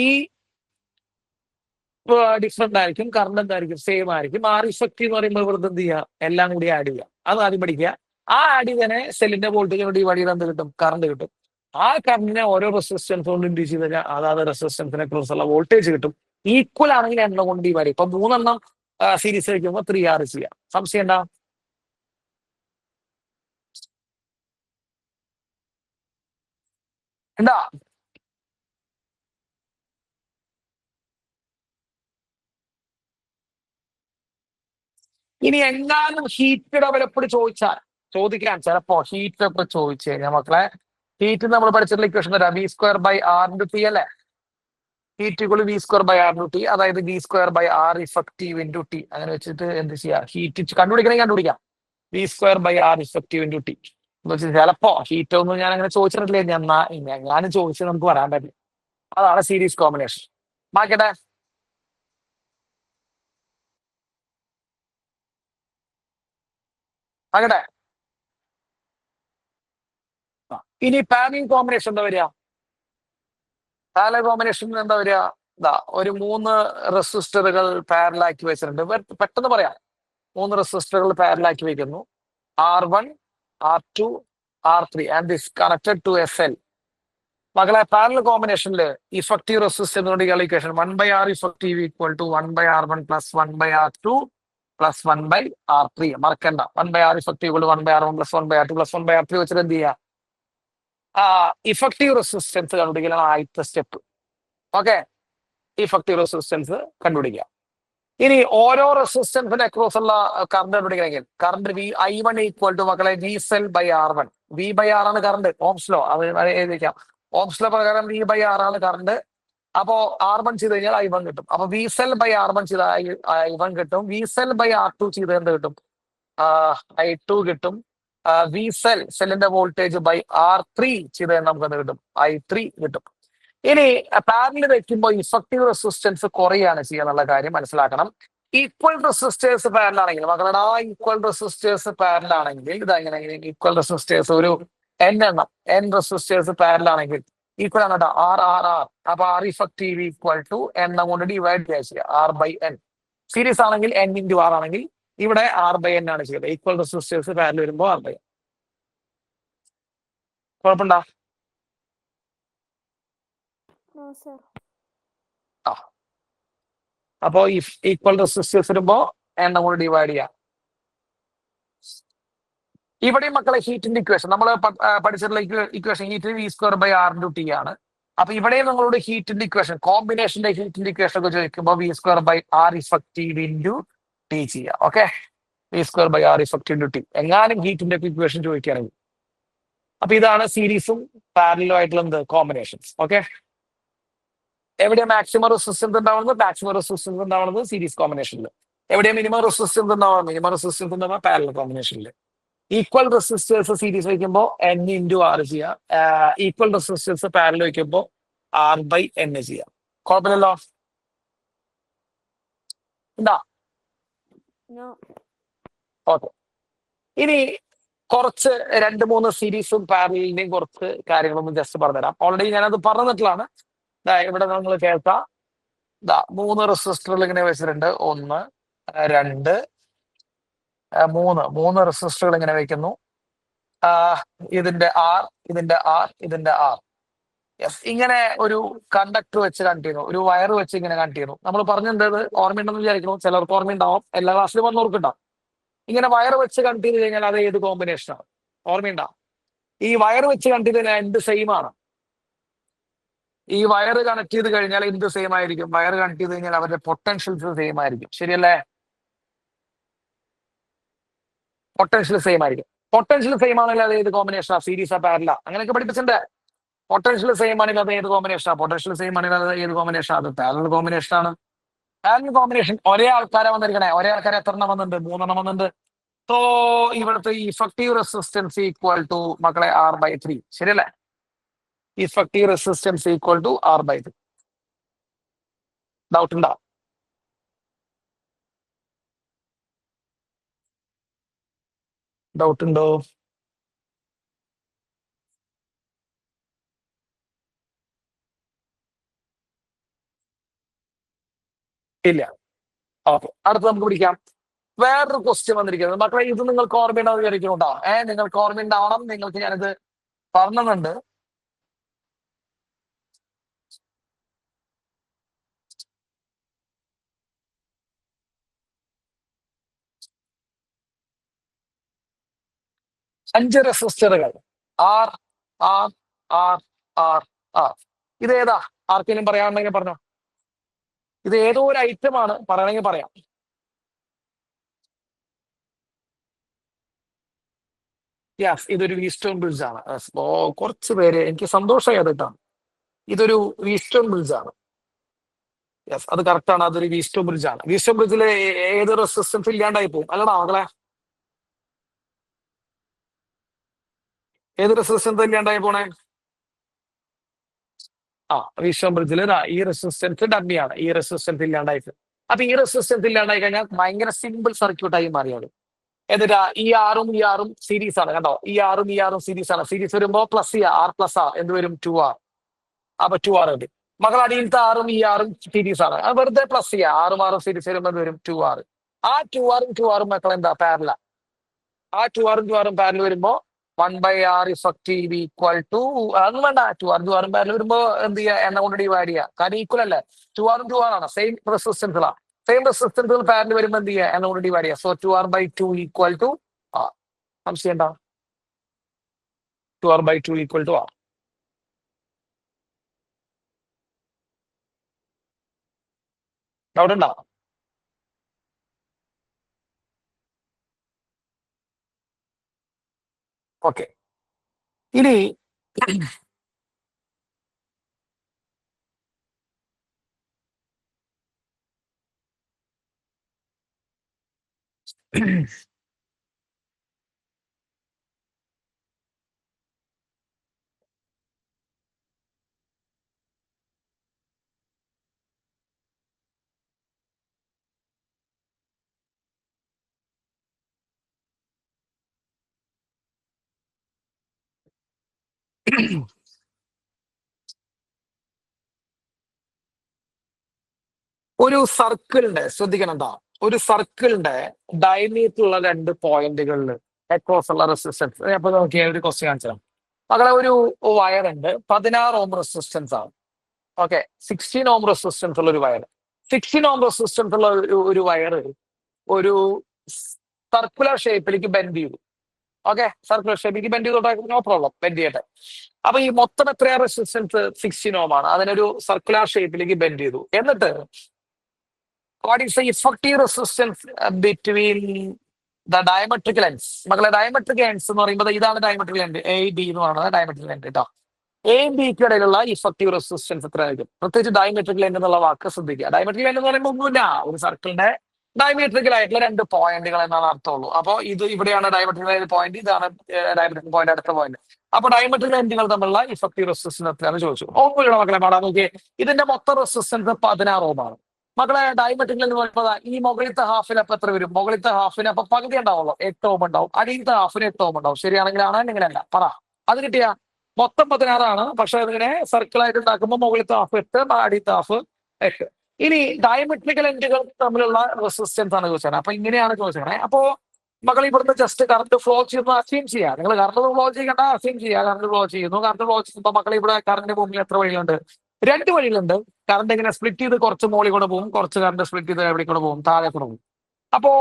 ഡിഫറെന്റ് ആയിരിക്കും, കറണ്ട് എന്തായിരിക്കും? സെയിം ആയിരിക്കും. R ഇഫക്റ്റീവ് എന്ന് പറയുമ്പോൾ ഇവിടുത്തെ എന്ത് ചെയ്യുക? എല്ലാം കൂടി ആഡ് ചെയ്യുക. അത് ആദ്യം പഠിക്കുക. ആ ആഡ് ചെയ്തതിനെ സെല്ലിന്റെ വോൾട്ടേജിനോട് ഡിവൈഡ് ചെയ്ത് എന്ത് കിട്ടും? കറണ്ട് കിട്ടും. ആ കറണ്ടിനെ ഓരോ റെസിസ്റ്റൻസ് കൊണ്ട് ഇൻഡ്യൂസ് ചെയ്ത് കഴിഞ്ഞാൽ അതാത് റെസിസ്റ്റൻസിനെ കുറിച്ചുള്ള വോൾട്ടേജ് കിട്ടും. ഈക്വൽ ആണെങ്കിൽ എണ്ണം കൊണ്ട് ഡിവൈഡ് ചെയ്യും. ഇപ്പൊ 3 സീരീസ് വയ്ക്കുമ്പോൾ 3R ചെയ്യാം. സംശയം ഉണ്ടാ? എന്താ? ഇനി എങ്ങാനും ഹീറ്റ് ഡെവലപ്ഡ് ചോദിക്കാൻ ചിലപ്പോ ഹീറ്റ് ഒക്കെ ചോദിച്ചു കഴിഞ്ഞാൽ മക്കളെ, ഹീറ്റ് നമ്മൾ പഠിച്ചിട്ടുള്ള ഇക്വേഷൻ തരാം. V²/R×T അല്ലെ? ഹീറ്റ് ഇക്വൽ V²/R×T, അതായത് V²/R ഇഫക്റ്റീവ് ഇൻറ്റു T. അങ്ങനെ വെച്ചിട്ട് എന്ത് ചെയ്യാം? ഹീറ്റ് കണ്ടുപിടിക്കണമെങ്കിൽ കണ്ടുപിടിക്കാം. V²/R ഇഫക്റ്റീവ് ഇൻറ്റു T എന്ന് വെച്ചാൽ ചിലപ്പോ ഹീറ്റ് ഒന്നും ഞാൻ അങ്ങനെ ചോദിച്ചിട്ടില്ലേ. ഞാനും ചോദിച്ചത് നമുക്ക് വരാൻ പറ്റില്ല. അതാണ് സീരീസ് കോമ്പിനേഷൻ. മാക്കട്ടെ. ആകട്ടെ. ഇനി പാരലൽ കോമ്പിനേഷൻ എന്താ വരിക? പാരലൽ കോമ്പിനേഷൻ എന്താ വരിക? ഒരു 3 റെസിസ്റ്ററുകൾ പാരലാക്കി വെച്ചിട്ടുണ്ട്. പെട്ടെന്ന് പറയാം. 3 റെസിസ്റ്ററുകൾ പാരലാക്കി വെക്കുന്നു. R1, R2, R3 and this connected to SL. മകളെ, പാരലൽ കോമ്പിനേഷനിൽ effective resistance equation 1/R effective equal to 1/R1 + 1/R2 + 1/R3. മറക്കണ്ട. 1/R effective 1/R1 + 1/R2 + 1/R3 വെച്ചിട്ട് എന്ത് ചെയ്യുക? ഇഫക്റ്റീവ് റെസിസ്റ്റൻസ് കണ്ടുപിടിക്കലാണ് ആദ്യത്തെ സ്റ്റെപ്പ്. ഓക്കെ, ഇഫക്റ്റീവ് റെസിസ്റ്റൻസ് കണ്ടുപിടിക്കുക. ഇനി ഓരോ റെസിസ്റ്റൻസിന് അക്രോസ് ഉള്ള കറണ്ട് കണ്ടുപിടിക്കണമെങ്കിൽ കറണ്ട് I1 ഈക്വൽ ടു മക്കളെ V/R1. V/R ആണ് കറണ്ട്. ഓംസ് ലോ അത് എഴുതിക്കാം. ഓംസ് ലോ പ്രകാരം V/R ആണ് കറണ്ട്. അപ്പോ R1 ചെയ്ത് കഴിഞ്ഞാൽ I1 കിട്ടും. അപ്പൊ V/R1 ചെയ്ത I1 കിട്ടും. V/R2 ചെയ്ത് എന്ത് കിട്ടും? I2 കിട്ടും. സെല്ലിന്റെ വോൾട്ടേജ് R3 ചെയ്ത് നമുക്ക് എന്ത് കിട്ടും? I3 കിട്ടും. ഇനി പാരലൽ വെക്കുമ്പോൾ ഇഫക്റ്റീവ് റെസിസ്റ്റൻസ് കുറയാണ് ചെയ്യാന്നുള്ള കാര്യം മനസ്സിലാക്കണം. ഈക്വൽ റെസിസ്റ്റേഴ്സ് പാരലാണെങ്കിൽ മക്കളുടെ ഈക്വൽ റെസിസ്റ്റേഴ്സ് പാരലാണെങ്കിൽ ഇതെങ്ങനെ? ഈക്വൽ റെസിസ്റ്റേഴ്സ് ഒരു N റെസിസ്റ്റേഴ്സ് പാരലാണെങ്കിൽ ഈക്വൽ ആണ് കേട്ടോ. R. അപ്പൊ R ഇഫക്റ്റീവ് ഈക്വൽ ടു എണ്ണം കൊണ്ട് ഡിവൈഡ് ചെയ്യുക. R/N. സീരീസ് ആണെങ്കിൽ N × R ആണെങ്കിൽ ഇവിടെ R/N ആണ് ചെയ്യുന്നത്. ഈക്വൽ റെസിസ്റ്റേഴ്സ് പാരലൽ വരുമ്പോൾ R/N. കുഴപ്പമുണ്ടോ? അപ്പോ ഈക്വൽ റെസിസ്റ്റേഴ്സ് വരുമ്പോ എണ്ണം കൊണ്ട് ഡിവൈഡ് ചെയ്യാം. ഇവിടെയും മക്കളെ ഹീറ്റിന്റെ ഇക്വേഷൻ നമ്മൾ പഠിച്ചിട്ടുള്ള ഇക്വേഷൻ ഹീറ്റ് V²/R×T ആണ്. അപ്പൊ ഇവിടെയും നിങ്ങളോട് ഹീറ്റിന്റെ ഇക്വേഷൻ കോമ്പിനേഷന്റെ ഹീറ്റിന്റെ ഇക്വേഷൻ ഒക്കെ ചോദിക്കുമ്പോൾ V²/R ഇഫക്റ്റീവ് ഇൻറ്റു T ചെയ്യുക. Okay, V²/R effective into T. എങ്ങാനും ഹീറ്റിന്റെ ഇക്വേഷൻ ചോദിക്കുകയാണെങ്കിൽ. അപ്പൊ ഇതാണ് സീരീസും പാരലലും ആയിട്ടുള്ള എന്ത് കോമ്പിനേഷൻസ്. ഓക്കെ, എവിടെയാ മാക്സിമം റെസിസ്റ്റൻസ് ഉണ്ടാവുന്നത്? മാക്സിമം റെസിസ്റ്റൻസ് ഉണ്ടാവുന്നത് സീരീസ് കോമ്പിനേഷനിൽ. എവിടെയാ മിനിമം റെസിസ്റ്റൻസ് ഉണ്ടാവുക? മിനിമം റെസിസ്റ്റൻസ് ഉണ്ടാവുക പാരലൽ കോമ്പിനേഷനിൽ. ഈക്വൽ റെസിസ്റ്റേഴ്സ് സീരീസ് വയ്ക്കുമ്പോൾ N × R ചെയ്യാം. ഈക്വൽ റെസിസ്റ്റേഴ്സ് പാരലൽ വയ്ക്കുമ്പോൾ R/N ചെയ്യാം. കുഴപ്പമില്ലല്ലോ. എന്താ? ഓക്കെ, ഇനി കുറച്ച് 2-3 സീരീസും പാരലിന്റെയും കുറച്ച് കാര്യങ്ങളൊന്നും ജസ്റ്റ് പറഞ്ഞുതരാം. ഓൾറെഡി ഞാനത് പറഞ്ഞിട്ടുള്ളതാണ്. ഇവിടെ നമ്മൾ കേൾക്കാം. 3 റെസിസ്റ്ററുകൾ ഇങ്ങനെ വെച്ചിട്ടുണ്ട്. 1, 2, 3 റെസിസ്റ്ററുകൾ ഇങ്ങനെ വെക്കുന്നു. ഇതിന്റെ R, ഇതിന്റെ R, ഇതിന്റെ R. യെസ്, ഇങ്ങനെ ഒരു കണ്ടക്ടർ വെച്ച് കണക്ട് ചെയ്യുന്നു. ഒരു വയർ വെച്ച് ഇങ്ങനെ കണക്ട് ചെയ്യുന്നു. നമ്മൾ പറഞ്ഞത് ഓർമ്മയുണ്ടെന്ന് വിചാരിക്കുന്നു. ചിലർക്ക് ഓർമ്മയുണ്ടാവും. എല്ലാ ക്ലാസ്സിലും വന്നവർക്കുണ്ടാവും. ഇങ്ങനെ വയർ വെച്ച് കണക്ട് ചെയ്ത് കഴിഞ്ഞാൽ അത് ഏത് കോമ്പിനേഷനാണ്? ഓർമ്മയുണ്ടോ? ഈ വയർ വെച്ച് കണക്ട് ചെയ്ത് കഴിഞ്ഞാൽ എന്ത് സെയിം ആണ്? ഈ വയർ കണക്ട് ചെയ്ത് കഴിഞ്ഞാൽ എന്ത് സെയിം ആയിരിക്കും? വയർ കണക്ട് ചെയ്ത് കഴിഞ്ഞാൽ അവരുടെ പൊട്ടൻഷ്യൽസ് സെയിം ആയിരിക്കും. ശരിയല്ലേ? പൊട്ടൻഷ്യൽ സെയിം ആയിരിക്കും. പൊട്ടൻഷ്യൽ സെയിം ആണെങ്കിൽ അത് ഏത് കോമ്പിനേഷനാ? സീരീസാ, പാരലാ? അങ്ങനെയൊക്കെ പഠിപ്പിച്ചിട്ടുണ്ട്. പൊട്ടൻഷ്യൽ സെയിം ആണെങ്കിൽ അത് ഏത് കോമ്പിനേഷനാ? പൊട്ടൻഷ്യൽ സെയിം ആണെങ്കിൽ അത് ഏത് കോമ്പിനേഷനാ? അത് പാരലൽ കോമ്പിനേഷൻ ആണ്. പാരലൽ കോമ്പിനേഷൻ ഒരേ ആൾക്കാരെ വന്നിരിക്കണേ. ഒരേ ആൾക്കാരെ എത്ര എണ്ണം വന്നിട്ടുണ്ട്? 3 എണ്ണം വന്നിട്ടുണ്ട്. സോ ഇവിടുത്തെ ഇഫക്റ്റീവ് റെസിസ്റ്റൻസ് ഈക്വൽ ടു മക്കളെ R/3. ശരിയല്ലേ? Effective resistance equal to R/3. Doubt ഉണ്ടോ? ഡൗട്ട് ഉണ്ടോ? ഇല്ല. ഓക്കെ, അടുത്ത് നമുക്ക് പിടിക്കാം. വേറൊരു ക്വസ്റ്റ്യൻ വന്നിരിക്കുന്നത് മക്കളെ, ഇത് നിങ്ങൾക്ക് ഓർമ്മയുണ്ടാവും വിചാരിക്കുന്നുണ്ടോ? നിങ്ങൾക്ക് ഓർമ്മയുണ്ടാവണം. നിങ്ങൾക്ക് ഞാനിത് പറഞ്ഞിട്ടുണ്ട്. അഞ്ച് റെസിസ്റ്ററുകൾ R R R R R. ഇത് ഏതാ? ആർക്കെങ്കിലും പറയാനുണ്ടെങ്കിൽ പറഞ്ഞോ. ഇത് ഏതോ ഒരു ഐറ്റം ആണ്, പറയണമെങ്കിൽ പറയാം. യെസ്, ഇതൊരു വീസ്റ്റോൺ ബ്രിഡ്ജ് ആണ്. കുറച്ച് പേര്, എനിക്ക് സന്തോഷമായി അത് കേട്ടോ. ഇതൊരു വീസ്റ്റോൺ ബ്രിഡ്ജ് ആണ്. യെസ്, അത് കറക്റ്റ് ആണ്. അതൊരു വീസ്റ്റോൺ ബ്രിഡ്ജ് ആണ്. വീസ്റ്റോൺ ബ്രിഡ്ജിൽ ഏത് റെസിസ്റ്റൻസ് ഇല്ലാണ്ടായി പോകും അല്ലടാ മകളെ? ഏത് റെസിസ്റ്റൻസ് ഇല്ലാണ്ടായി പോണേ? വീസ്റ്റോൺ ബ്രിഡ്ജിൽ ഈ റെസിസ്റ്റൻസ് ഡമ്മിയാണ്. ഈ റെസിസ്റ്റൻസ് ഇല്ലാണ്ടായി. അപ്പൊ ഈ റെസിസ്റ്റൻസ് ഇല്ലാണ്ടായി കഴിഞ്ഞാൽ ഭയങ്കര സിമ്പിൾ സർക്യൂട്ടായി മാറിയത്. എന്നിട്ടാ ഈ ആറും സീരീസ് ആണ്. കണ്ടോ? ഈ ആറും സീരീസ് ആണ്. സീരീസ് വരുമ്പോ പ്ലസ് R+, എന്ത് വരും? 2R. അപ്പൊ 2R ഉണ്ട്. മകൾ അടിയിലത്തെ ആറും സീരീസ് ആണ്. അത് വെറുതെ പ്ലസ് ആറും സീരീസ് വരുമ്പോൾ എന്ത് വരും? 2R. ആ 2R മക്കൾ എന്താ? പാരല. ആ 2R പാരൽ വരുമ്പോ 1/R ഇഫക്റ്റീവ് ഈക്വൽ ടു, അതൊന്നും വേണ്ട. 2R പാരൽ വരുമ്പോ എന്ത് ചെയ്യുക? എണ്ണ കൊണ്ട് ഡിവൈഡ് ചെയ്യുക. കാരണം ഈക്വൽ അല്ലേ? 2R ആണ്. സെയിം റെസിസ്റ്റൻസുകളാണ്. സെയിം റെസിസ്റ്റൻസുകൾ പാരൽ വരുമ്പോൾ എന്ത് ചെയ്യുക? എണ്ണ കൊണ്ട് ഡിവൈഡ് ചെയ്യുക. So 2R/2 equal to R. സംശയം 2R/2 equal to R. Doubt ഉണ്ടോ? ഓക്കെ, ഇനി ഒരു സർക്കിളിന്റെ, ശ്രദ്ധിക്കണം എന്താ, ഒരു സർക്കിളിന്റെ ഡയമീറ്ററുള്ള 2 പോയിന്റുകളിൽ അക്രോസ് ഉള്ള റെസിസ്റ്റൻസ്. അപ്പൊ നോക്കിയ ഒരു ക്വസ്റ്റ്യൻ കാണിച്ചാൽ മകളെ, ഒരു വയർ ഉണ്ട്. 16 ഓം റെസിസ്റ്റൻസ് ആണ്. ഓക്കെ, 16 ഓം റെസിസ്റ്റൻസ് ഉള്ള ഒരു വയർ. 16 ഓം റെസിസ്റ്റൻസ് ഉള്ള ഒരു വയർ ഒരു സർക്കുലർ ഷേപ്പിലേക്ക് ബെൻഡ് ചെയ്തു. ഓക്കെ, സർക്കുലർ ഷേപ്പിലേക്ക് ബെൻഡ് ചെയ്തോട്ടെ, നോ പ്രോബ്ലം, ബെൻഡ് ചെയ്യട്ടെ. അപ്പൊ ഈ മൊത്തം എത്രയാ റെസിസ്റ്റൻസ്? 16 ഓം ആണ്. അതിനൊരു സർക്കുലർ ഷേപ്പിലേക്ക് ബെൻഡ് ചെയ്തു. എന്നിട്ട് what is the effective resistance between the diametric lengths? മക്കളെ, ഡയമെട്രിക് ലെൻസ് എന്ന് പറയുമ്പോൾ ഇതാണ് ഡയമെട്രിക് ലെൻസ്. A, B എന്ന് പറയുന്നത് ഡയമെട്രിക് ലെൻസ് കേട്ടോ. എയും ബിക്കും ഇടയിലുള്ള ഇഫക്റ്റീവ് റെസിസ്റ്റൻസ് എത്രയായിരിക്കും? പ്രത്യേകിച്ച് ഡയമെട്രിക് ലെൻസ് എന്നുള്ള വാക്ക് ശ്രദ്ധിക്കുക. ഡയമെട്രിക് ലെൻസ് എന്ന് പറയുമ്പോൾ ഒന്നുമില്ല, ഒരു സർക്കിളിന്റെ ഡയമെട്രിക്കൽ ആയിട്ടുള്ള 2 പോയിന്റുകൾ എന്നാണ് അർത്ഥമുള്ളൂ. അപ്പൊ ഇത് ഇവിടെയാണ് ഡയമെട്രിക് പോയിന്റ്, ഇതാണ് ഡയമെട്രിക് പോയിന്റ്, അടുത്ത പോയിന്റ്. അപ്പൊ ഡയമെട്രിക് ലെൻസുകൾ തമ്മിലുള്ള ഇഫക്റ്റീവ് റെസിസ്റ്റൻസ് എത്രയാണെന്ന് ചോദിച്ചു. ഒന്നുമില്ല മക്കളെ, പാടാൻ നോക്കിയേ. ഇതിന്റെ മൊത്തം റെസിസ്റ്റൻസ് 16 ഓം ആണ്. മക്കളെ, ഡയമെട്രിക് ലെൻസ് പറയുമ്പോൾ ഈ മുകളിലത്തെ ഹാഫിന് അപ്പൊ എത്ര വരും? മുകളിലത്തെ ഹാഫിന് അപ്പൊ പകുതി ഉണ്ടാവുള്ളൂ, 8 ഓം ഉണ്ടാവും. അടിയിലത്തെ ഹാഫിന് 8 ഓം ഉണ്ടാവും. ശരിയാണെങ്കിലാണ്, അല്ലെങ്കിലല്ല? പറ. അത് കിട്ടിയ മൊത്തം 16 ആണ്. പക്ഷെ അതിങ്ങനെ സർക്കിളായിട്ട് ഉണ്ടാക്കുമ്പോൾ മുകളിലത്തെ ഹാഫ് 8, അടിയിലത്തെ ഹാഫ് 8. ഇനി ഡയമെട്രിക് ലെൻസുകൾ തമ്മിലുള്ള റെസിസ്റ്റൻസ് ആണ് ചോദിച്ചത്. അപ്പൊ ഇങ്ങനെയാണ് ചോദിച്ചത്. അപ്പോ മകൾ ഇവിടുന്ന് ജസ്റ്റ് കറണ്ട് ഫ്ലോ ചെയ്യുന്നു അസ്യൂം ചെയ്യുക. നിങ്ങൾ കറണ്ട് ഫ്ലോ ചെയ്യണ്ട, അസ്യൂം ചെയ്യുക. കറണ്ട് ഫ്ലോ ചെയ്യുന്നു. കറണ്ട് ഫ്ലോ ചെയ്യുമ്പോൾ മക്കൾ ഇവിടെ കറണ്ട് മുമ്പിൽ എത്ര വഴിയുണ്ട്? 2 വഴികളുണ്ട്. കറണ്ട് ഇങ്ങനെ സ്പ്ലിറ്റ് ചെയ്ത് കുറച്ച് മുകളിൽ കൂടെ പോകും, കുറച്ച് കറണ്ട് സ്പ്ലിറ്റ് ചെയ്ത് എവിടെ കൂടെ പോകും? താഴെ കൂടെ പോകും. അപ്പോ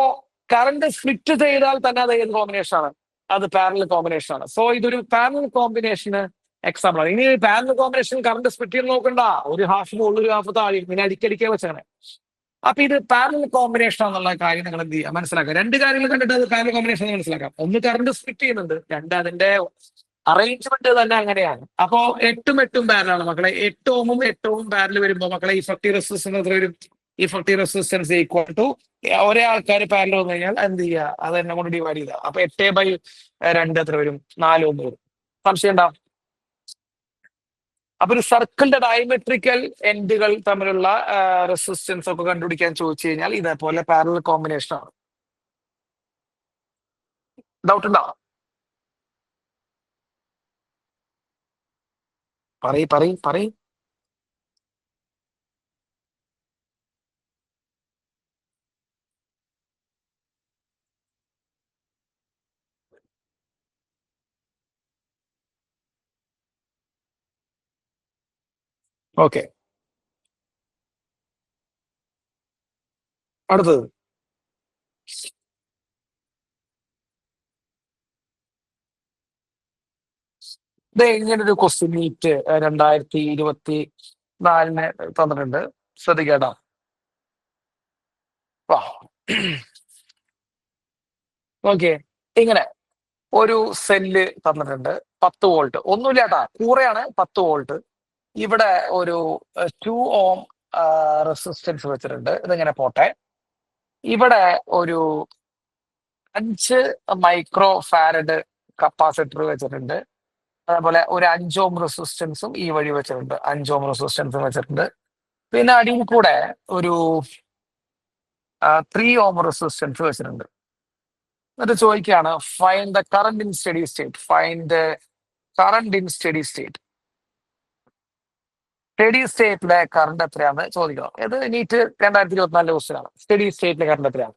കറണ്ട് സ്പ്ലിറ്റ് ചെയ്താൽ തന്നെ അത് ഏത് കോമ്പിനേഷൻ ആണ്? അത് പാരലൽ കോമ്പിനേഷൻ ആണ്. സോ ഇതൊരു പാരലൽ കോമ്പിനേഷന് എക്സാമ്പിൾ ആണ്. ഇനി പാരലൽ കോമ്പിനേഷൻ കറണ്ട് സ്പ്ലിറ്റ് ചെയ്ത് നോക്കണ്ട, ഒരു ഹാഫ് മുകളിൽ ഒരു ഹാഫ് താഴെ ഇങ്ങനെ അടിക്കടിക്കാൻ വെച്ചാണ്. അപ്പൊ ഇത് പാരലൽ കോമ്പിനേഷൻ എന്നുള്ള കാര്യം നിങ്ങൾ എന്ത് ചെയ്യുക, മനസ്സിലാക്കുക. രണ്ട് കാര്യങ്ങൾ കണ്ടിട്ട് അത് പാരലൽ കോമ്പിനേഷൻ മനസ്സിലാക്കാം. ഒന്ന് കറണ്ട് സ്പ്ലിറ്റ് ചെയ്യുന്നുണ്ട്, രണ്ട് അതിന്റെ അറേഞ്ച്മെന്റ് തന്നെ അങ്ങനെയാണ്. അപ്പോ 8 പാരലാണ് മക്കളെ. 8 Ω പാരൽ വരുമ്പോൾ മക്കളെ ഇഫക്റ്റീവ് റെസിസ്റ്റൻസ് എത്ര വരും? ഇഫക്റ്റീവ് റെസിസ്റ്റൻസ് ഈക്വൽ ടു ഒരേ ആൾക്കാർ പാരൽ വന്നു കഴിഞ്ഞാൽ എന്ത് ചെയ്യുക, അത് എന്നെ കൊണ്ട് ഡിവൈഡ് ചെയ്യുക. അപ്പൊ 8/2 എത്ര വരും? 4 Ω വരും. സംശയം ഉണ്ടാവും. അപ്പൊ ഒരു സർക്കിളിന്റെ ഡയമെട്രിക്കൽ എൻഡുകൾ തമ്മിലുള്ള റെസിസ്റ്റൻസ് ഒക്കെ കണ്ടുപിടിക്കാൻ ചോദിച്ചു കഴിഞ്ഞാൽ ഇതേപോലെ പാരലൽ കോമ്പിനേഷൻ ആണ്. ഡൗട്ട് ഉണ്ടോ? പറയ്. ഓക്കെ, അടുത്തത്. ഇത് ഇങ്ങനൊരു ക്വസ്റ്റ്യൻ നീറ്റ് 2024 തന്നിട്ടുണ്ട്. ശ്രദ്ധിക്കേട്ടോ. ഓക്കെ, ഇങ്ങനെ ഒരു സെല്ല് തന്നിട്ടുണ്ട്. 10 വോൾട്ട്, ഒന്നുമില്ല കേട്ടാ, കൂറയാണ്. 10 വോൾട്ട്. ഇവിടെ ഒരു 2 Ω റെസിസ്റ്റൻസ് വെച്ചിട്ടുണ്ട്. ഇതിങ്ങനെ പോട്ടെ. ഇവിടെ ഒരു 5 മൈക്രോ ഫാരഡ് കപ്പാസിറ്റർ വെച്ചിട്ടുണ്ട്. അതേപോലെ ഒരു 5 Ω റെസിസ്റ്റൻസും ഈ വഴി വെച്ചിട്ടുണ്ട്. 5 Ω റെസിസ്റ്റൻസും വെച്ചിട്ടുണ്ട്. പിന്നെ അടിയിൽ കൂടെ ഒരു 3 Ω റെസിസ്റ്റൻസ് വെച്ചിട്ടുണ്ട്. എന്നിട്ട് ചോദിക്കുകയാണ് find the current in steady state. Steady സ്റ്റേറ്റിലെ കറണ്ട് എത്രയാണെന്ന് ചോദിക്കണം. ഇത് നീറ്റ് 2024 ക്വസ്റ്റ്യനാണ്. സ്റ്റഡി സ്റ്റേറ്റിലെ കറണ്ട് എത്രയാണ്?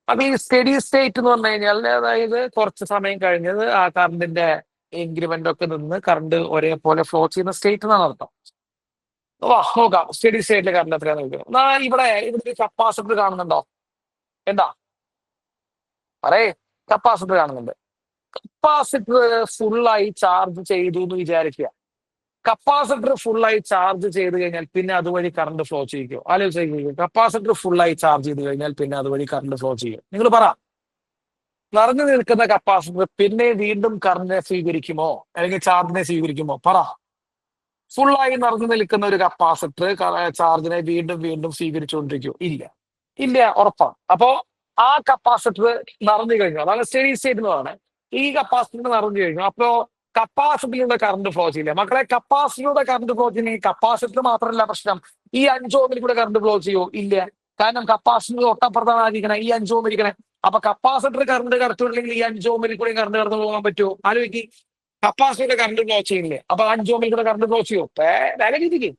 അപ്പൊ ഈ സ്റ്റഡി സ്റ്റേറ്റ് എന്ന് പറഞ്ഞു കഴിഞ്ഞാൽ അതായത് കുറച്ച് സമയം കഴിഞ്ഞത് ആ കറണ്ടിന്റെ ഇൻക്രിമെന്റ് ഒക്കെ നിന്ന് കറണ്ട് ഒരേപോലെ ഫ്ലോ ചെയ്യുന്ന സ്റ്റേറ്റ് എന്നാണ് അർത്ഥം. നോക്കാം സ്റ്റഡി സ്റ്റേറ്റിലെ കറണ്ട് എത്രയാണെന്ന് ചോദിക്കണം. ഇവിടെ ഒരു കപ്പാസിറ്റർ കാണുന്നുണ്ടോ? എന്താ പറയേ? കപ്പാസിറ്റർ കാണുന്നുണ്ട്. കപ്പാസിറ്റർ ഫുള്ളായി ചാർജ് ചെയ്തു എന്ന് വിചാരിക്കുക. കപ്പാസിറ്റർ ഫുള്ളായി ചാർജ് ചെയ്ത് കഴിഞ്ഞാൽ പിന്നെ അതുവഴി കറണ്ട് ഫ്ലോ ചെയ്യിക്കോ? ആലോചിക്കും. കപ്പാസിറ്റർ ഫുള്ളായി ചാർജ് ചെയ്ത് കഴിഞ്ഞാൽ പിന്നെ അതുവഴി കറണ്ട് ഫ്ലോ ചെയ്യും. നിങ്ങൾ പറ, നിറഞ്ഞു നിൽക്കുന്ന കപ്പാസിറ്റർ പിന്നെ വീണ്ടും കറണ്ടിനെ സ്വീകരിക്കുമോ അല്ലെങ്കിൽ ചാർജിനെ സ്വീകരിക്കുമോ? പറ. ഫുള്ളായി നിറഞ്ഞു നിൽക്കുന്ന ഒരു കപ്പാസിറ്റർ ചാർജിനെ വീണ്ടും വീണ്ടും സ്വീകരിച്ചുകൊണ്ടിരിക്കുമോ? ഇല്ല, ഉറപ്പാണ്. അപ്പോ ആ കപ്പാസിറ്റർ നിറഞ്ഞു കഴിഞ്ഞു, അതാണ് സ്റ്റഡി സ്റ്റേറ്റ് എന്ന് പറയുന്നത്. ഈ കപ്പാസിറ്റർ നിറഞ്ഞു കഴിഞ്ഞു, അപ്പോ കപ്പാസിറ്ററിലൂടെ കറണ്ട് ഫ്ലോ ചെയ്യില്ല മക്കളെ. കപ്പാസിറ്ററിലൂടെ കറണ്ട് ഫ്ലോ ചെയ്യുന്നെങ്കിൽ കപ്പാസിറ്റർ മാത്രമല്ല പ്രശ്നം, ഈ 5 Ω കൂടെ കറണ്ട് ഫ്ലോ ചെയ്യോ? ഇല്ല. കാരണം കപ്പാസിറ്റർ തൊട്ടപ്പുറത്താണ് ഇരിക്കണേ, ഈ 5 Ω ഇരിക്കണേ. അപ്പൊ കപ്പാസിറ്റർ കറണ്ട് കടത്തില്ലെങ്കിൽ ഈ 5 Ω കൂടെ കറണ്ട് കടന്നു പോകാൻ പറ്റുമോ? ആലോചിക്ക്. കപ്പാസിറ്ററിന്റെ കറണ്ട് ഫ്ലോ ചെയ്യില്ലേ, അപ്പൊ 5 Ω കൂടെ കറണ്ട് ഫ്ലോ ചെയ്യോ? വേല രീതിക്ക്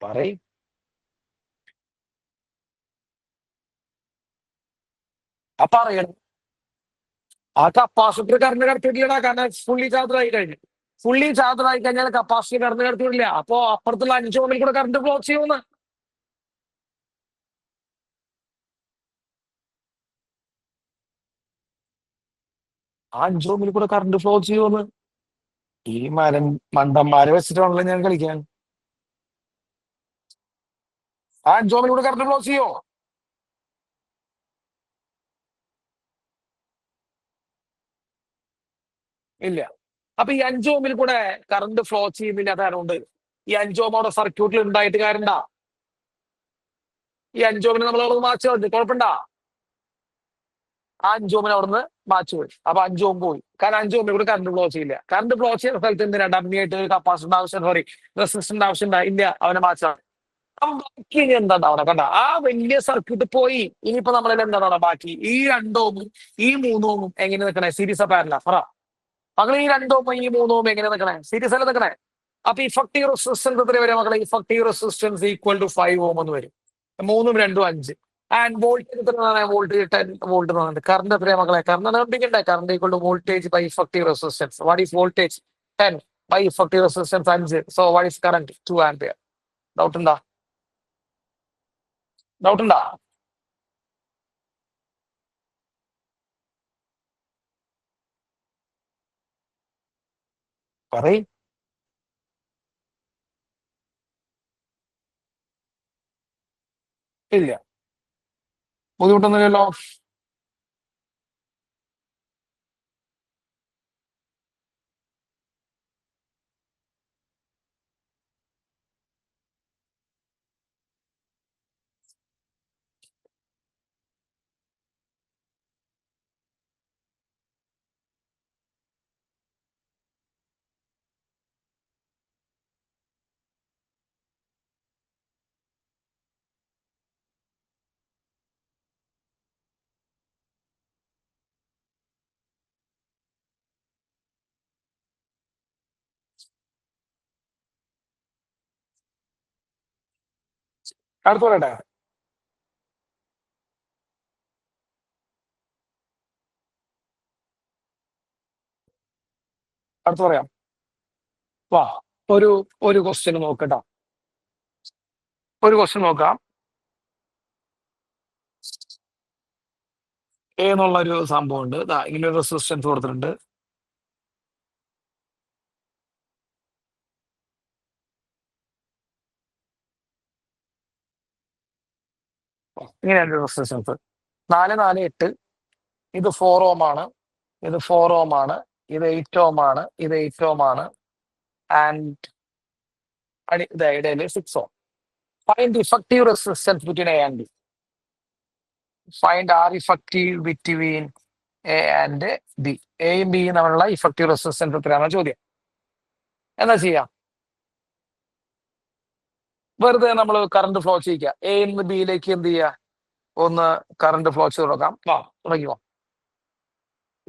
പറയും. അപ്പൊ അറിയണം ആ കപ്പാസിറ്റർ കറണ്ട് കടത്തിയിട്ടില്ലടാ, കാരണം ഫുള്ളി ചാർജ് ആയി കഴിഞ്ഞു. ഫുള്ളി ചാർജ് ആയി കഴിഞ്ഞാൽ കപ്പാസിറ്റർ കറണ്ട് കടത്തിയിട്ടില്ല. അപ്പോ അപ്പുറത്തുള്ള 5 Ω കൂടെ കറണ്ട് ഫ്ലോ ചെയ്യുമെന്ന്. ആ 5 Ω കൂടെ കറണ്ട് ഫ്ലോ ചെയ്യുമെന്ന് ഈ മണ്ടന്മാരെ വെച്ചിട്ടാണല്ലോ ഞാൻ കളിക്കാൻ. ആ 5 Ω കൂടെ കറണ്ട് ഫ്ലോ ചെയ്യോ? ഇല്ല. അപ്പൊ ഈ 5 Ω കൂടെ കറണ്ട് ഫ്ലോ ചെയ്യുന്നില്ല. അതുകൊണ്ട് ഈ 5 Ω അവിടെ സർക്യൂട്ടിൽ ഉണ്ടായിട്ട് കാര്യണ്ടാ? ഈ 5 Ω നമ്മൾ അവിടെ മാച്ച് കളഞ്ഞു, കുഴപ്പമുണ്ടാ? ആ 5 Ω അവിടുന്ന് മാച്ച് പോയി. അപ്പൊ 5 Ω പോയി, കാരണം 5 Ω കൂടെ കറണ്ട് ഫ്ലോ ചെയ്യില്ല. കറണ്ട് ഫ്ലോ ചെയ്യുന്ന സ്ഥലത്ത് എന്തിനാ ഡമ്മിയായിട്ട് കപ്പാസിറ്റർ ആവശ്യം, റെസിസ്റ്റന്റ് ആവശ്യം ഇല്ല, അവനെ മാച്ചാണ്. അപ്പൊ ബാക്കി ഇനി എന്താ അവിടെ കണ്ട ആ വലിയ സർക്യൂട്ട് പോയി. ഇനിയിപ്പോ നമ്മളെ എന്താണ് ബാക്കി? ഈ 2 Ω ഈ 3 Ω എങ്ങനെ നിൽക്കണേ? സീരീസ് പാരല പറ മകളെ. ഈ 2 Ω ഈ 3 Ω എങ്ങനെ നിൽക്കണേ? സീരീസ് അല്ല നിൽക്കണേ. അപ്പൊ ഇഫക്റ്റീവ് റെസിസ്റ്റൻസ് എത്ര വരെ മകളെ? ഇഫക്റ്റീവ് റെസിസ്റ്റൻസ് ഈക്വൽ ടു 5 Ω എന്ന് വരും. 3 ഉം 2 ഉം 5. ആൻഡ് വോൾട്ടേജ് എത്രയാണ്? വോൾട്ടേജ് 10 വോൾട്ട് എന്ന് പറഞ്ഞിട്ട്. കറണ്ട് എത്രയാ മകളെ? കറണ്ട് കണ്ടുപിടിക്കണ്ടേ? Current equal to voltage by effective resistance. What is voltage? 10 by effective resistance 5. So what is current? 2 ampere. Doubt ഉണ്ടോ? ഡൗട്ട് ഉണ്ടാ? പറയ്. ഇല്ല, ബുദ്ധിമുട്ടൊന്നുമില്ലല്ലോ. അടുത്ത് പറയട്ടെ. അടുത്ത് പറയാം. വാ, ഒരു ഒരു ക്വസ്റ്റ്യൻ നോക്കട്ടോ. ഒരു ക്വസ്റ്റ്യൻ നോക്കാം. എ എന്നുള്ള ഒരു സംഭവം ഉണ്ട്. ഇങ്ങനെ ഒരു റെസിസ്റ്റൻസ് കൊടുത്തിട്ടുണ്ട്. ഇങ്ങനെയാണ് ഒരു റെസിസ്റ്റൻസ്. 448. ഇത് 4 ഓം ആണ്, ഇത് 4 ഓം ആണ്, ഇത് 8 ഓം ആണ്, ഇത് 8 ഓം ആണ്, ആൻഡ് ഇത് ഇടയിൽ 6 ohm. Find effective resistance between A and B. Find R effective between A and B. എയും ബിയും തമ്മിലുള്ള ഇഫക്റ്റീവ് റെസിസ്റ്റൻസ് എത്രയാണ് ചോദ്യം. എന്താ ചെയ്യാം? വെറുതെ നമ്മൾ കറണ്ട് ഫ്ലോ ചെയ്യിക്കുക. എ നിന്ന് ബിയിലേക്ക് എന്ത് ചെയ്യുക? ഒന്ന് കറണ്ട് ഫ്ലോ ചെയ്ത് നോക്കാം. വാ, തുടങ്ങിയോ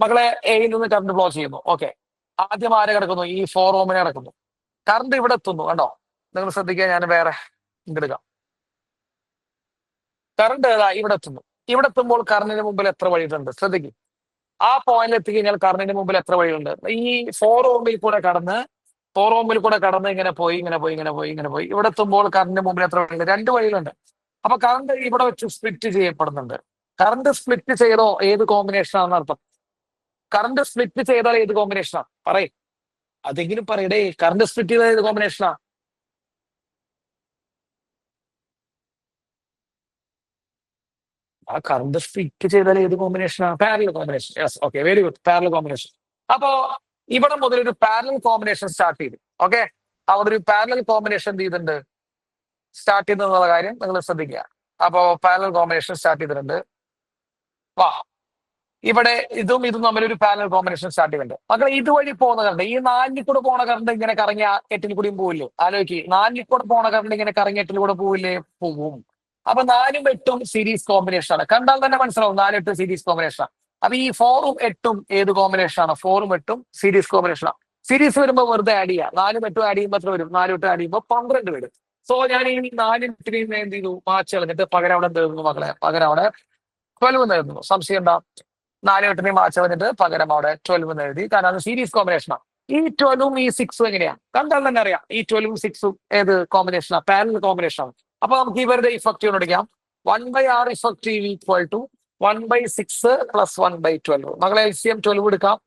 മക്കളെ. എയിൽ നിന്ന് കറണ്ട് ഫ്ലോ ചെയ്യുന്നു. ഓക്കെ, ആദ്യം ആരെ കിടക്കുന്നു? ഈ 4 ഓമിനെ കിടക്കുന്നു. കറണ്ട് ഇവിടെ എത്തുന്നു. കണ്ടോ? നിങ്ങൾ ശ്രദ്ധിക്കുക, ഞാൻ വേറെ ഇതെടുക്കാം. കറണ്ട് ഏതാ ഇവിടെ എത്തുന്നു. ഇവിടെ എത്തുമ്പോൾ കറണ്ടിന് മുമ്പിൽ എത്ര വഴിയുണ്ട്? ശ്രദ്ധിക്കും. ആ പോയിന്റിൽ എത്തിക്കഴിഞ്ഞാൽ കറണ്ടിന് മുമ്പിൽ എത്ര വഴിയുണ്ട്? ഈ 4 ഓമിൽ കൂടെ കടന്ന്, 4 ഓമിൽ കൂടെ കടന്ന് ഇങ്ങനെ പോയി, ഇങ്ങനെ പോയി, ഇങ്ങനെ പോയി, ഇങ്ങനെ പോയി. ഇവിടെ എത്തുമ്പോൾ കറണ്ടിന് മുമ്പിൽ എത്ര വഴിയുണ്ട്? 2 വഴികളുണ്ട്. അപ്പൊ കറണ്ട് ഇവിടെ വെച്ച് സ്പ്ലിറ്റ് ചെയ്യപ്പെടുന്നുണ്ട്. കറണ്ട് സ്പ്ലിറ്റ് ചെയ്തോ ഏത് കോമ്പിനേഷൻ ആണെന്ന് അർത്ഥം? കറണ്ട് സ്പ്ലിറ്റ് ചെയ്താൽ ഏത് കോമ്പിനേഷനാ? പറയേ, അതെങ്കിലും പറയടേ. കറണ്ട് സ്പ്ലിറ്റ് ചെയ്താൽ ഏത് കോമ്പിനേഷനാ? ആ കറണ്ട് സ്പ്ലിറ്റ് ചെയ്താൽ ഏത് കോമ്പിനേഷനാ? Parallel combination. Yes, okay, very good, parallel combination. അപ്പോ ഇവിടെ മുതൽ ഒരു പാരലൽ കോമ്പിനേഷൻ സ്റ്റാർട്ട് ചെയ്തു. ഓക്കെ, അവിടെ ഒരു പാരലൽ കോമ്പിനേഷൻ എന്ത് ചെയ്തിട്ടുണ്ട്? സ്റ്റാർട്ട് ചെയ്തെന്നുള്ള കാര്യം നിങ്ങൾ ശ്രദ്ധിക്കുക. അപ്പോ പാരലൽ കോമ്പിനേഷൻ സ്റ്റാർട്ട് ചെയ്തിട്ടുണ്ട്. വാ, ഇവിടെ ഇതും ഇതും തമ്മിൽ ഒരു പാരലൽ കോമ്പിനേഷൻ സ്റ്റാർട്ട് ചെയ്യുന്നുണ്ട്. മക്കളെ, ഇതുവഴി പോകുന്ന കറണ്ട്, ഈ 4 കൂടെ പോണ കറണ്ട് ഇങ്ങനെ കറങ്ങി 8 കൂടിയും പോവില്ലേ? ആലോചിക്ക്, 4 കൂടെ പോണ കറണ്ട് ഇങ്ങനെ കറങ്ങി 8 കൂടെ പോവില്ലേ? പോവും. അപ്പൊ 4ഉം 8ഉം സീരീസ് കോമ്പിനേഷൻ ആണ്. കണ്ടാൽ തന്നെ മനസ്സിലാവും 4, 8 സീരീസ് കോമ്പിനേഷൻ ആണ്. അപ്പൊ ഈ 4ഉം 8ഉം ഏത് കോമ്പിനേഷൻ ആണ്? 4ഉം 8ഉം സീരീസ് കോമ്പിനേഷൻ ആണ്. സീരീസ് വരുമ്പോൾ വെറുതെ ആഡ് ചെയ്യുക. 4ഉം 8ഉം ആഡ് ചെയ്യുമ്പോൾ എത്ര വരും? 4ഉം 8ഉം ആഡ് ചെയ്യുമ്പോൾ 12 വരും. സോ ഞാൻ ഈ 4ഉം 8ഉം എന്ത് ചെയ്തു? മാച്ച് കളഞ്ഞിട്ട് പകരം അവിടെ എന്ത് എഴുതുന്നു മക്കളെ? പകരം അവിടെ 12 എന്ന് എഴുതുന്നു. സംശയം എന്താ? 4 8 മാച്ച് കളഞ്ഞിട്ട് പകരം അവിടെ 12 എന്ന് എഴുതി. കാരണം അത് സീരീസ് കോമ്പിനേഷനാണ്. ഈ 12ഉം ഈ 6ഉം എങ്ങനെയാ? കണ്ടാൽ തന്നെ അറിയാം. ഈ 12ഉം 6ഉം ഏത് കോമ്പിനേഷനാണ്? പാരലൽ കോമ്പിനേഷനാണ്. അപ്പൊ നമുക്ക് ഇവരുടെ ഇഫക്റ്റീവ് പഠിക്കാം. 1/r effective equal to 1/6 plus 1/12. മകളെ LCM 12 എടുക്കാം.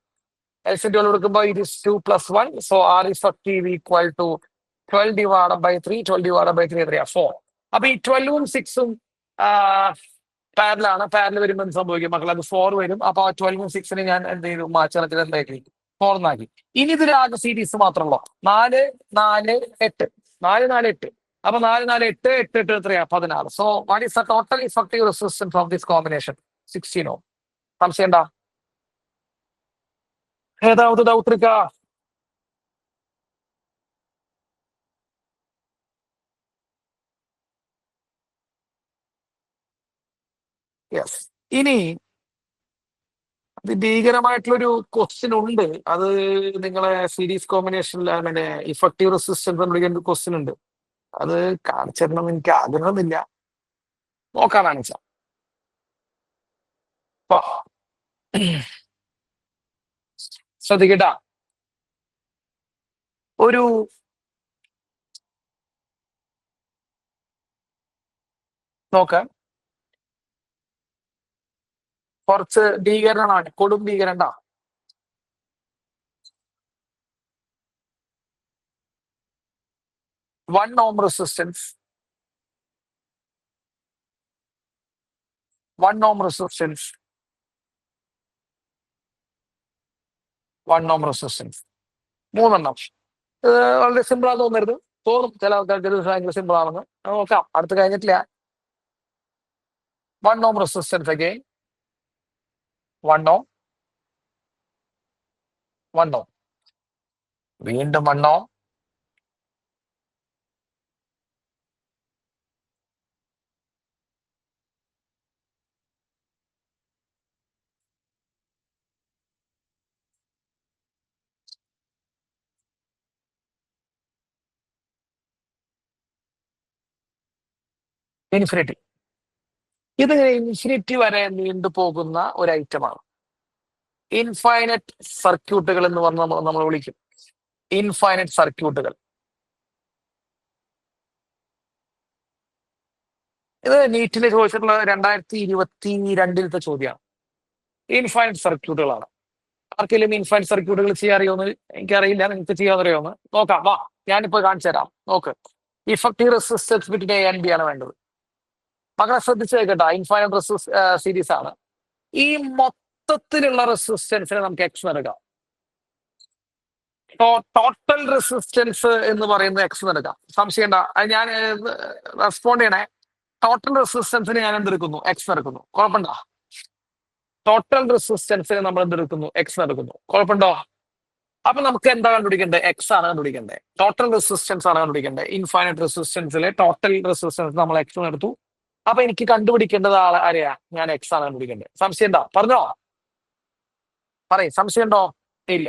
LCM 12 എടുക്കുമ്പോൾ ഇത് 2 + 1. So R effective equal to 12 divided by 3. 12 divided by 3 എത്രയാ? 4. അപ്പൊ ഈ 12ഉം 6ഉം പാരലാണ്. പാരൽ വരുമ്പോൾ എന്ത് സംഭവിക്കും മക്കളെ? അത് 4 വരും. അപ്പൊ 12ഉം 6നും ഞാൻ എന്ത് ചെയ്തു? മാച്ചണത്തിൽ എന്താക്കി? 4 എന്നാക്കി. ഇനി ഇതിൽ ആകെ സീരീസ് മാത്രമല്ലോ. 4 4 8 4 4 8. അപ്പൊ 4 4 8 8 8 എത്രയാ? 16. So what is the total effective resistance of this combination? 16 ഓം. സംശയം എന്താ? ഏതാവത് ഡൗട്ട് എടുക്ക? യെസ്. ഇനി അതിഭീകരമായിട്ടുള്ളൊരു ക്വസ്റ്റ്യൻ ഉണ്ട്. അത് നിങ്ങളെ സീരീസ് കോമ്പിനേഷനിൽ മറ്റേ ഇഫക്റ്റീവ് റെസിസ്റ്റൻസ് വിളിക്കുന്ന ക്വസ്റ്റ്യൻ ഉണ്ട്. അത് കാണിച്ചിരണം എനിക്ക് ആഗ്രഹമൊന്നുമില്ല. നോക്കാൻ കാണിച്ച ശ്രദ്ധിക്കട്ടാ. ഒരു നോക്കാം. കുറച്ച് ഭീകരനാണ്, കൊടും ഭീകരണ്ട. One ohm resistance, 1 ohm resistance, 1 ohm resistance. മൂന്നെണ്ണം. വളരെ സിമ്പിൾ ആണെന്ന് തോന്നരുത്. തോന്നും ചില ആൾക്കാർക്ക് ഇത് ഭയങ്കര സിമ്പിൾ ആണെന്ന്. നോക്കാം, അടുത്ത് കഴിഞ്ഞിട്ടില്ല. 1 ohm resistance again, 1 ohm, 1 ohm, വീണ്ടും 1 ohm, ഇൻഫിനിറ്റി. ഇത് ഇൻഫിനിറ്റി വരെ നീണ്ടുപോകുന്ന ഒരു ഐറ്റമാണ്. ഇൻഫൈനറ്റ് സർക്യൂട്ടുകൾ എന്ന് പറഞ്ഞ് നമ്മൾ വിളിക്കും. ഇൻഫൈനറ്റ് സർക്യൂട്ടുകൾ. ഇത് നീറ്റിൽ ചോദിച്ചിട്ടുള്ള 2022 ചോദ്യമാണ്. ഇൻഫൈനറ്റ് സർക്യൂട്ടുകളാണ്. ആർക്കെങ്കിലും ഇൻഫൈനറ്റ് സർക്യൂട്ടുകൾ ചെയ്യാൻ അറിയുമെന്ന് എനിക്കറിയില്ല, നിങ്ങൾക്ക് ചെയ്യാൻ നോക്കാം. വാ, ഞാനിപ്പോ കാണിച്ചു തരാം. നോക്ക്, effective resistance between A and B ആണ് വേണ്ടത്. മക്കളെ ശ്രദ്ധിച്ചു കേട്ടോ, ഇൻഫൈനറ്റ് സീരീസ് ആണ്. ഈ മൊത്തത്തിലുള്ള റെസിസ്റ്റൻസിനെ നമുക്ക് എക്സ് എടുക്കാം. ടോട്ടൽ റെസിസ്റ്റൻസ് എന്ന് പറയുന്നത് എക്സ് എടുക്കാം. സംശയണ്ട, അത് ഞാൻ റെസ്പോണ്ട് ചെയ്യണേ. ടോട്ടൽ റെസിസ്റ്റൻസിന് ഞാൻ എന്തെടുക്കുന്നു? എക്സ് എടുക്കുന്നു. കുഴപ്പമുണ്ടോ? ടോട്ടൽ റെസിസ്റ്റൻസിന് നമ്മൾ എന്തെടുക്കുന്നു? എക്സ് എടുക്കുന്നു. കുഴപ്പമുണ്ടോ? അപ്പൊ നമുക്ക് എന്താ കണ്ടുപിടിക്കേണ്ടത്? എക്സ് ആണ് കണ്ടുപിടിക്കേണ്ടത്. ടോട്ടൽ റെസിസ്റ്റൻസ് ആണ് കണ്ടുപിടിക്കേണ്ടത്. ഇൻഫൈനറ്റ് റെസിസ്റ്റൻസിലെ ടോട്ടൽ റെസിസ്റ്റൻസ് നമ്മൾ എക്സ് എടുത്തു. അപ്പൊ എനിക്ക് കണ്ടുപിടിക്കേണ്ടത് ആരെയാ? ഞാൻ എക്സ് ആണ് കണ്ടുപിടിക്കേണ്ടത്. സംശയം ഉണ്ടോ? പറഞ്ഞോ, പറയും. സംശയം ഉണ്ടോ? ഇല്ല.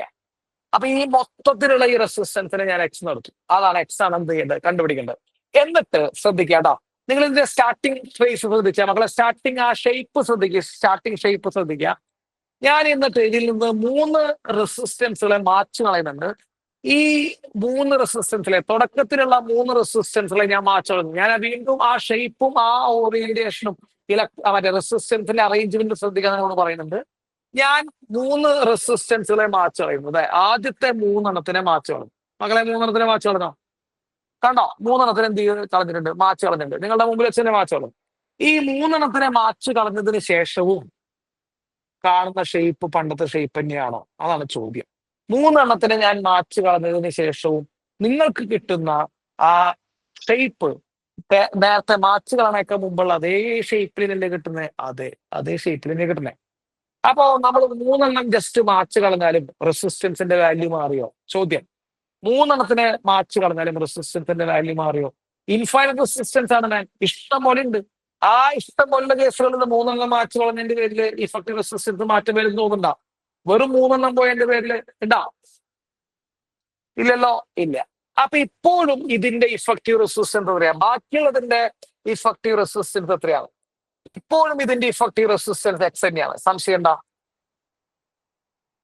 അപ്പൊ ഈ മൊത്തത്തിലുള്ള ഈ റെസിസ്റ്റൻസിനെ ഞാൻ എക്സ് നടത്തും. അതാണ് എക്സ് ആണ് എന്ത് ചെയ്യേണ്ടത്? കണ്ടുപിടിക്കേണ്ടത്. എന്നിട്ട് ശ്രദ്ധിക്കാട്ടോ, നിങ്ങൾ ഇതിന്റെ സ്റ്റാർട്ടിങ് ഫേസ് ശ്രദ്ധിച്ചാൽ മക്കളെ, സ്റ്റാർട്ടിങ് ആ ഷേപ്പ് ശ്രദ്ധിക്കുക. സ്റ്റാർട്ടിങ് ഷേപ്പ് ശ്രദ്ധിക്കുക. ഞാൻ എന്നിട്ട് ഇതിൽ നിന്ന് 3 റെസിസ്റ്റൻസുകളെ മാച്ച് കളയുന്നുണ്ട്. ഈ 3 റെസിസ്റ്റൻസിലെ തുടക്കത്തിലുള്ള 3 റെസിസ്റ്റൻസുകളെ ഞാൻ മാച്ച് കളഞ്ഞു. ഞാൻ വീണ്ടും ആ ഷേപ്പും ആ ഓറിയന്റേഷനും മറ്റേ റെസിസ്റ്റൻസിന്റെ അറേഞ്ച്മെന്റ് ശ്രദ്ധിക്കാൻ നമ്മൾ പറയുന്നുണ്ട്. ഞാൻ 3 റെസിസ്റ്റൻസുകളെ മാച്ച് കളയുന്നത്. ആദ്യത്തെ 3 മാച്ച് കളഞ്ഞു. മകളെ 3 മാച്ച് കളഞ്ഞോ? കണ്ടോ? 3 എന്ത് ചെയ്ത് കളഞ്ഞിട്ടുണ്ട്? മാച്ച് കളഞ്ഞിട്ടുണ്ട്. നിങ്ങളുടെ മുമ്പിൽ വെച്ച് മാച്ച് കളഞ്ഞു. ഈ 3 മാച്ച് കളഞ്ഞതിന് ശേഷവും കാണുന്ന ഷേപ്പ് പണ്ടത്തെ ഷേപ്പ് തന്നെയാണോ? അതാണ് ചോദ്യം. 3 ഞാൻ മാച്ച് കളഞ്ഞതിന് ശേഷവും നിങ്ങൾക്ക് കിട്ടുന്ന ആ ഷേപ്പ് നേരത്തെ മാച്ച് കളണൊക്കെ മുമ്പുള്ള അതേ ഷേപ്പിൽ തന്നെ കിട്ടുന്നത്? അതേ ഷേപ്പിൽ തന്നെ കിട്ടുന്നത്. അപ്പോ നമ്മൾ 3 ജസ്റ്റ് മാച്ച് കളഞ്ഞാലും റെസിസ്റ്റൻസിന്റെ വാല്യൂ മാറിയോ? ചോദ്യം. 3 മാച്ച് കളഞ്ഞാലും റെസിസ്റ്റൻസിന്റെ വാല്യൂ മാറിയോ? ഇൻഫൈനറ്റ് റെസിസ്റ്റൻസ് ആണ് ഞാൻ. ഇഷ്ടം പോലെ ഉണ്ട്. ആ ഇഷ്ടം പോലെ കേസുകളിൽ 3 മാച്ച് കളഞ്ഞതിന്റെ പേരിൽ ഇഫക്റ്റീവ് റെസിസ്റ്റൻസ് മാറ്റം വരും തോന്നുന്നുണ്ടോ? വെറും 3 പോയതിന്റെ പേരിൽ ഉണ്ടാ? ഇല്ലല്ലോ, ഇല്ല. അപ്പൊ ഇപ്പോഴും ഇതിന്റെ ഇഫക്റ്റീവ് റെസിസ്റ്റൻസ് എത്രയാണ്? ബാക്കിയുള്ളതിന്റെ ഇഫക്റ്റീവ് റെസിസ്റ്റൻസ് എത്രയാണ്? ഇപ്പോഴും ഇതിന്റെ ഇഫക്റ്റീവ് റെസിസ്റ്റൻസ് എക്സ് തന്നെയാണ്. സംശയം ഉണ്ടാ?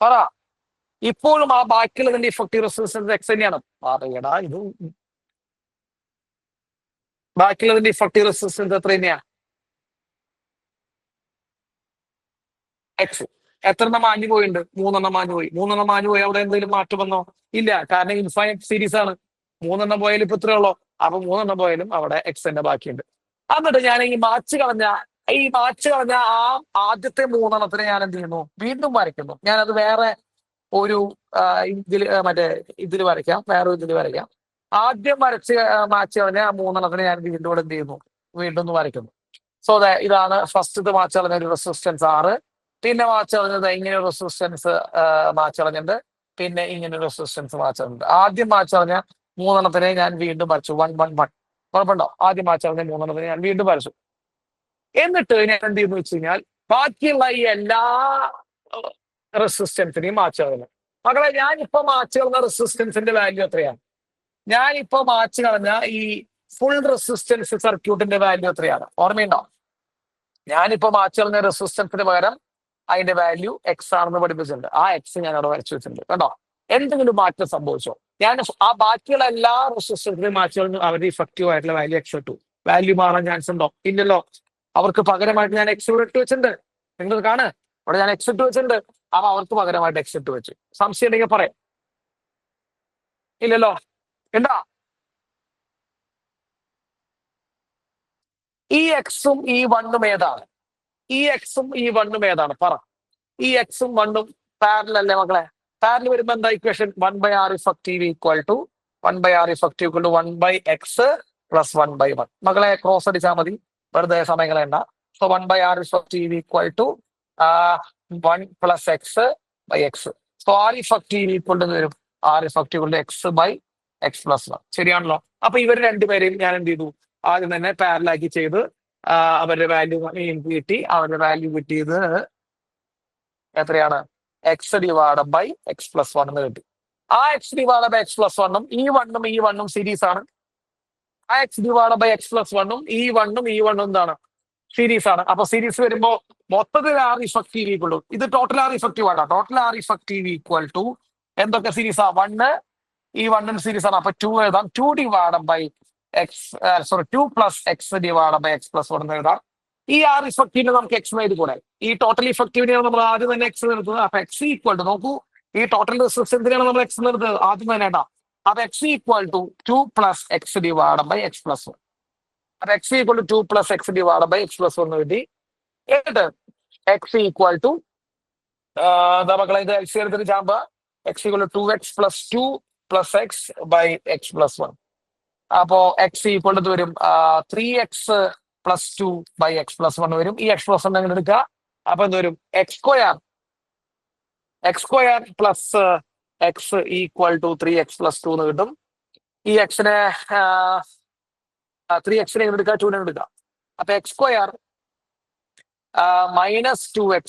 പറ. ഇപ്പോഴും ആ ബാക്കിയുള്ളതിന്റെ ഇഫക്റ്റീവ് റെസിസ്റ്റൻസ് എക്സ് തന്നെയാണ്. പറയടാ. ഇത് ബാക്കിയുള്ളതിന്റെ ഇഫക്റ്റീവ് റെസിസ്റ്റൻസ് എത്ര തന്നെയാ? എക്സ്. എത്രണ്ണം മാഞ്ഞു പോയിട്ടുണ്ട്? 3 മാഞ്ഞു പോയി. 3 മാഞ്ഞു പോയി. അവിടെ എന്തെങ്കിലും മാറ്റം വന്നോ? ഇല്ല. കാരണം ഇൻഫൈനറ്റ് സീരീസ് ആണ്. 3 പോയാലും ഇപ്പൊ ഇത്രേ ഉള്ളൂ. അപ്പൊ 3 പോയാലും അവിടെ എക്സ് തന്നെ ബാക്കിയുണ്ട്. എന്നിട്ട് ഞാൻ ഈ മാച്ച് കളഞ്ഞ ആ ആദ്യത്തെ 3 ഞാൻ എന്ത് ചെയ്യുന്നു? വീണ്ടും വരയ്ക്കുന്നു. ഞാനത് വേറെ ഒരു ഇതിൽ വരയ്ക്കാം. വേറെ ഇതിൽ വരയ്ക്കാം. ആദ്യം മാച്ച് കളഞ്ഞ 3 ഞാൻ വീണ്ടും എന്ത് ചെയ്യുന്നു? വീണ്ടും ഒന്ന് വരയ്ക്കുന്നു. സോ ഇതാണ് ഫസ്റ്റ് മാച്ച് കളഞ്ഞ ഒരു റെസിസ്റ്റൻസ് 6. പിന്നെ മാച്ച് കളഞ്ഞത് ഇങ്ങനെ ഒരു റെസിസ്റ്റൻസ് മാച്ച് കളഞ്ഞിട്ടുണ്ട്. പിന്നെ ഇങ്ങനെ ഒരു റെസിസ്റ്റൻസ് മാച്ച് കളഞ്ഞിട്ടുണ്ട്. ആദ്യം മാച്ച് കളഞ്ഞ 3 ഞാൻ വീണ്ടും വരച്ചു. 1 1 1. കുഴപ്പമുണ്ടോ? ആദ്യം മാച്ച് കളഞ്ഞ 3 ഞാൻ വീണ്ടും വരച്ചു. എന്നിട്ട് ഞാൻ എന്ത് ചെയ്യുന്നു വെച്ച് കഴിഞ്ഞാൽ ബാക്കിയുള്ള ഈ എല്ലാ റെസിസ്റ്റൻസിനെയും മാച്ച് കളഞ്ഞു. മക്കളെ, ഞാനിപ്പോ മാച്ച് കളഞ്ഞ റെസിസ്റ്റൻസിന്റെ വാല്യൂ എത്രയാണ്? ഞാനിപ്പോ മാച്ച് കളഞ്ഞ ഈ ഫുൾ റെസിസ്റ്റൻസ് സർക്യൂട്ടിന്റെ വാല്യൂ എത്രയാണ്? ഓർമ്മയുണ്ടോ? ഞാനിപ്പോ മാച്ച് കളഞ്ഞ റെസിസ്റ്റൻസിന് പകരം അതിന്റെ വാല്യൂ എക്സ് ആണെന്ന് പഠിപ്പിച്ചിട്ടുണ്ട്. ആ എക്സ് ഞാൻ അവിടെ വരച്ചു വെച്ചിട്ടുണ്ട്. കണ്ടോ? എന്തെങ്കിലും മാറ്റം സംഭവിച്ചോ? ഞാൻ ആ ബാക്കിയുള്ള എല്ലാ റെസിസ്റ്റൻസിനെയും മാച്ച് കളഞ്ഞു. അവരുടെ ഇഫക്റ്റീവ് ആയിട്ടുള്ള വാല്യൂ എക്സ് ഇട്ടു. വാല്യൂ മാറാൻ ചാൻസ് ഉണ്ടോ? ഇല്ലല്ലോ. അവർക്ക് പകരമായിട്ട് ഞാൻ എക്സ് ഇവിടെ ഇട്ട് വെച്ചിട്ടുണ്ട്. നിങ്ങൾ കാണ്, ഇവിടെ ഞാൻ എക്സ് ഇട്ട് വെച്ചിട്ടുണ്ട്. അപ്പൊ അവർക്ക് പകരമായിട്ട് എക്സ് ഇട്ട് വെച്ചു. സംശയം ഉണ്ടെങ്കിൽ പറയാം. ഇല്ലല്ലോ. എന്താ ഈ എക്സും ഈ വണ്ണും ഏതാണ്? ഈ എക്സും ഈ വണ്ണും ഏതാണ്? പറ. ഈ എക്സും വണ്ണും പാരലൽ അല്ലേ മക്കളെ? പാരലൽ വരുമ്പോ എന്താ equation? 1/r effective equal to 1/r effective equal to 1/x plus 1/1. മക്കളെ ക്രോസ് അടിച്ചാൽ മതി, വെറുതെ സമയം കളയണ്ട. So 1/r effective equal to 1 plus x by x. So r effective equal to വരും r effective equal to x by x plus 1. ശരിയാണല്ലോ. അപ്പൊ ഇവർ രണ്ടുപേരെയും ഞാൻ എന്ത് ചെയ്തു? ആദ്യം തന്നെ പാരലാക്കി ചെയ്ത് അവരുടെ വാല്യൂ കിട്ടി. അവരുടെ വാല്യൂ കിട്ടിയത് എത്രയാണ്? X divided by X plus 1 എന്ന് കിട്ടി. ആ X divided by X plus 1ഉം ഈ വണ്ണും സീരീസ് ആണ്. ആ X divided by X plus 1ഉം ഈ വണ്ണും എന്താണ്? സീരീസ് ആണ്. അപ്പൊ സീരീസ് വരുമ്പോ മൊത്തത്തിൽ ആർ ഇഫക്റ്റീവ് ഈക്വൽ ടു, ഇത് ടോട്ടൽ ആർ ഇഫക്റ്റീവ് ആണ്. Total R effective equal to എന്തൊക്കെ സീരീസാ? ഈ വണ്ണും സീരീസ് ആണ്. അപ്പൊ 2 എഴുതാം. 2 divided by x 2 plus x divided by X plus 1 എന്ന് എഴുതാം. ഈ ആർ ഇഫക്റ്റീവിനെ നമുക്ക് എക്സ് എഴുതി കൂടെ? ഈ ടോട്ടൽ ഇഫക്റ്റീവിനെയാണ് നമ്മൾ ആദ്യം തന്നെ എക്സ് നിർത്തുന്നത്. അപ്പൊ എക്സ് ഈക്വൽ ടു, നോക്കൂ, ഈ ടോട്ടൽ റെസിസ്റ്റൻസിനെയാണ് നമ്മൾ എക്സ് നിർത്തുന്നത് ആദ്യം തന്നെ കേട്ടാ. അപ്പൊ x equal to 2 plus x divided by X plus 1. അപ്പൊ x equal to 2 plus x divided by X plus 1 കിട്ടി. എന്നിട്ട് എക്സ് ഈക്വൽ ടു എന്താ മക്കളെ, ഇത് എക്സ് എടുത്തിട്ട് ചാമ്പ. X equal to 2x plus 2 plus X by X plus 1. അപ്പോ X equal to വരും 3x plus 2 by X plus 1 വരും. ഈ എക്സ് പ്ലസ് 1 അങ്ങനെ എടുക്കുക. അപ്പൊ എന്ത് വരും? X square plus x equal to 3x plus 2 എന്ന് കിട്ടും. ഈ എക്സിനെ 3x എടുക്കുക, 2 എടുക്കുക. അപ്പൊ X square minus 2x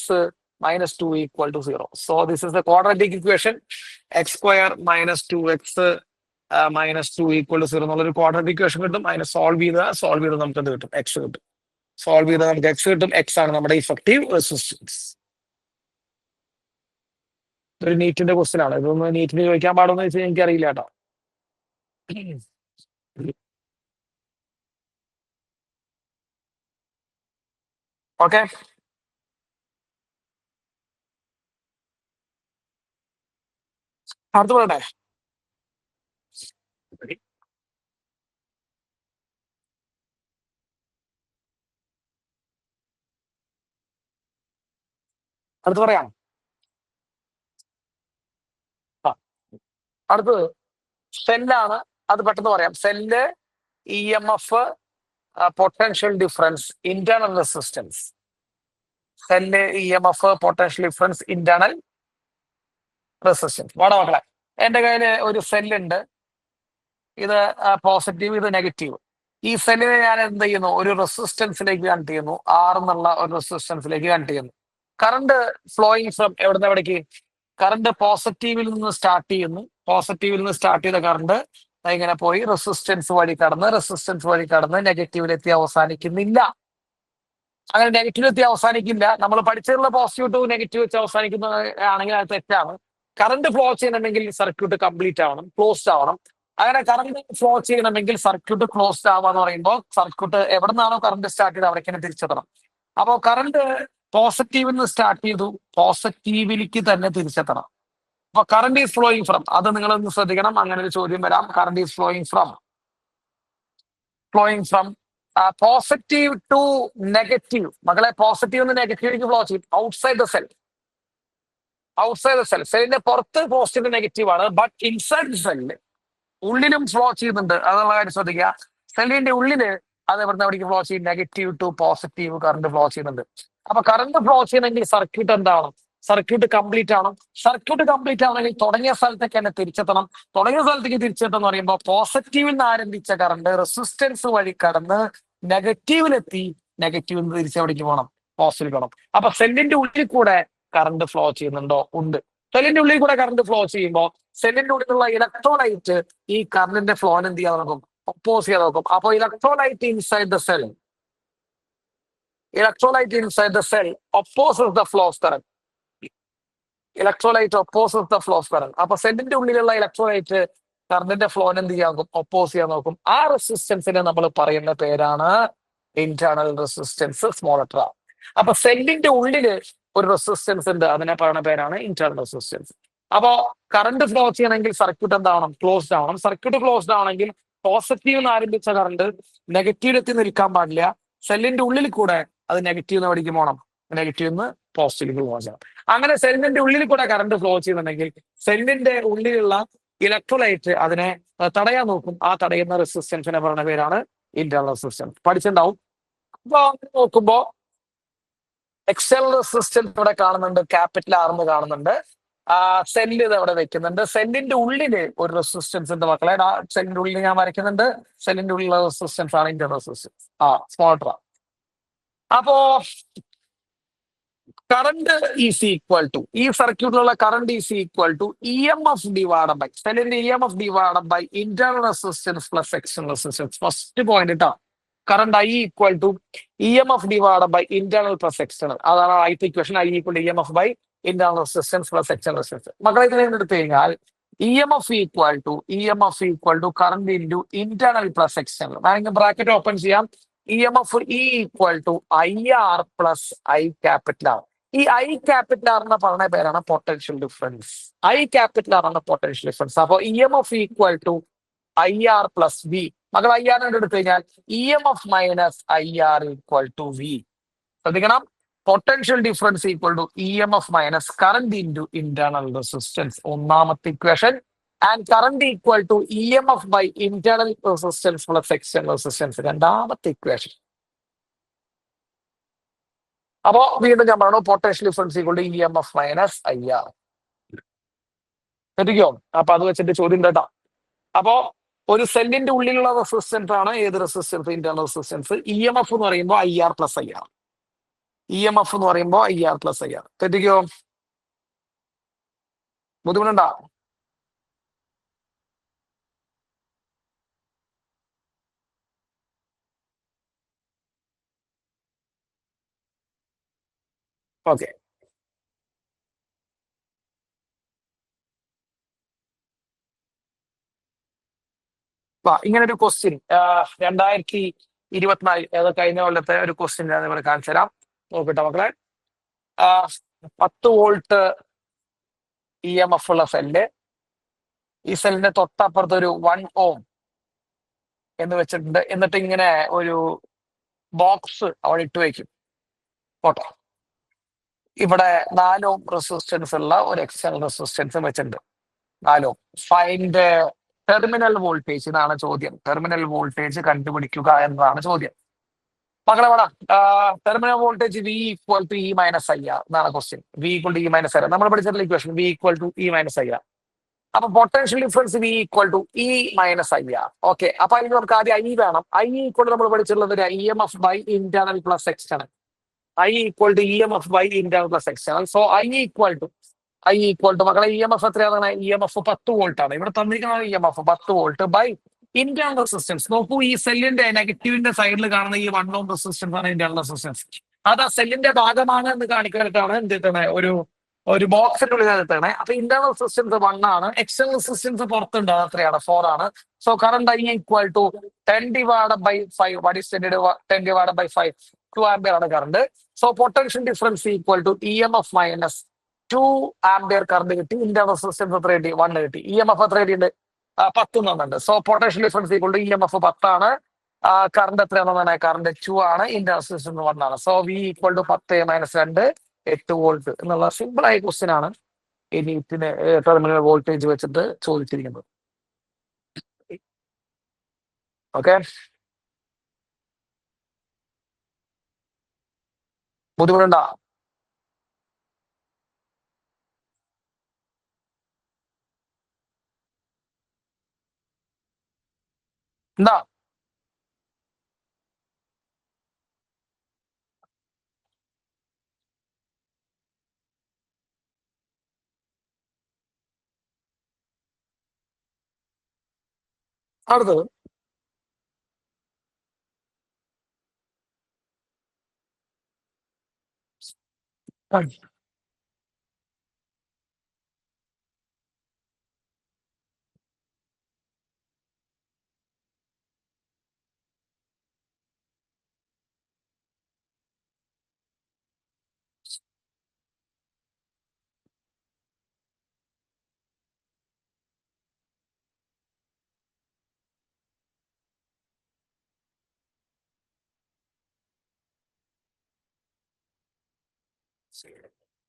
minus 2 equal to 0. So this is the quadratic equation. X square minus 2x minus 2 equal to 0 എന്നുള്ളൊരു quadratic equation കിട്ടും. അതിനെ solve ചെയ്ത് നമുക്ക് എന്ത് കിട്ടും? എക്സ് കിട്ടും. സോൾവ് ചെയ്ത് നമുക്ക് എക്സ് കിട്ടും. എക്സ് ആണ് നമ്മുടെ ഇഫക്റ്റീവ് റെസിസ്റ്റൻസ്. ഇതൊരു നീറ്റിന്റെ ക്വസ്റ്റ്യൻ ആണ്. ഇതൊന്ന് നീറ്റിന് ചോദിക്കാൻ പാടുമെന്ന് വെച്ചാൽ എനിക്കറിയില്ല കേട്ടോ. ഓക്കെ, അടുത്ത് പറയട്ടെ. അടുത്ത് പറയാം. അടുത്തത് സെല്ലാണ്. അത് പെട്ടെന്ന് പറയാം. Cell, E M F, potential difference, internal resistance. Cell, E M F, potential difference, internal resistance. വേണം മക്കളെ, എന്റെ കയ്യില് ഒരു സെല്ലുണ്ട്. ഇത് പോസിറ്റീവ്, ഇത് നെഗറ്റീവ്. ഈ സെല്ലിനെ ഞാൻ എന്ത് ചെയ്യുന്നു? ഒരു റെസിസ്റ്റൻസിലേക്ക് കണക്ട് ചെയ്യുന്നു. ആർ എന്നുള്ള ഒരു റെസിസ്റ്റൻസിലേക്ക് കണക്ട് ചെയ്യുന്നു. കറണ്ട് ഫ്ലോയിങ് ഫ്രം എവിടുന്ന് എവിടേക്ക്? കറണ്ട് പോസിറ്റീവിൽ നിന്ന് സ്റ്റാർട്ട് ചെയ്യുന്നു. പോസിറ്റീവിൽ നിന്ന് സ്റ്റാർട്ട് ചെയ്ത കറണ്ട് ഇങ്ങനെ പോയി റെസിസ്റ്റൻസ് വഴി കടന്ന് നെഗറ്റീവിലെത്തി അവസാനിക്കുന്നില്ല. അങ്ങനെ നെഗറ്റീവിലെത്തി അവസാനിക്കില്ല. നമ്മൾ പഠിച്ചിട്ടുള്ള പോസിറ്റീവ് ടു നെഗറ്റീവ് വെച്ച് അവസാനിക്കുന്ന ആണെങ്കിൽ അത് തെറ്റാണ്. കറണ്ട് ഫ്ലോ ചെയ്യണമെങ്കിൽ സർക്യൂട്ട് കംപ്ലീറ്റ് ആവണം, ക്ലോസ്ഡ് ആവണം. അങ്ങനെ കറണ്ട് ഫ്ലോ ചെയ്യണമെങ്കിൽ സർക്യൂട്ട് ക്ലോസ്ഡ് ആവാന്ന് പറയുമ്പോൾ സർക്യൂട്ട് എവിടെ നിന്നാണോ കറണ്ട് സ്റ്റാർട്ട് ചെയ്ത് അവിടേക്ക് തന്നെ തിരിച്ചെത്തണം. അപ്പോൾ കറണ്ട് പോസിറ്റീവിൽ നിന്ന് സ്റ്റാർട്ട് ചെയ്തു, പോസിറ്റീവിലേക്ക് തന്നെ തിരിച്ചെത്തണം. അപ്പൊ കറണ്ട് ഈസ് ഫ്ലോയിങ് ഫ്രം, അത് നിങ്ങളൊന്ന് ശ്രദ്ധിക്കണം. അങ്ങനെ ഒരു ചോദ്യം വരാം. Current is flowing from positive to negative. മകളെ, പോസിറ്റീവ് നിന്ന് നെഗറ്റീവിലേക്ക് ഫ്ലോ ചെയ്യും. Outside the cell. സെല്ലിന്റെ പുറത്ത് പോസിറ്റീവ് നെഗറ്റീവ് ആണ്. ബട്ട് ഇൻസൈഡ് ദ സെല്ല് ഉള്ളിലും ഫ്ലോ ചെയ്യുന്നുണ്ട്. അതുള്ള കാര്യം ശ്രദ്ധിക്കുക. സെല്ലിന്റെ ഉള്ളില് അത് എവിടെ നിന്ന് ഫ്ലോ ചെയ്യും? Negative to positive current flow ചെയ്യുന്നുണ്ട്. അപ്പൊ കറണ്ട് ഫ്ലോ ചെയ്യണമെങ്കിൽ സർക്യൂട്ട് എന്താവണം? സർക്യൂട്ട് കംപ്ലീറ്റ് ആവണം. സർക്യൂട്ട് കംപ്ലീറ്റ് ആവണമെങ്കിൽ തുടങ്ങിയ സ്ഥലത്തേക്ക് തന്നെ തിരിച്ചെത്തണം. തുടങ്ങിയ സ്ഥലത്തേക്ക് തിരിച്ചെത്തണം എന്ന് പറയുമ്പോൾ പോസിറ്റീവിൽ നിന്ന് ആരംഭിച്ച കറണ്ട് റെസിസ്റ്റൻസ് വഴി കടന്ന് നെഗറ്റീവിലെത്തി, നെഗറ്റീവിൽ നിന്ന് തിരിച്ചെവിടേക്ക് പോകണം? പോസിറ്റീവ് പോകണം. അപ്പൊ സെല്ലിന്റെ ഉള്ളിൽ കൂടെ കറണ്ട് ഫ്ലോ ചെയ്യുന്നുണ്ടോ? ഉണ്ട്. സെല്ലിന്റെ ഉള്ളിൽ കൂടെ കറണ്ട് ഫ്ലോ ചെയ്യുമ്പോൾ സെല്ലിന്റെ ഉള്ളിലുള്ള ഇലക്ട്രോലൈറ്റ് ഈ കറണ്ടിന്റെ ഫ്ലോനെ എന്ത് ചെയ്യാൻ നോക്കും? ഒപ്പോസ് ചെയ്യാൻ നോക്കും. അപ്പൊ electrolyte inside the cell opposes the flow of current. Electrolyte opposes the flow of current. അപ്പൊ സെല്ലിന്റെ ഉള്ളിലുള്ള ഇലക്ട്രോലൈറ്റ് കറണ്ടിന്റെ ഫ്ലോനെ എന്ത് ചെയ്യാൻ നോക്കും? ഒപ്പോസ് ചെയ്യാൻ നോക്കും. ആ റെസിസ്റ്റൻസിനെ നമ്മൾ പറയുന്ന പേരാണ് ഇന്റേണൽ റെസിസ്റ്റൻസ്, സ്മോൾ ലെറ്റർ. അപ്പൊ സെല്ലിന്റെ ഉള്ളില് ഒരു റെസിസ്റ്റൻസ് ഉണ്ട്, അതിനെ പറയുന്ന പേരാണ് ഇന്റേണൽ റെസിസ്റ്റൻസ്. അപ്പോ കറണ്ട് ഫ്ലോ ചെയ്യണമെങ്കിൽ സർക്യൂട്ട് എന്താവണം? ക്ലോസ്ഡ് ആവണം. സർക്യൂട്ട് ക്ലോസ്ഡ് ആണെങ്കിൽ പോസിറ്റീവ് നിന്ന് ആരംഭിച്ച കറണ്ട് നെഗറ്റീവിലെത്തി നിൽക്കാൻ പാടില്ല. സെല്ലിന്റെ ഉള്ളിൽ കൂടെ അത് നെഗറ്റീവ് നിന്ന് പഠിക്കും പോകണം, നെഗറ്റീവ് നിന്ന് പോസിറ്റീവ് ഫ്ലോ ചെയ്യണം. അങ്ങനെ സെല്ലിന്റെ ഉള്ളിൽ കൂടെ കറണ്ട് ഫ്ലോ ചെയ്യുന്നുണ്ടെങ്കിൽ സെല്ലിന്റെ ഉള്ളിലുള്ള ഇലക്ട്രോലൈറ്റ് അതിനെ തടയാൻ നോക്കും. ആ തടയുന്ന റെസിസ്റ്റൻസിനെ പറയുന്ന പേരാണ് ഇന്റേണൽ റെസിസ്റ്റൻസ്. പഠിച്ചിട്ടുണ്ടാവും. അപ്പൊ നോക്കുമ്പോ എക്സ്റ്റേണൽ റെസിസ്റ്റൻസ് ഇവിടെ കാണുന്നുണ്ട്, ക്യാപിറ്റൽ ആർ എന്ന് കാണുന്നുണ്ട്. സെല്ല് ഇത് അവിടെ വെക്കുന്നുണ്ട്. സെല്ലിന്റെ ഉള്ളില് ഒരു റെസിസ്റ്റൻസ് ഉണ്ട് മക്കളെ. സെല്ലിന്റെ ഉള്ളിൽ ഞാൻ വരയ്ക്കുന്നുണ്ട്. സെല്ലിന്റെ ഉള്ളിലുള്ള റെസിസ്റ്റൻസ് ആണ് ഇന്റേണൽ റെസിസ്റ്റൻസ്, സ്മോൾ ലെറ്റർ. അപ്പോ കറണ്ട് ഈസ് ഈക്വൽ ടു, ഈ സർക്യൂട്ടിലുള്ള current is equal to E M F divide by സെല്ലിന്റെ E M F divide by internal resistance plus external resistance. First point കേട്ടോ. Current I equal to E M F divide by internal plus external. അതാണ് ആദ്യത്തെ equation. I equal to E M F by internal resistance plus external resistance. മക്കളെ ഇതിനെ എടുത്തു കഴിഞ്ഞാൽ E M F equal to current into internal plus external. വേണമെങ്കിൽ bracket open ചെയ്യാം. E M F equal to I R plus I capital R. ഈ I capital R എന്ന് പറഞ്ഞ പേരാണ് potential difference. I capital R ആണ് potential difference. അപ്പൊ E M F equal to I R plus V. മകൾ I R എടുത്തു കഴിഞ്ഞാൽ E M F minus I R equal to V. ശ്രദ്ധിക്കണം, potential difference equal to E M F minus current into internal resistance, ഒന്നാമത്തെ equation. And current equal to E M F by internal resistance plus external resistance, രണ്ടാമത്തെ equation. അപ്പോ വീണ്ടും ഞാൻ പറഞ്ഞു potential difference equal to E M F minus I R. ശ്രദ്ധിക്കോ? അപ്പൊ അത് വെച്ചിട്ട് ചോദ്യം കേട്ടോ. അപ്പോ ഒരു സെല്ലിന്റെ ഉള്ളിലുള്ള റെസിസ്റ്റൻസ് ആണ് ഏത് resistance? Internal resistance. E M F എന്ന് പറയുമ്പോൾ I R plus I R. E M F എന്ന് പറയുമ്പോൾ I R plus I R. തെറ്റിക്കോ? ബുദ്ധിമുട്ടുണ്ടോ? ഓക്കെ. ഇങ്ങനെ ഒരു ക്വസ്റ്റ്യൻ 2024 ഏതോ കഴിഞ്ഞ കൊല്ലത്തെ ഒരു ക്വസ്റ്റ്യൻ ഞാൻ ഇവിടെ കാണിച്ചു തരാം. നോക്കട്ടെ മക്കളെ. 10 വോൾട്ട് ഇ എം എഫ് ഉള്ള സെല്ല്. ഈ സെല്ലിന്റെ തൊട്ടപ്പുറത്ത് ഒരു 1 ഓം എന്ന് വെച്ചിട്ടുണ്ട്. എന്നിട്ട് ഇങ്ങനെ ഒരു ബോക്സ് അവിടെ ഇട്ട് വയ്ക്കും. പോട്ടെ. ഇവിടെ 4 ഓം റെസിസ്റ്റൻസ് ഉള്ള ഒരു എക്സ്റ്റേണൽ റെസിസ്റ്റൻസ് വെച്ചിട്ടുണ്ട്. 4 ഓം. ഫൈൻഡ് ടെർമിനൽ വോൾട്ടേജ്, ഇതാണ് ചോദ്യം. ടെർമിനൽ വോൾട്ടേജ് കണ്ടുപിടിക്കുക എന്നതാണ് ചോദ്യം. മക്കളെ വേണം terminal voltage V equal to E minus I R എന്നാണ് question. V equal to E minus I R നമ്മൾ പഠിച്ചിട്ടുള്ള equation. V equal to E minus I R. അപ്പൊ potential difference V equal to E minus I R. Okay. അപ്പൊ അതിന് നമുക്ക് ആദ്യം I വേണം. I equal നമ്മൾ പഠിച്ചിട്ടുള്ളത് E M F by internal plus external. I equal to E M F by internal plus external. So I equal to മക്കളെ E M F എത്രയാണ്? E M F 10 volt ആണ്. ഇവിടെ തന്നിരിക്കുന്ന E M F 10 volt by internal resistance. നോക്കൂ, ഈ സെല്ലിന്റെ നെഗറ്റീവിന്റെ സൈഡിൽ കാണുന്ന ഈ 1 ഓം റെസിസ്റ്റൻസ് ആണ് ഇന്റേണൽ റെസിസ്റ്റൻസ്. അത് ആ സെല്ലിന്റെ ഭാഗമാണ് എന്ന് കാണിക്കാനായിട്ടാണ് എന്ത് കിട്ടണേ? ഒരു ബോക്സിനുള്ളിൽ നിർത്തണേ. അപ്പൊ ഇന്റേണൽ റെസിസ്റ്റൻസ് 1 ആണ്. എക്സ്റ്റേണൽ റെസിസ്റ്റൻസ് പുറത്തുണ്ട്, അത് എത്രയാണ്? 4 ആണ്. So current I equal to 10 divide by 5. What is 10 divide by 5? 2 ampere ആണ് current. So potential difference equal to E M F minus 2 ampere current കിട്ടി. ഇന്റേണൽ റെസിസ്റ്റൻസ് എത്ര കിട്ടി? 1 കിട്ടി. ഇ എം എഫ് എത്ര കിട്ടിയിട്ടുണ്ട്? 10 എന്നുണ്ട്. So potential difference equal to E M F 10 ആണ്. Current എത്രയാണെന്നാണ്? Current 2 ആണ്. ഇന്റേണൽ റെസിസ്റ്റൻസ് 1 ആണ്. So V equal to 10 minus 2 8 volt എന്നുള്ള സിമ്പിൾ ആയ ക്വസ്റ്റ്യൻ ആണ് ഈ നീറ്റിന് ടെർമിനൽ വോൾട്ടേജ് വെച്ചിട്ട് ചോദിച്ചിരിക്കുന്നത്. ഓക്കെ. ബുദ്ധിമുട്ടുണ്ടോ? എന്താ? അടുത്തത്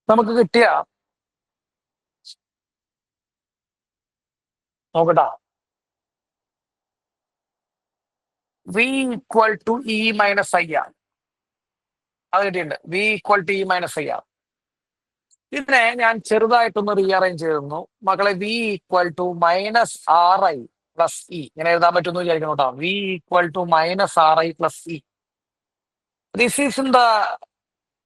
നമുക്ക് കിട്ടിയ നോക്കട്ടാ, V equal to E minus I R. അത് കിട്ടിയിട്ടുണ്ട്. V equal to E minus I R. ഇതിനെ ഞാൻ ചെറുതായിട്ടൊന്ന് റീഅറേഞ്ച് ചെയ്തിരുന്നു മക്കളെ. V equal to minus R I plus E. ഇങ്ങനെ എഴുതാൻ പറ്റുമെന്ന് വിചാരിക്കണം കേട്ടോ. V equal to minus R I plus E. This is in the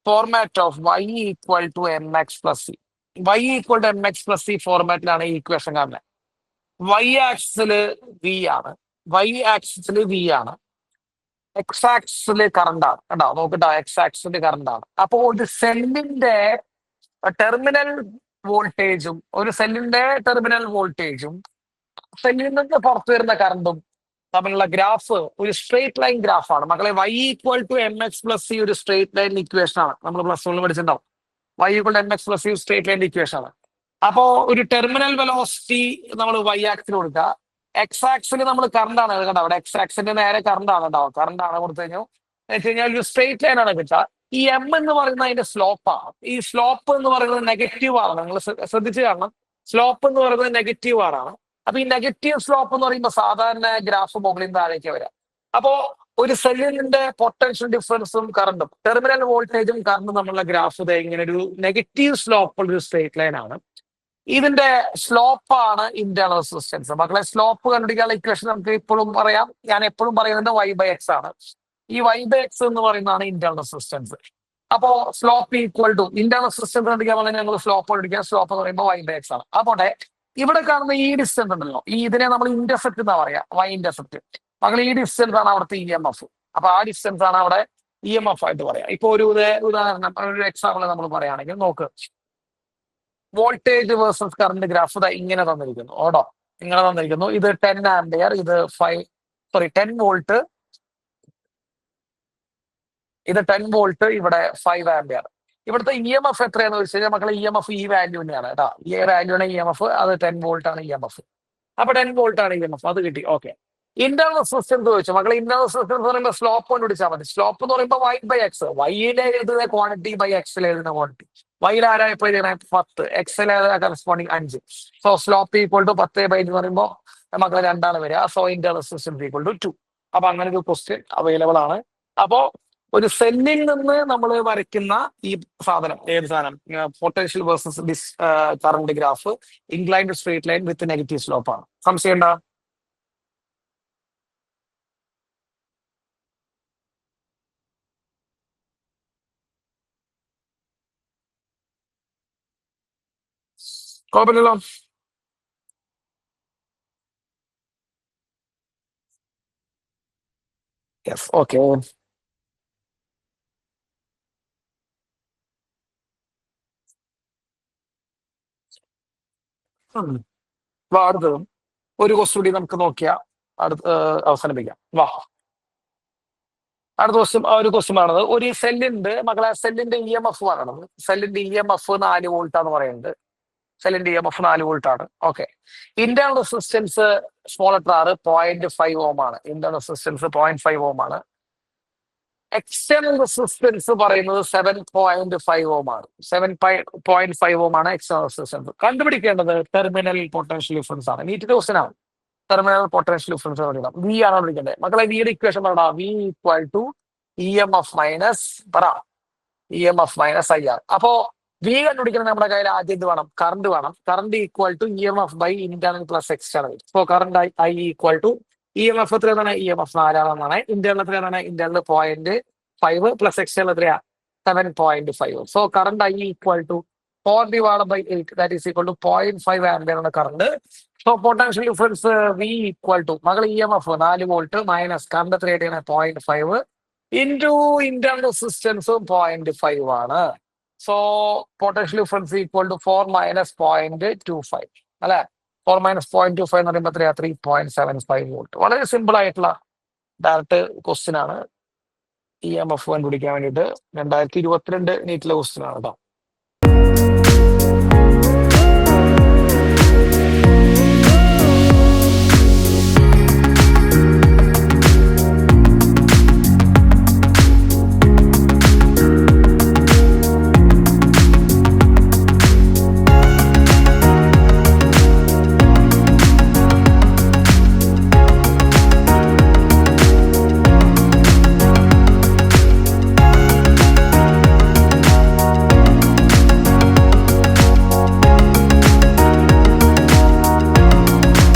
format of Y equal to M X plus C. Y equal to M X plus C ഫോർമാറ്റിലാണ് ഈ equation കാണുന്നത്. Y ആക്സിസില് V ആണ്, Y ആക്സിസില് V ആണ്, X ആക്സിസില് current ആണ്. കണ്ടോ, നോക്കട്ടോ, X ആക്സിസില് current ആണ്. അപ്പോ ഒരു സെല്ലിന്റെ ടെർമിനൽ വോൾട്ടേജും സെല്ലിൽ നിന്ന് പുറത്തു വരുന്ന കറണ്ടും തമ്മിലുള്ള ഗ്രാഫ് ഒരു സ്ട്രേറ്റ് ലൈൻ ഗ്രാഫാണ് മക്കളെ. Y equal to M X plus C ഒരു സ്ട്രേറ്റ് ലൈൻ ഇക്വേഷൻ ആണ്. നമ്മൾ പ്ലസ് വണ്ണിൽ പഠിച്ചിട്ടുണ്ടാവും. Y equal to M X plus C straight line equation ആണ്. അപ്പോ ഒരു ടെർമിനൽ വെലോസിറ്റി നമ്മൾ വൈ ആക്സിൽ കൊടുക്കുക, എക്സ് ആക്സിൽ നമ്മൾ കറണ്ട് ആണ് കണ്ടോ. അവിടെ എക്സ് ആക്സിന്റെ നേരെ കറണ്ട് ആണ് ഉണ്ടാവും. കറണ്ട് ആണ് കൊടുത്തു കഴിഞ്ഞാൽ ഒരു സ്ട്രേറ്റ് ലൈൻ ആണ് കിട്ടുക. ഈ എം എന്ന് പറയുന്നത് അതിന്റെ സ്ലോപ്പാണ്. ഈ സ്ലോപ്പ് എന്ന് പറയുന്നത് നെഗറ്റീവ് ആണ്. നിങ്ങൾ ശ്രദ്ധിച്ചു കാണണം, സ്ലോപ്പ് എന്ന് പറയുന്നത് നെഗറ്റീവ് ആണ്. അപ്പൊ ഈ നെഗറ്റീവ് സ്ലോപ്പ് എന്ന് പറയുമ്പോൾ സാധാരണ ഗ്രാഫ് മുകളിൽ നിന്ന് താഴേക്ക് വരാം. അപ്പോ ഒരു സെല്ലിന്റെ പൊട്ടൻഷ്യൽ ഡിഫറൻസും കറണ്ടും ടെർമിനൽ വോൾട്ടേജും കറണ്ടും തമ്മിലുള്ള ഗ്രാഫ് ഇങ്ങനെ ഒരു നെഗറ്റീവ് സ്ലോപ്പ് ഉള്ള ഒരു സ്ട്രേറ്റ് ലൈൻ ആണ്. ഇതിന്റെ സ്ലോപ്പാണ് ഇന്റേണൽ റെസിസ്റ്റൻസ്. മക്കളെ, സ്ലോപ്പ് കണ്ടുപിടിക്കാനുള്ള ഇക്വേഷൻ നമുക്ക് ഇപ്പോഴും പറയാം. ഞാൻ എപ്പോഴും പറയുന്നത് വൈ ബൈ എക്സ് ആണ്. ഈ വൈ ബൈ എക്സ് എന്ന് പറയുന്നതാണ് ഇന്റേണൽ റെസിസ്റ്റൻസ്. അപ്പോ slope equal to internal resistance കണ്ടുപിടിക്കാൻ പറഞ്ഞാൽ ഞങ്ങൾ സ്ലോപ്പ് കണ്ടുപിടിക്കുക. സ്ലോപ്പ് എന്ന് പറയുമ്പോൾ വൈ ബൈ എക്സ് ആണ്. അപ്പോട്ടെ ഇവിടെ കാണുന്ന ഈ ഡിസ്റ്റൻസ് ഉണ്ടല്ലോ, ഇതിനെ നമ്മൾ ഇന്റർസെപ്റ്റ് എന്നാ പറയാ, വൈ ഇന്റർസെപ്റ്റ്. മകൾ ഈ ഡിസ്റ്റൻസ് ആണ് അവിടുത്തെ ഇ എം എഫ്. അപ്പൊ ആ ഡിസ്റ്റൻസ് ആണ് അവിടെ ഇ എം എഫ് ആയിട്ട് പറയാം. ഇപ്പൊ ഒരു ഉദാഹരണം, ഒരു എക്സാമ്പിൾ നമ്മൾ പറയുകയാണെങ്കിൽ നോക്ക്, വോൾട്ടേജ് വേഴ്സസ് കറണ്ട് ഗ്രാഫ് ഇങ്ങനെ തന്നിരിക്കുന്നു. ഓടോ, ഇങ്ങനെ തന്നിരിക്കുന്നു. ഇത് 10 ആംപിയർ, ഇത് 10 വോൾട്ട്, ഇത് 10 വോൾട്ട്, ഇവിടെ 5 ആംപിയർ. ഇവിടുത്തെ ഇ എം എഫ് എത്രയാണെന്ന് വെച്ച് കഴിഞ്ഞാൽ മക്കളെ, ഇ എം എഫ് ഈ വാല്യൂ തന്നെയാണ് കേട്ടോ. ഈ വാല്യൂണ് ഇ എം എഫ്. അത് 10 വോൾട്ട് ആണ് ഇ എം എഫ്. അപ്പൊ 10 വോൾട്ട് ആണ് ഇ എം എഫ്. അത് കിട്ടി. ഓക്കെ. ഇന്റേണൽ റെസിസ്റ്റൻസ് ചോദിച്ചു മക്കളെ. ഇന്റേണൽ റെസിസ്റ്റൻസ് എന്ന് പറയുമ്പോൾ സ്ലോപ്പ് കൊണ്ട് പിടിച്ചാൽ മതി. സ്ലോപ്പ് എന്ന് പറയുമ്പോൾ വൈ ബൈ എക്സ്. വൈയിലെ എഴുതുന്ന ക്വാണ്ടിറ്റി ബൈ എക്സിൽ എഴുതുന്ന ക്വാണ്ടിറ്റി. വൈയിൽ ആരായപ്പോ എഴുതണേ 10, എക്സിൽ corresponding 5. So slope equal to 10 എന്ന് പറയുമ്പോൾ മക്കളെ 2 വരിക. So internal resistance equal to 2. അപ്പൊ അങ്ങനെ ഒരു ക്വസ്റ്റ്യൻ അവൈലബിൾ ആണ്. അപ്പോ ഒരു സെല്ലിൽ നിന്ന് നമ്മൾ വരയ്ക്കുന്ന ഈ സാധനം, ഏത് സാധനം, potential versus current graph, inclined straight line with negative slope ആണ്. സംശയം ഉണ്ടോ? കുഴപ്പമില്ലല്ലോ. Yes, okay. അടുത്തത് ഒരു ക്വസ്റ്റ്യൻ കൂടി നമുക്ക് നോക്കിയാ അവസാനിപ്പിക്കാം. വാ, അടുത്ത ക്വസ്റ്റ്യൻ ഒരു ക്വസ്റ്റ്യൻ ആണത്. ഒരു സെല്ലിന്റെ മക്കളെ, സെല്ലിന്റെ ഇ എം എഫ് പറയണത്. സെല്ലിന്റെ ഇ എം എഫ് 4 വോൾട്ടാന്ന് പറയുന്നത്. സെല്ലിന്റെ ഇ എം എഫ് 4 വോൾട്ട് ആണ്. Okay. Internal resistance small letter R 0.5 ohm ആണ്. ഇന്റേണൽ റെസിസ്റ്റൻസ് 0.5 ഓം ആണ്. എക്സ്റ്റേണൽ റെസിസ്റ്റൻസ് പറയുന്നത് 7.5 ഓം ആണ്. 7.5 ഓം ആണ് എക്സ്റ്റേണൽ റെസിസ്റ്റൻസ്. കണ്ടുപിടിക്കേണ്ടത് ടെർമിനൽ പൊട്ടൻഷ്യൽ ഡിഫറൻസ് ആണ്. നീറ്റിന്റെ ക്വസ്റ്റ്യൻ ആണ്. ടെർമിനൽ പൊട്ടൻഷ്യൽ ഡിഫറൻസ് കണ്ടുപിടിക്കണം. വി ആണ് കണ്ടുപിടിക്കേണ്ടത്. മക്കളെ, വിയുടെ ഇക്വേഷൻ പറയണം. V equal to E M F minus E M F minus I R. അപ്പോ വി കണ്ടുപിടിക്കണം. നമ്മുടെ കയ്യിൽ ആദ്യം ഇത് വേണം, കറണ്ട് വേണം. Current equal to E M F by internal plus external. So current I equal to E M F എത്രയാണ്? E M F 4 internal എത്രയാണ്? ഇന്റേണൽ 0.5 പ്ലസ് എക്സ്റ്റേണൽ എത്രയാ? 7.5. So current I equal to 4/8, that is equal to 0.5 ampere ആണ് current. So potential difference V equal to മകൾ E M F 4 volt minus current എത്രയാണ്? 0.5 into internal റെസിസ്റ്റൻസും 0.5 ആണ്. So potential difference equal to 4 minus 0.25 അല്ലെ. 4 minus 0.25 എന്ന് പറയുമ്പോൾ എത്രയാ? 3.75 volt. വളരെ സിമ്പിൾ ആയിട്ടുള്ള ഡയറക്റ്റ് ക്വസ്റ്റ്യൻ ആണ്. ഇ എം എഫ് കണ്ടുപിടിക്കാൻ വേണ്ടിയിട്ട് 2022 നീറ്റിലെ ക്വസ്റ്റ്യൻ ആണ് കേട്ടോ.